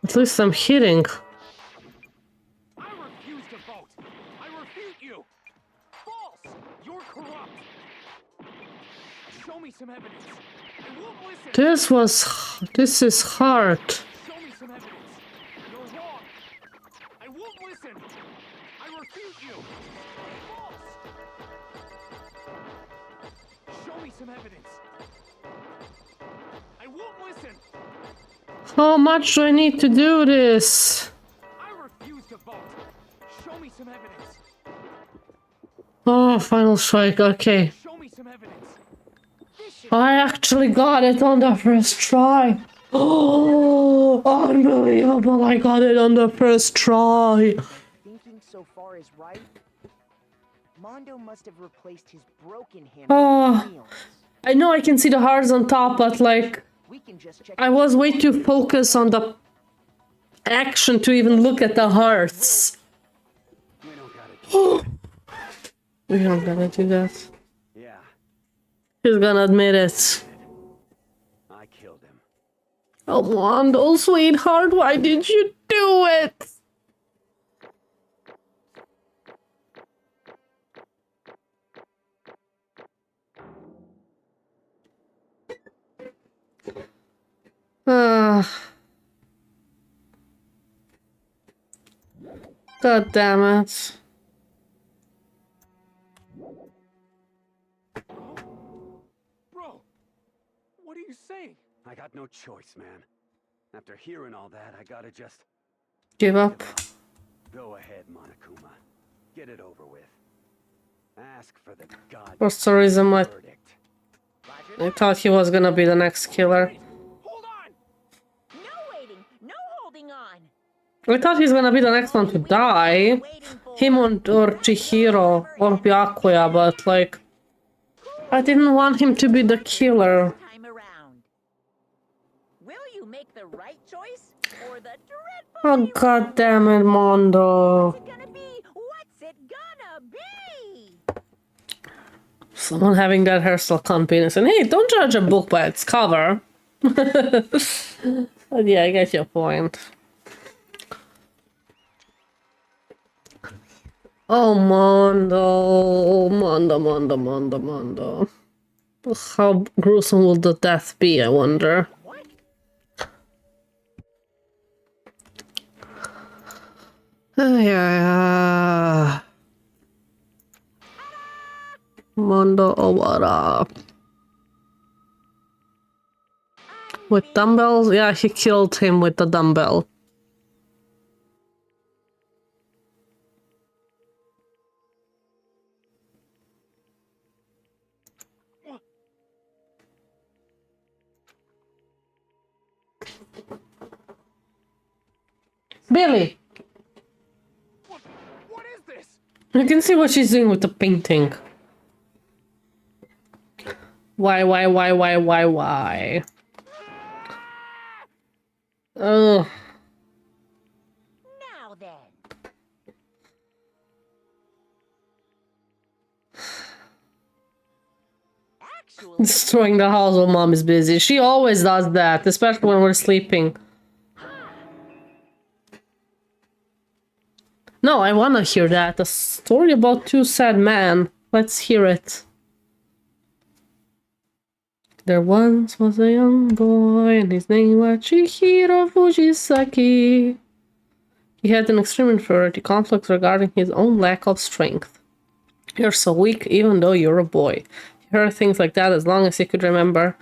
At least I'm hitting. I refuse to vote. I refute you. False. You're corrupt. Show me some evidence. I won't listen. This is hard. Show me some evidence. You're wrong. I won't listen. I refute you. False. Show me some evidence. I won't listen. How much do I need to do this? I refuse to vote. Show me some evidence. Oh, final strike, okay. Show me some evidence. I actually got it on the first try. Oh, unbelievable, I got it on the first try. Thinking so far is right. Mondo must have replaced his broken hand. Oh, I know I can see the hearts on top, but like, I was way too focused on the action to even look at the hearts. We're not gonna do that. Yeah, He's gonna admit it. I killed him. Oh, Mondo, sweetheart, why did you do it? God damn it. Bro, what are you saying? I got no choice, man. After hearing all that, I gotta just Give up. go ahead, Monokuma. Get it over with. Ask for the god. For some reason, I thought he was gonna be the next killer. No waiting, no holding on. I thought he's gonna be the next one to die. Him or Chihiro or Byakuya, but like... I didn't want him to be the killer. Time around. Will you make the right choice or the dreadful? Oh god damn it, Mondo. What's it gonna be? Someone having that hairstyle can't be innocent. Hey, don't judge a book by its cover. But yeah, I get your point. Oh, Mondo. Mondo. How gruesome will the death be, I wonder? Yeah. Mondo Owara. With dumbbells? Yeah, he killed him with the dumbbell. Billy! What is this? You can see what she's doing with the painting. Why? Ugh. Now then. Destroying the house while mom is busy. She always does that, especially when we're sleeping. No, I wanna hear that. A story about two sad men. Let's hear it. There once was a young boy, and his name was Chihiro Fujisaki. He had an extreme inferiority complex regarding his own lack of strength. You're so weak even though you're a boy. He heard things like that as long as he could remember,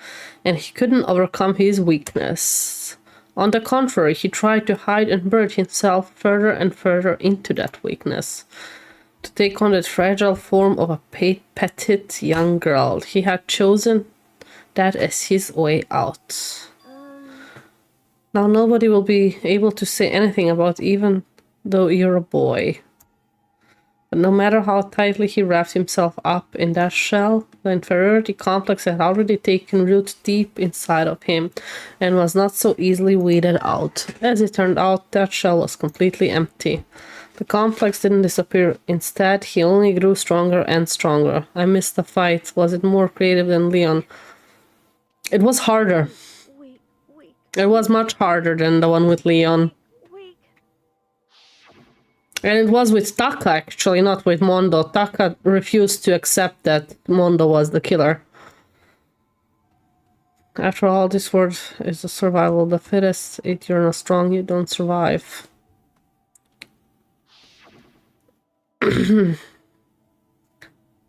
and he couldn't overcome his weakness. On the contrary, he tried to hide and bury himself further and further into that weakness. To take on that fragile form of a petite young girl, he had chosen that as his way out. Now nobody will be able to say anything about even though you're a boy. But no matter how tightly he wrapped himself up in that shell, the inferiority complex had already taken root deep inside of him and was not so easily weeded out. As it turned out, that shell was completely empty. The complex didn't disappear. Instead, he only grew stronger and stronger. I missed the fight. Was it more creative than Leon? It was harder. It was much harder than the one with Leon. And it was with Taka, actually, not with Mondo. Taka refused to accept that Mondo was the killer. After all, this world is the survival of the fittest. If you're not strong, you don't survive.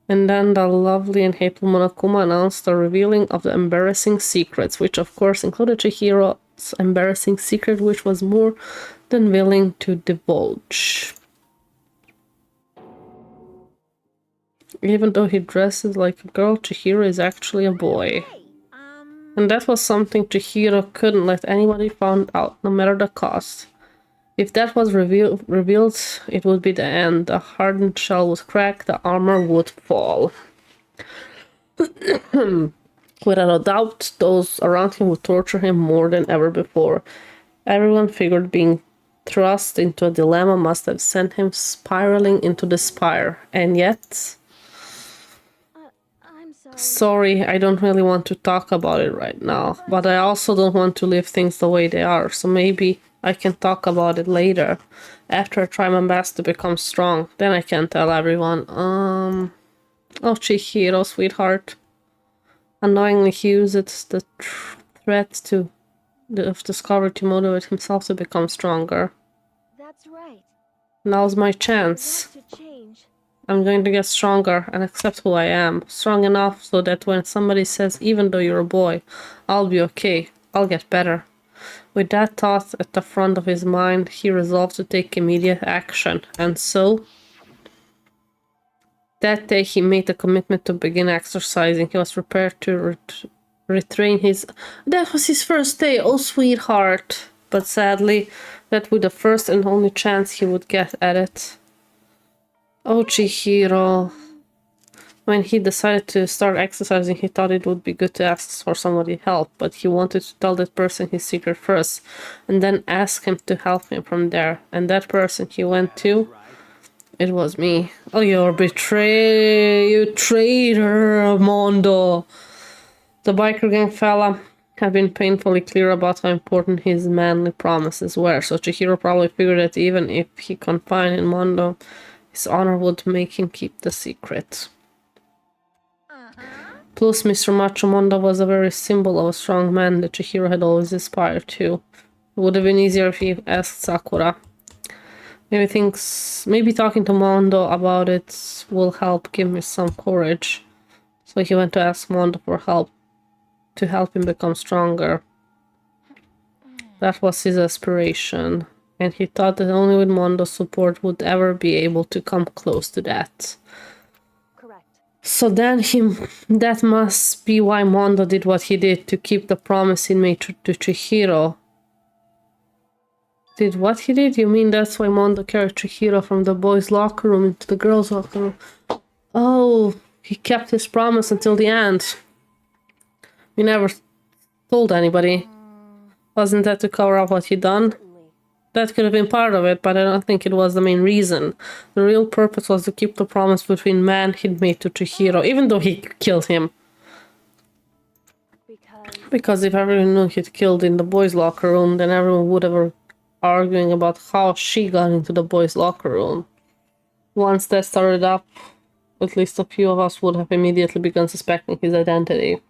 And then the lovely and hateful Monokuma announced the revealing of the embarrassing secrets, which of course included Chihiro's embarrassing secret, which was more than willing to divulge. Even though he dresses like a girl, Chihiro is actually a boy. And that was something Chihiro couldn't let anybody find out, no matter the cost. If that was revealed, it would be the end. The hardened shell would crack, the armor would fall. Without a doubt, those around him would torture him more than ever before. Everyone figured being thrust into a dilemma must have sent him spiraling into despair. And yet... Sorry, I don't really want to talk about it right now, but I also don't want to leave things the way they are, so maybe I can talk about it later, after I try my best to become strong. Then I can tell everyone, oh, Chihiro, sweetheart. Unknowingly, he uses the threat of discovery to motivate himself to become stronger. That's right. Now's my chance. To change. I'm going to get stronger and accept who I am. Strong enough so that when somebody says, even though you're a boy, I'll be okay. I'll get better. With that thought at the front of his mind, he resolved to take immediate action. And so, that day he made a commitment to begin exercising. He was prepared to retrain his... That was his first day, oh sweetheart. But sadly, that was the first and only chance he would get at it. Oh, Chihiro. When he decided to start exercising, he thought it would be good to ask for somebody's help, but he wanted to tell that person his secret first, and then ask him to help him from there. And that person he went to, it was me. Oh, you traitor, Mondo. The biker gang fella had been painfully clear about how important his manly promises were, so Chihiro probably figured that even if he confided in Mondo, his honor would make him keep the secret. Plus, Mr. Macho Mondo was a very symbol of a strong man that Chihiro had always aspired to. It would have been easier if he asked Sakura. Maybe talking to Mondo about it will help give me some courage. So he went to ask Mondo for help, to help him become stronger. That was his aspiration. And he thought that only with Mondo's support would ever be able to come close to that. Correct. So then that must be why Mondo did what he did, to keep the promise he made to Chihiro. Did what he did? You mean that's why Mondo carried Chihiro from the boys' locker room into the girls' locker room? Oh, he kept his promise until the end. He never told anybody. Wasn't that to cover up what he'd done? That could have been part of it, but I don't think it was the main reason. The real purpose was to keep the promise between man he'd made to Chihiro, even though he killed him. Because if everyone knew he'd killed in the boys' locker room, then everyone would have been arguing about how she got into the boys' locker room. Once that started up, at least a few of us would have immediately begun suspecting his identity.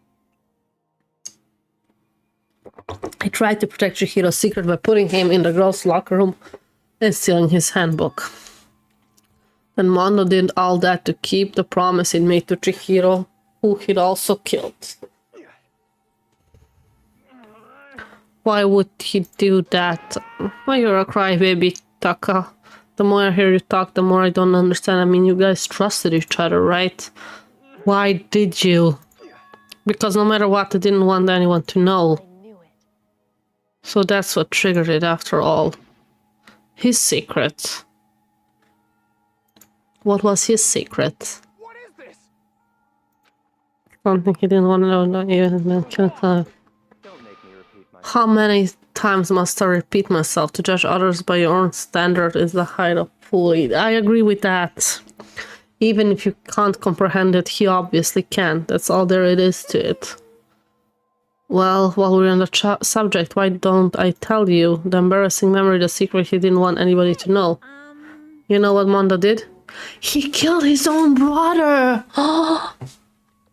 He tried to protect Chihiro's secret by putting him in the girls' locker room and stealing his handbook. Then Mondo did all that to keep the promise he'd made to Chihiro, who he'd also killed. Why would he do that? Well, you're a crybaby, Taka. The more I hear you talk, the more I don't understand. I mean, you guys trusted each other, right? Why did you? Because no matter what, I didn't want anyone to know. So that's what triggered it after all. His secret. What was his secret? What is this? Something he didn't want to know, not even How many times must I repeat myself? To judge others by your own standard is the height of folly. I agree with that. Even if you can't comprehend it, he obviously can. That's all there it is to it. Well, while we're on the subject, why don't I tell you the embarrassing memory, the secret he didn't want anybody to know? You know what Mondo did? He killed his own brother!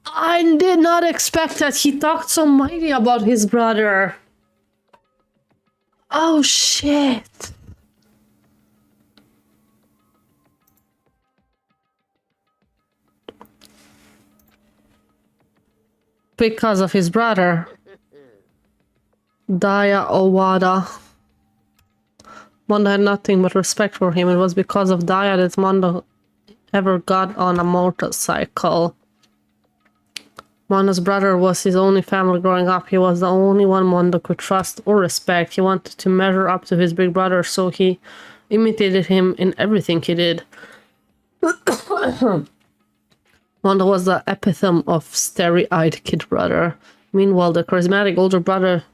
I did not expect that. He talked so mighty about his brother. Oh, shit. Because of his brother. Daya Owada. Mondo had nothing but respect for him. It was because of Daya that Mondo ever got on a motorcycle. Mondo's brother was his only family growing up. He was the only one Mondo could trust or respect. He wanted to measure up to his big brother, so he imitated him in everything he did. Mondo was the epitome of starry-eyed kid brother. Meanwhile, the charismatic older brother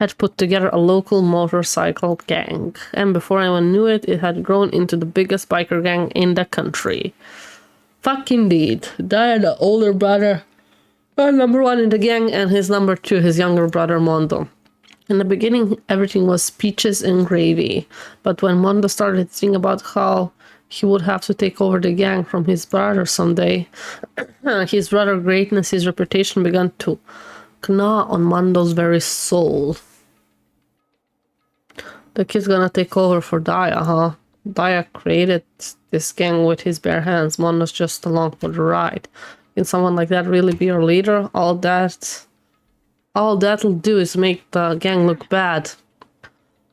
had put together a local motorcycle gang, and before anyone knew it, it had grown into the biggest biker gang in the country. Fuck indeed. Daya, the older brother, number one in the gang, and his number two, his younger brother Mondo. In the beginning, everything was peaches and gravy, but when Mondo started thinking about how he would have to take over the gang from his brother someday, his brother's greatness, his reputation began to gnaw on Mondo's very soul. The kid's gonna take over for Daya, huh? Daya created this gang with his bare hands. Mondo's just along for the ride. Can someone like that really be your leader? All that'll do is make the gang look bad.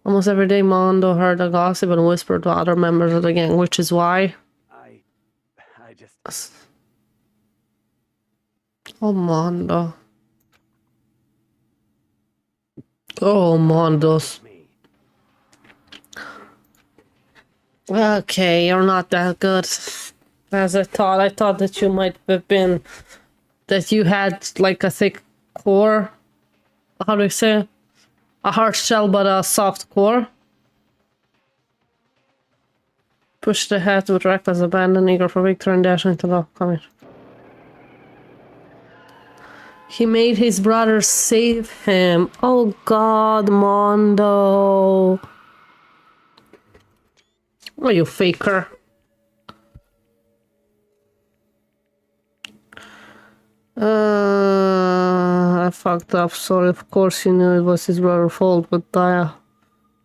Almost every day Mondo heard a gossip and whispered to other members of the gang, which is why... I just... Oh, Mondo. Oh, Mondos. Okay, you're not that good. As I thought. I thought that you might have been... That you had, like, a thick core. How do you say? A hard shell, but a soft core. Pushed ahead with reckless abandon, eager for victory and dashing into the coming. He made his brother save him. Oh God, Mondo. Oh, you faker. I fucked up. Sorry, of course he knew it was his brother's fault, but Daya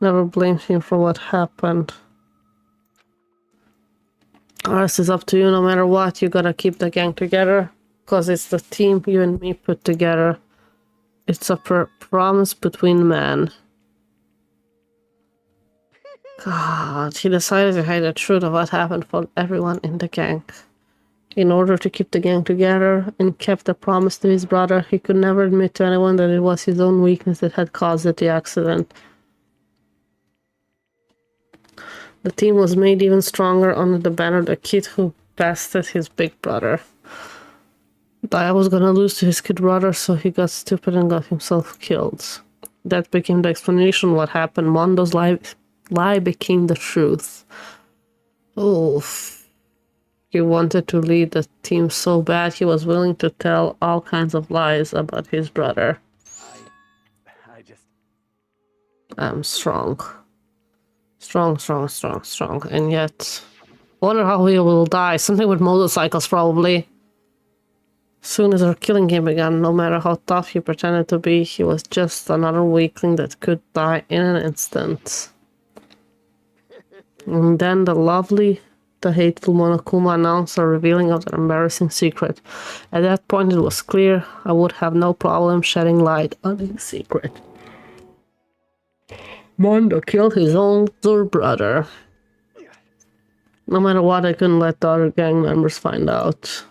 never blamed him for what happened. The rest is up to you. No matter what, you gotta keep the gang together. Because it's the team you and me put together. It's a promise between men. God, he decided to hide the truth of what happened for everyone in the gang. In order to keep the gang together and kept the promise to his brother, he could never admit to anyone that it was his own weakness that had caused the accident. The team was made even stronger under the banner of the kid who bested his big brother. Daya was gonna lose to his kid brother, so he got stupid and got himself killed. That became the explanation what happened. Mondo's lie became the truth. Oof. He wanted to lead the team so bad he was willing to tell all kinds of lies about his brother. I'm strong. Strong. And yet, wonder how he will die. Something with motorcycles, probably. Soon as our killing game began, no matter how tough he pretended to be, he was just another weakling that could die in an instant. And then the hateful Monokuma announced a revealing of the embarrassing secret. At that point it was clear I would have no problem shedding light on his secret. Mondo killed his older brother. No matter what, I couldn't let the other gang members find out.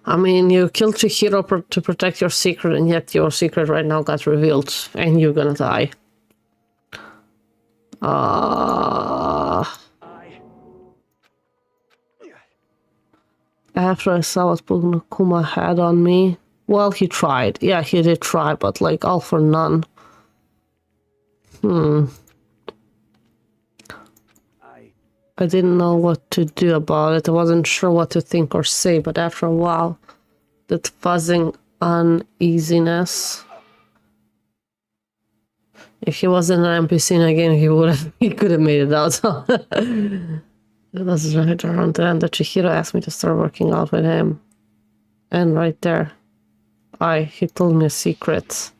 I mean, you killed Chihiro to protect your secret, and yet your secret right now got revealed, and you're gonna die. After I saw what Monokuma had on me, well, he tried. Yeah, he did try, but like all for none. I didn't know what to do about it. I wasn't sure what to think or say, but after a while, that fuzzing uneasiness. If he wasn't an NPC in a game, he could have made it out. It was right around then that Chihiro asked me to start working out with him. And right there, he told me a secret.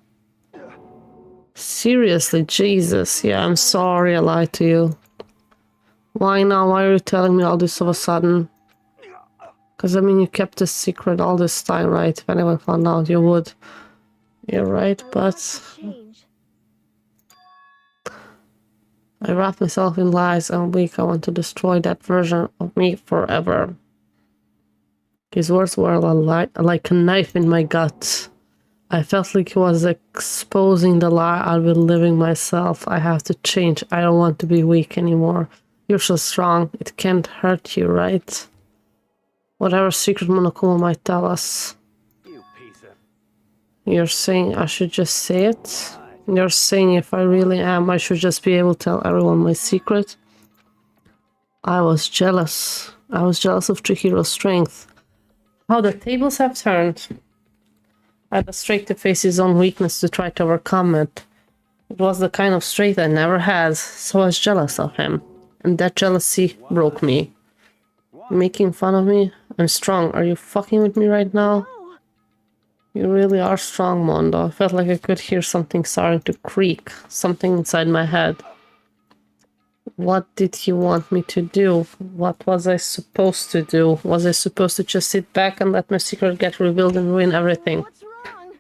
Seriously, Jesus, yeah, I'm sorry I lied to you. Why now? Why are you telling me all this all of a sudden? Because, I mean, you kept this secret all this time, right? If anyone found out, you would. You're right, but... I wrapped myself in lies. I'm weak. I want to destroy that version of me forever. His words were like a knife in my gut. I felt like he was exposing the lie I've been living myself. I have to change. I don't want to be weak anymore. You're so strong. It can't hurt you, right? Whatever secret Monokuma might tell us. You're saying I should just say it? You're saying if I really am, I should just be able to tell everyone my secret? I was jealous. I was jealous of Chihiro's strength. How the tables have turned. I had the strength to face his own weakness to try to overcome it. It was the kind of strength I never had, so I was jealous of him. And that jealousy broke me. Making fun of me? I'm strong. Are you fucking with me right now? You really are strong, Mondo. I felt like I could hear something starting to creak. Something inside my head. What did you want me to do? What was I supposed to do? Was I supposed to just sit back and let my secret get revealed and ruin everything? What's wrong?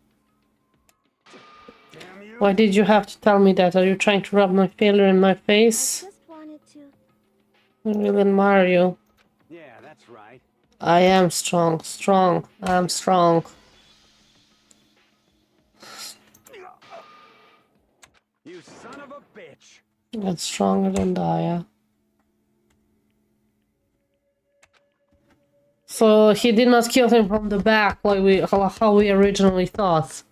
Why did you have to tell me that? Are you trying to rub my failure in my face? I just wanted to. I really admire you. Yeah, that's right. I am strong. Strong. I'm strong. You son of a bitch! That's stronger than Daya. So he did not kill him from the back like how we originally thought.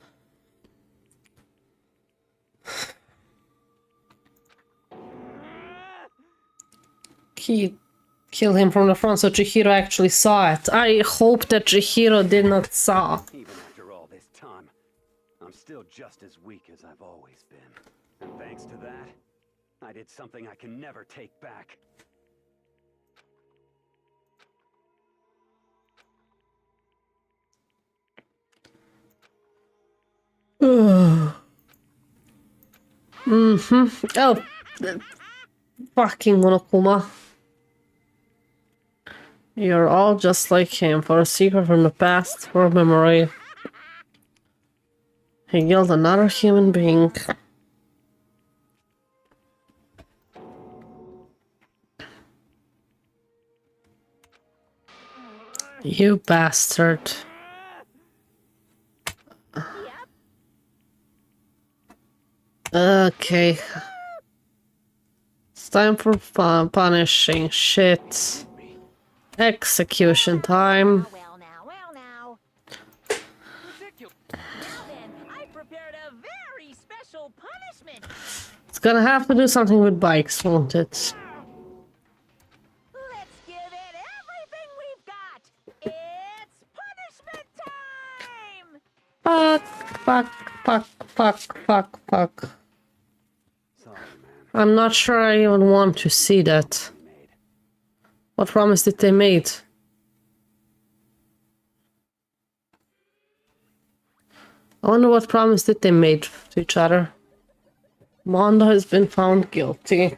He killed him from the front, so Chihiro actually saw it. I hope that Chihiro did not saw. Even after all this time, I'm still just as weak as I've always been. And thanks to that, I did something I can never take back. Oh, fucking Monokuma. You're all just like him. For a secret from the past, for a memory. He killed another human being. You bastard. Okay. It's time for punishing shit. Execution time. Well now. Ridiculous. Now then, I prepared a very special punishment. It's gonna have to do something with bikes, won't it? Let's give it everything we've got. It's punishment time! Fuck. I'm not sure I even want to see that. What promise did they made? I wonder what promise did they made to each other. Mondo has been found guilty.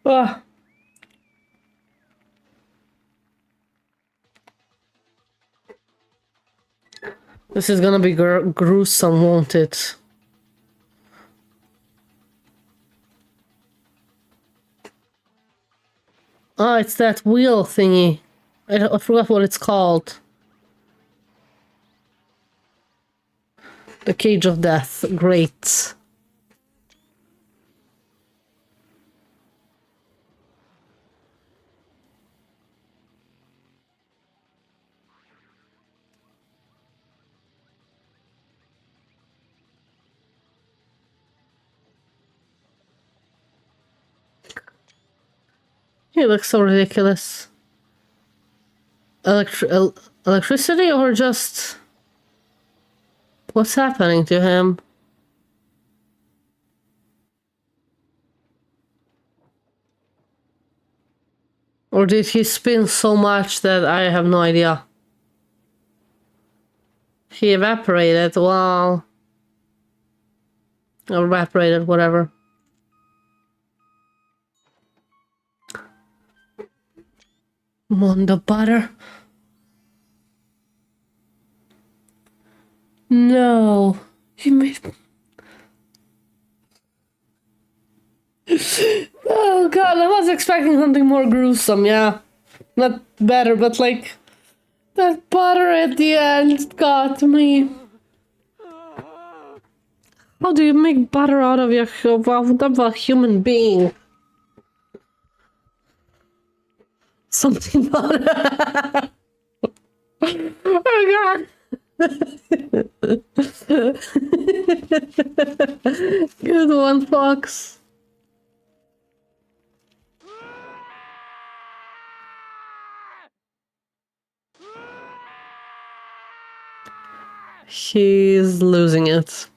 Ah. This is gonna be gruesome, won't it? Ah, it's that wheel thingy. I forgot what it's called. The Cage of Death. Great. He looks so ridiculous. Electricity or just... What's happening to him? Or did he spin so much that I have no idea? He evaporated, wow. Or evaporated, whatever. Mondo butter. No. He made... Oh god, I was expecting something more gruesome, yeah. Not better, but like... That butter at the end got me. How do you make butter out of a human being? Something butter. Oh god. Good one, Fox. He's losing it.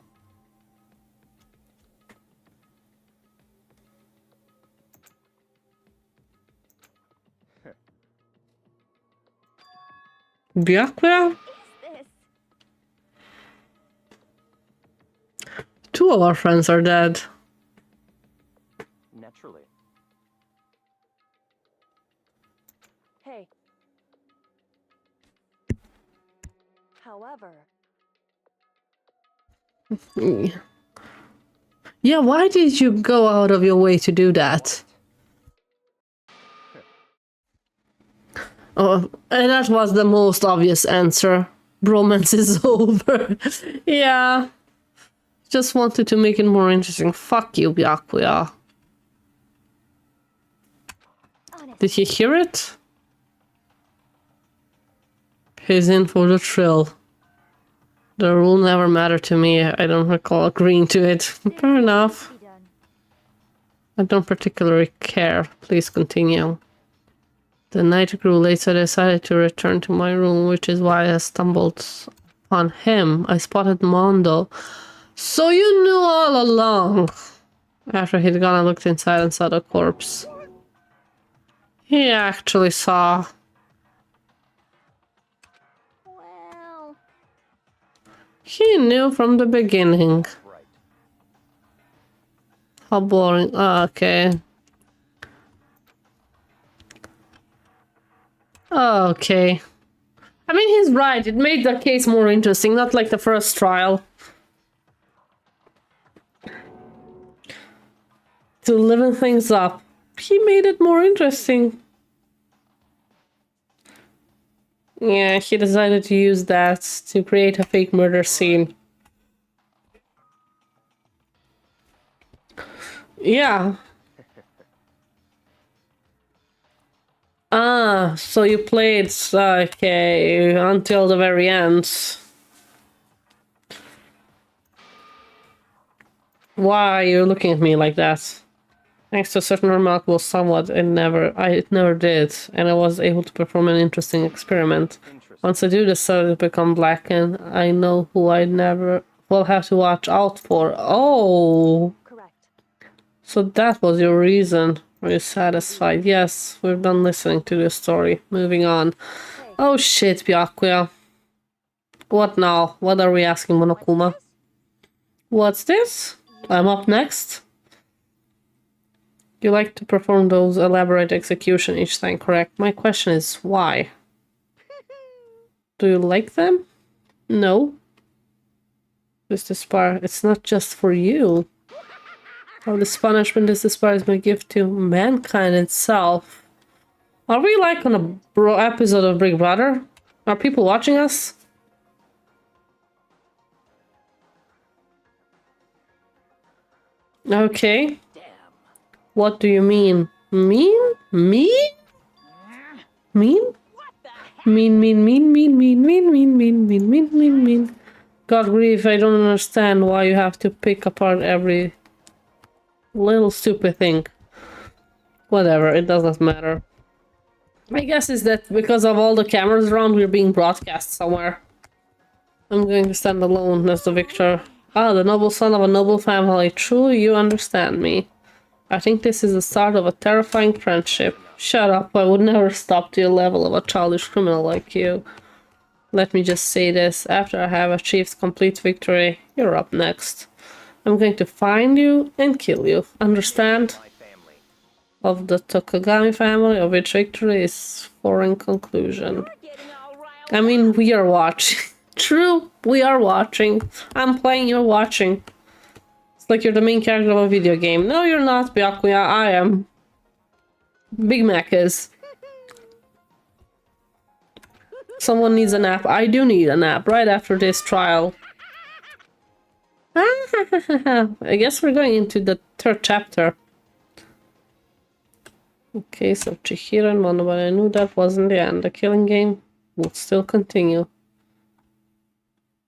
Byakuya? Two of our friends are dead. Naturally. Hey. However, yeah, why did you go out of your way to do that? Oh, and that was the most obvious answer. Bromance is over. Yeah. Just wanted to make it more interesting. Fuck you, Byakuya. Did you hear it? He's in for the thrill. The rule never mattered to me. I don't recall agreeing to it. Fair enough. I don't particularly care. Please continue. The night grew late, so I decided to return to my room, which is why I stumbled upon him. I spotted Mondo. So you knew all along. After he'd gone, I looked inside and saw the corpse. He actually saw. Well... He knew from the beginning. How boring. Oh, okay. Oh, okay. I mean, he's right. It made the case more interesting, not like the first trial. To liven things up. He made it more interesting. Yeah, he decided to use that to create a fake murder scene. Yeah. Ah, so you played, okay, until the very end. Why are you looking at me like that? Thanks to a certain remarkable somewhat, it never did, and I was able to perform an interesting experiment. Once I do this, so become black, and I know who I never will have to watch out for. Oh! Correct. So that was your reason. Are you satisfied? Yes, we're done listening to this story. Moving on. Oh shit, Byakuya. What now? What are we asking, Monokuma? What's this? I'm up next? You like to perform those elaborate execution each time, correct? My question is, why? Do you like them? No. This bar, it's not just for you. Oh, this punishment is bar is my gift to mankind itself. Are we like on a episode of Big Brother? Are people watching us? Okay. What do you mean? Mean? Mean? Mean? Mean. God grief, I don't understand why you have to pick apart every little stupid thing. Whatever, it doesn't matter. My guess is that because of all the cameras around, we're being broadcast somewhere. I'm going to stand alone as the victor. Ah, the noble son of a noble family. Truly, you understand me. I think this is the start of a terrifying friendship. Shut up, I would never stop to your level of a childish criminal like you. Let me just say this, after I have achieved complete victory, you're up next. I'm going to find you and kill you. Understand? Of the Tokagami family, of which victory is foreign conclusion. I mean, we are watching. True, we are watching. I'm playing, you're watching. It's like you're the main character of a video game. No, you're not, Byakuya. I am. Big Mac is. Someone needs a nap. I do need a nap right after this trial. I guess we're going into the third chapter. Okay, so Chihiro and Mono, but I knew that wasn't the end. The killing game would still continue.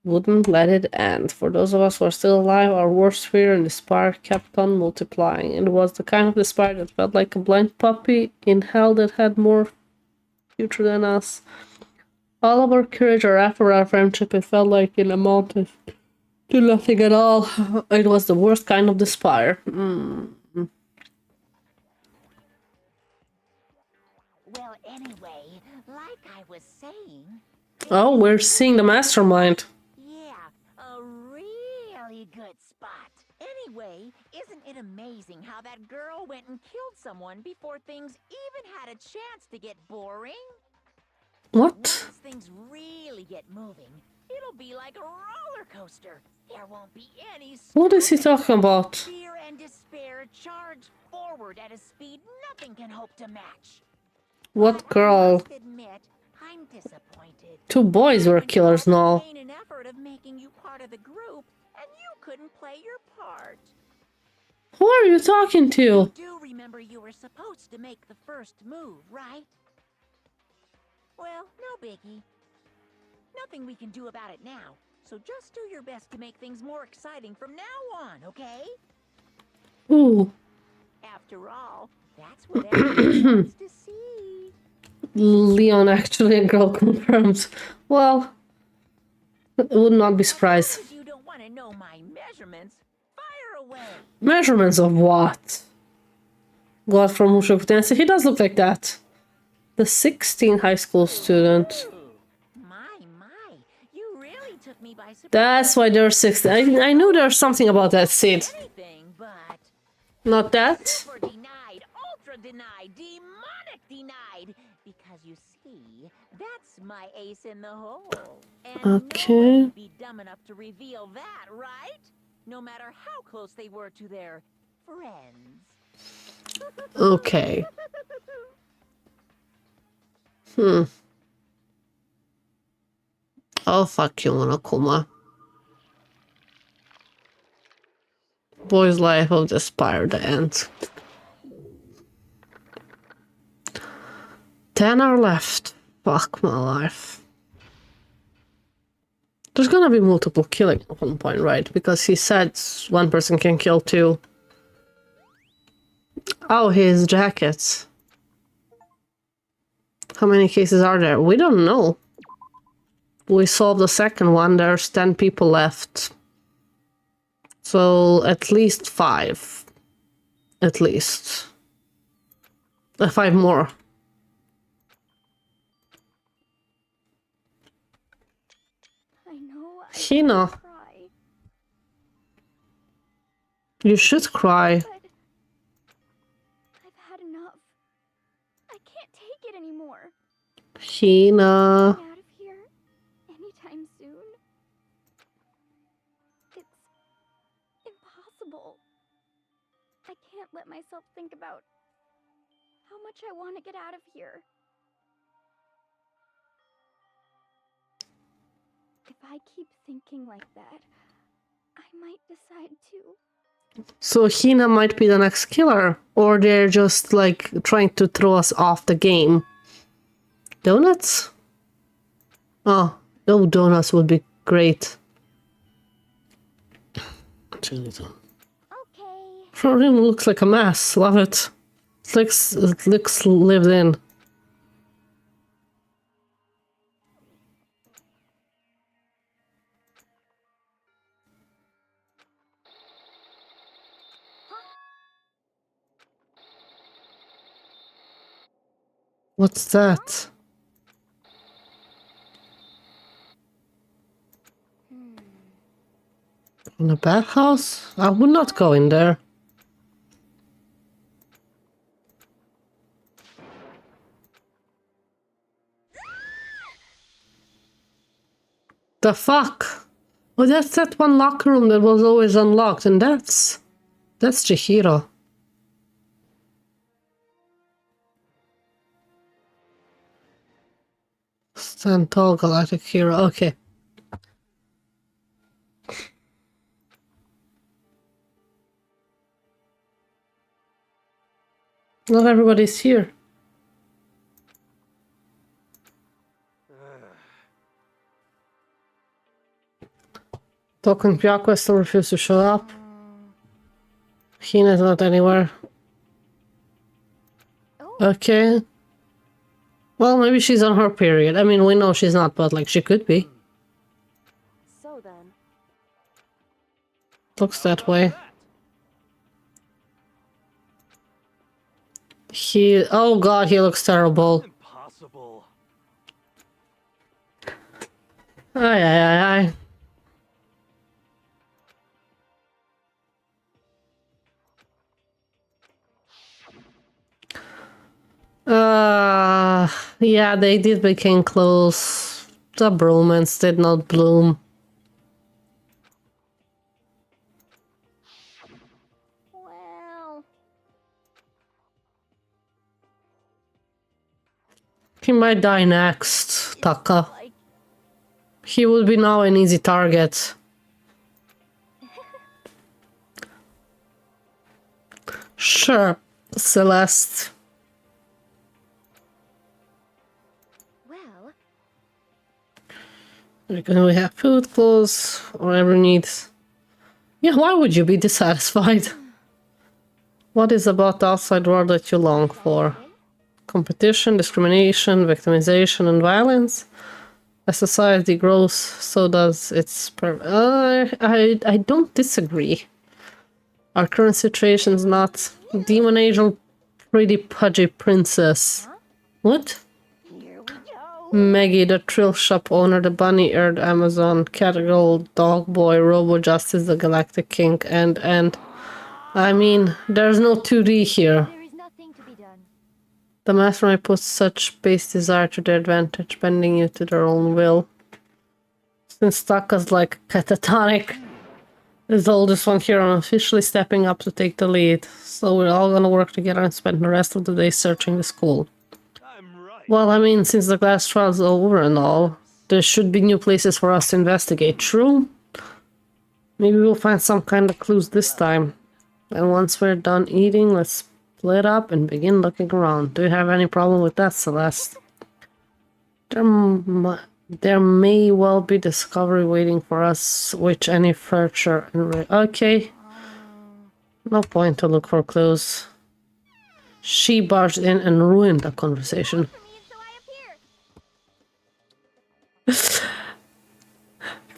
Wouldn't let it end. For those of us who are still alive, our worst fear and despair kept on multiplying. It was the kind of despair that felt like a blind puppy in hell that had more future than us. All of our courage, our effort, our friendship, it felt like it amounted to nothing at all. It was the worst kind of despair. Well, anyway, like I was saying... Oh, we're seeing the mastermind. Yeah, a really good spot. Anyway, isn't it amazing how that girl went and killed someone before things even had a chance to get boring? What? Once things really get moving, it'll be like a roller coaster. There won't be any What is he talking about? fear and despair charge forward at a speed nothing can hope to match. What girl? Must admit, I'm disappointed. 2 boys were killers now. Made an effort of making you part of the group, and you couldn't play your part. Who are you talking to? You do remember you were supposed to make the first move, right? Well, no biggie. Nothing we can do about it now, so just do your best to make things more exciting from now on, okay? Ooh. After all, that's what everyone wants to see. Leon actually a girl confirmed. Well, would not be surprised. If you don't want to know my measurements, fire away. Measurements of what? God from Mushu Potenza. He does look like that. The 16 high school student. You really took me by surprise. That's why they're 16. I knew there's something about that seed. Not that. Super denied, ultra denied, demonic denied. Because you see, that's my ace in the hole. And Okay. nobody would be dumb enough to reveal that, right? No matter how close they were to their friends. Okay. Oh, fuck you, Monokuma. Boy's life of the Spire the end. 10 are left. Fuck my life. There's gonna be multiple killing at one point, right? Because he said one person can kill 2. Oh, his jackets. How many cases are there? We don't know. We solved the second one. There's 10 people left. So at least 5. At least. 5 more. I know I Hina. cry, You should cry. but I've had enough. I can't take it anymore. Hina. Getting out of here anytime soon. It's impossible. I can't let myself think about how much I want to get out of here. If I keep thinking like that, I might decide to. So Hina might be the next killer. Or they're just like trying to throw us off the game. Donuts? Oh, donuts would be great. Front room looks like a mess. Love it. It looks lived in. What's that? In a bathhouse? I would not go in there. The fuck? Oh, that's that one locker room that was always unlocked, and that's Chihiro. Stand tall, galactic hero. Okay. Not everybody's here. Token and Pyakuya still refuse to show up. Hina's not anywhere. Okay. Well, maybe she's on her period. I mean, we know she's not, but like she could be. So then. Looks that way. Oh god, he looks terrible. Impossible. Aye, aye, aye, aye. Yeah, they did become close. The bromance did not bloom. Well, He might die next, Taka. He would be now an easy target. Sure, Celeste. well, Because we have food, clothes, whatever needs. Yeah, why would you be dissatisfied? What is about the outside world that you long for? Competition, discrimination, victimization, and violence? As society grows, so does its... I don't disagree. Our current situation is not demon angel, pretty pudgy princess. What? Maggie, the thrill shop owner, the bunny-eared Amazon, cat girl, dog boy, Robo Justice, the galactic king, and... I mean, there's no 2D here. there is nothing to be done. The mastermind puts such base desire to their advantage, bending you to their own will. Since Taka's like catatonic, is the oldest one here and officially stepping up to take the lead. So we're all gonna work together and spend the rest of the day searching the school. Well, I mean, since the class trial's over and all, there should be new places for us to investigate, true? Maybe we'll find some kind of clues this time. And once we're done eating, let's split up and begin looking around. Do you have any problem with that, Celeste? There may well be discovery waiting for us, which any furniture and... Okay. No point to look for clues. She barged in and ruined the conversation.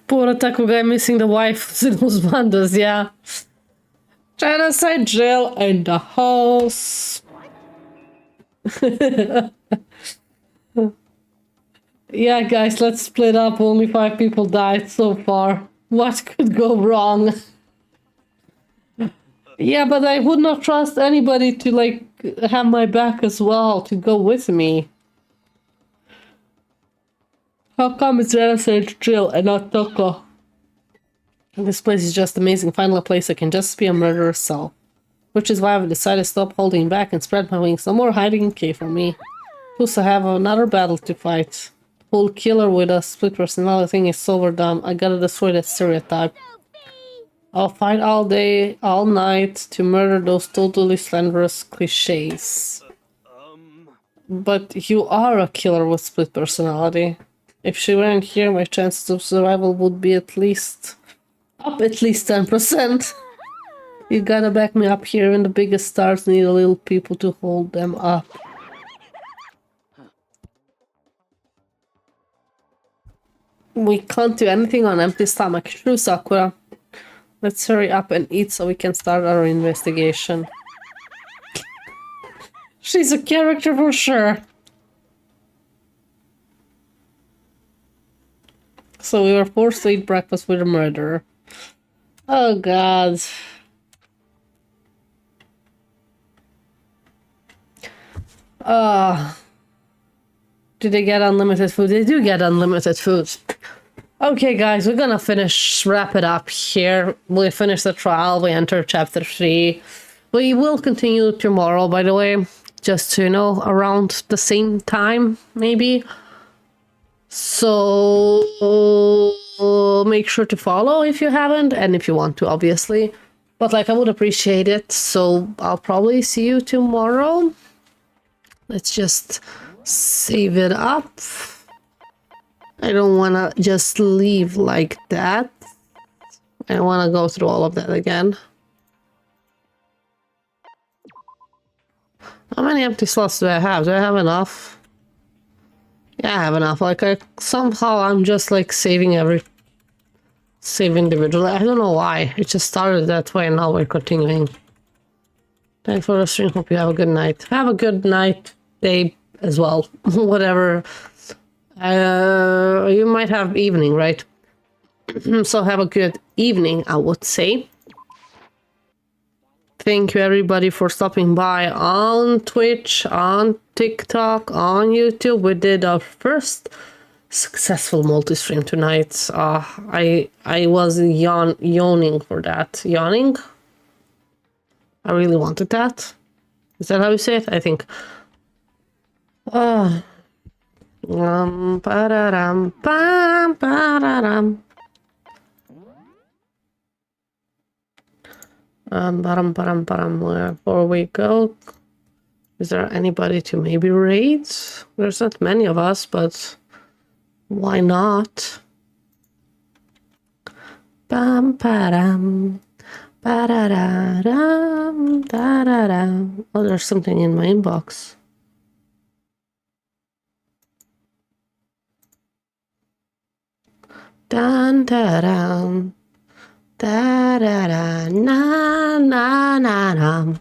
Poor Otaku guy missing the wife in those bandas, yeah. Genocide drill in the house. Yeah, guys, let's split up. Only 5 people died so far. What could go wrong? Yeah, but I would not trust anybody to, like, have my back as well, to go with me. How come it's Genocide drill and not Toko? This place is just amazing. Finally, a place I can just be a murderer's cell. Which is why I've decided to stop holding back and spread my wings. No more hiding in cave for me. Plus, I have another battle to fight. Whole killer with a split personality thing is overdone. I gotta destroy that stereotype. I'll fight all day, all night to murder those totally slanderous cliches. But you are a killer with split personality. If she weren't here, my chances of survival would be at least 10%. You gotta back me up here, and the biggest stars need a little people to hold them up. We can't do anything on empty stomach. True, Sakura. Let's hurry up and eat so we can start our investigation. She's a character for sure. So we were forced to eat breakfast with a murderer. Oh god. Do they get unlimited food? They do get unlimited food. Okay guys, we're gonna wrap it up here. We finished the trial, we enter chapter 3. We will continue tomorrow, by the way, just to, you know, around the same time, maybe. So make sure to follow if you haven't, and if you want to, obviously. But like, I would appreciate it. So I'll probably see you tomorrow. Let's just save it up. I don't want to just leave like that. I want to go through all of that again. How many empty slots do I have? Do I have enough? Yeah, I have enough. Like, somehow I'm just like save individually. I don't know why. It just started that way and now we're continuing. Thanks for the stream. Hope you have a good night. Have a good night, day as well. Whatever You might have evening, right? So have a good evening, I would say. Thank you everybody for stopping by on Twitch, on TikTok, on YouTube. We did our first successful multi-stream tonight. I was yawning for that. Yawning? I really wanted that. Is that how you say it? I think. Pararam, pam, pararam. Param, param, param. Where we go? Is there anybody to maybe raid? There's not many of us, but why not? Pam, param. Pararam, tararam. Oh, there's something in my inbox. Dan, taram. Da-da-da, na na na na.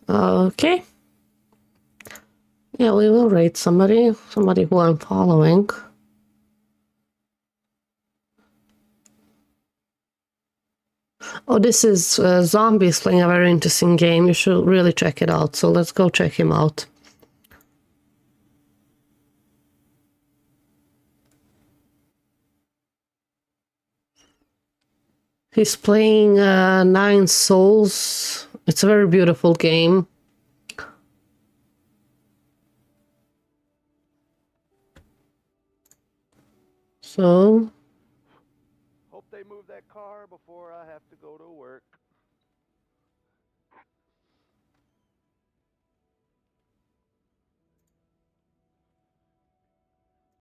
Okay. Yeah, we will rate somebody who I'm following. Oh, this is Zombies playing a very interesting game. You should really check it out. So let's go check him out. He's playing Nine Souls. It's a very beautiful game. So. Hope they move that car before I have to go to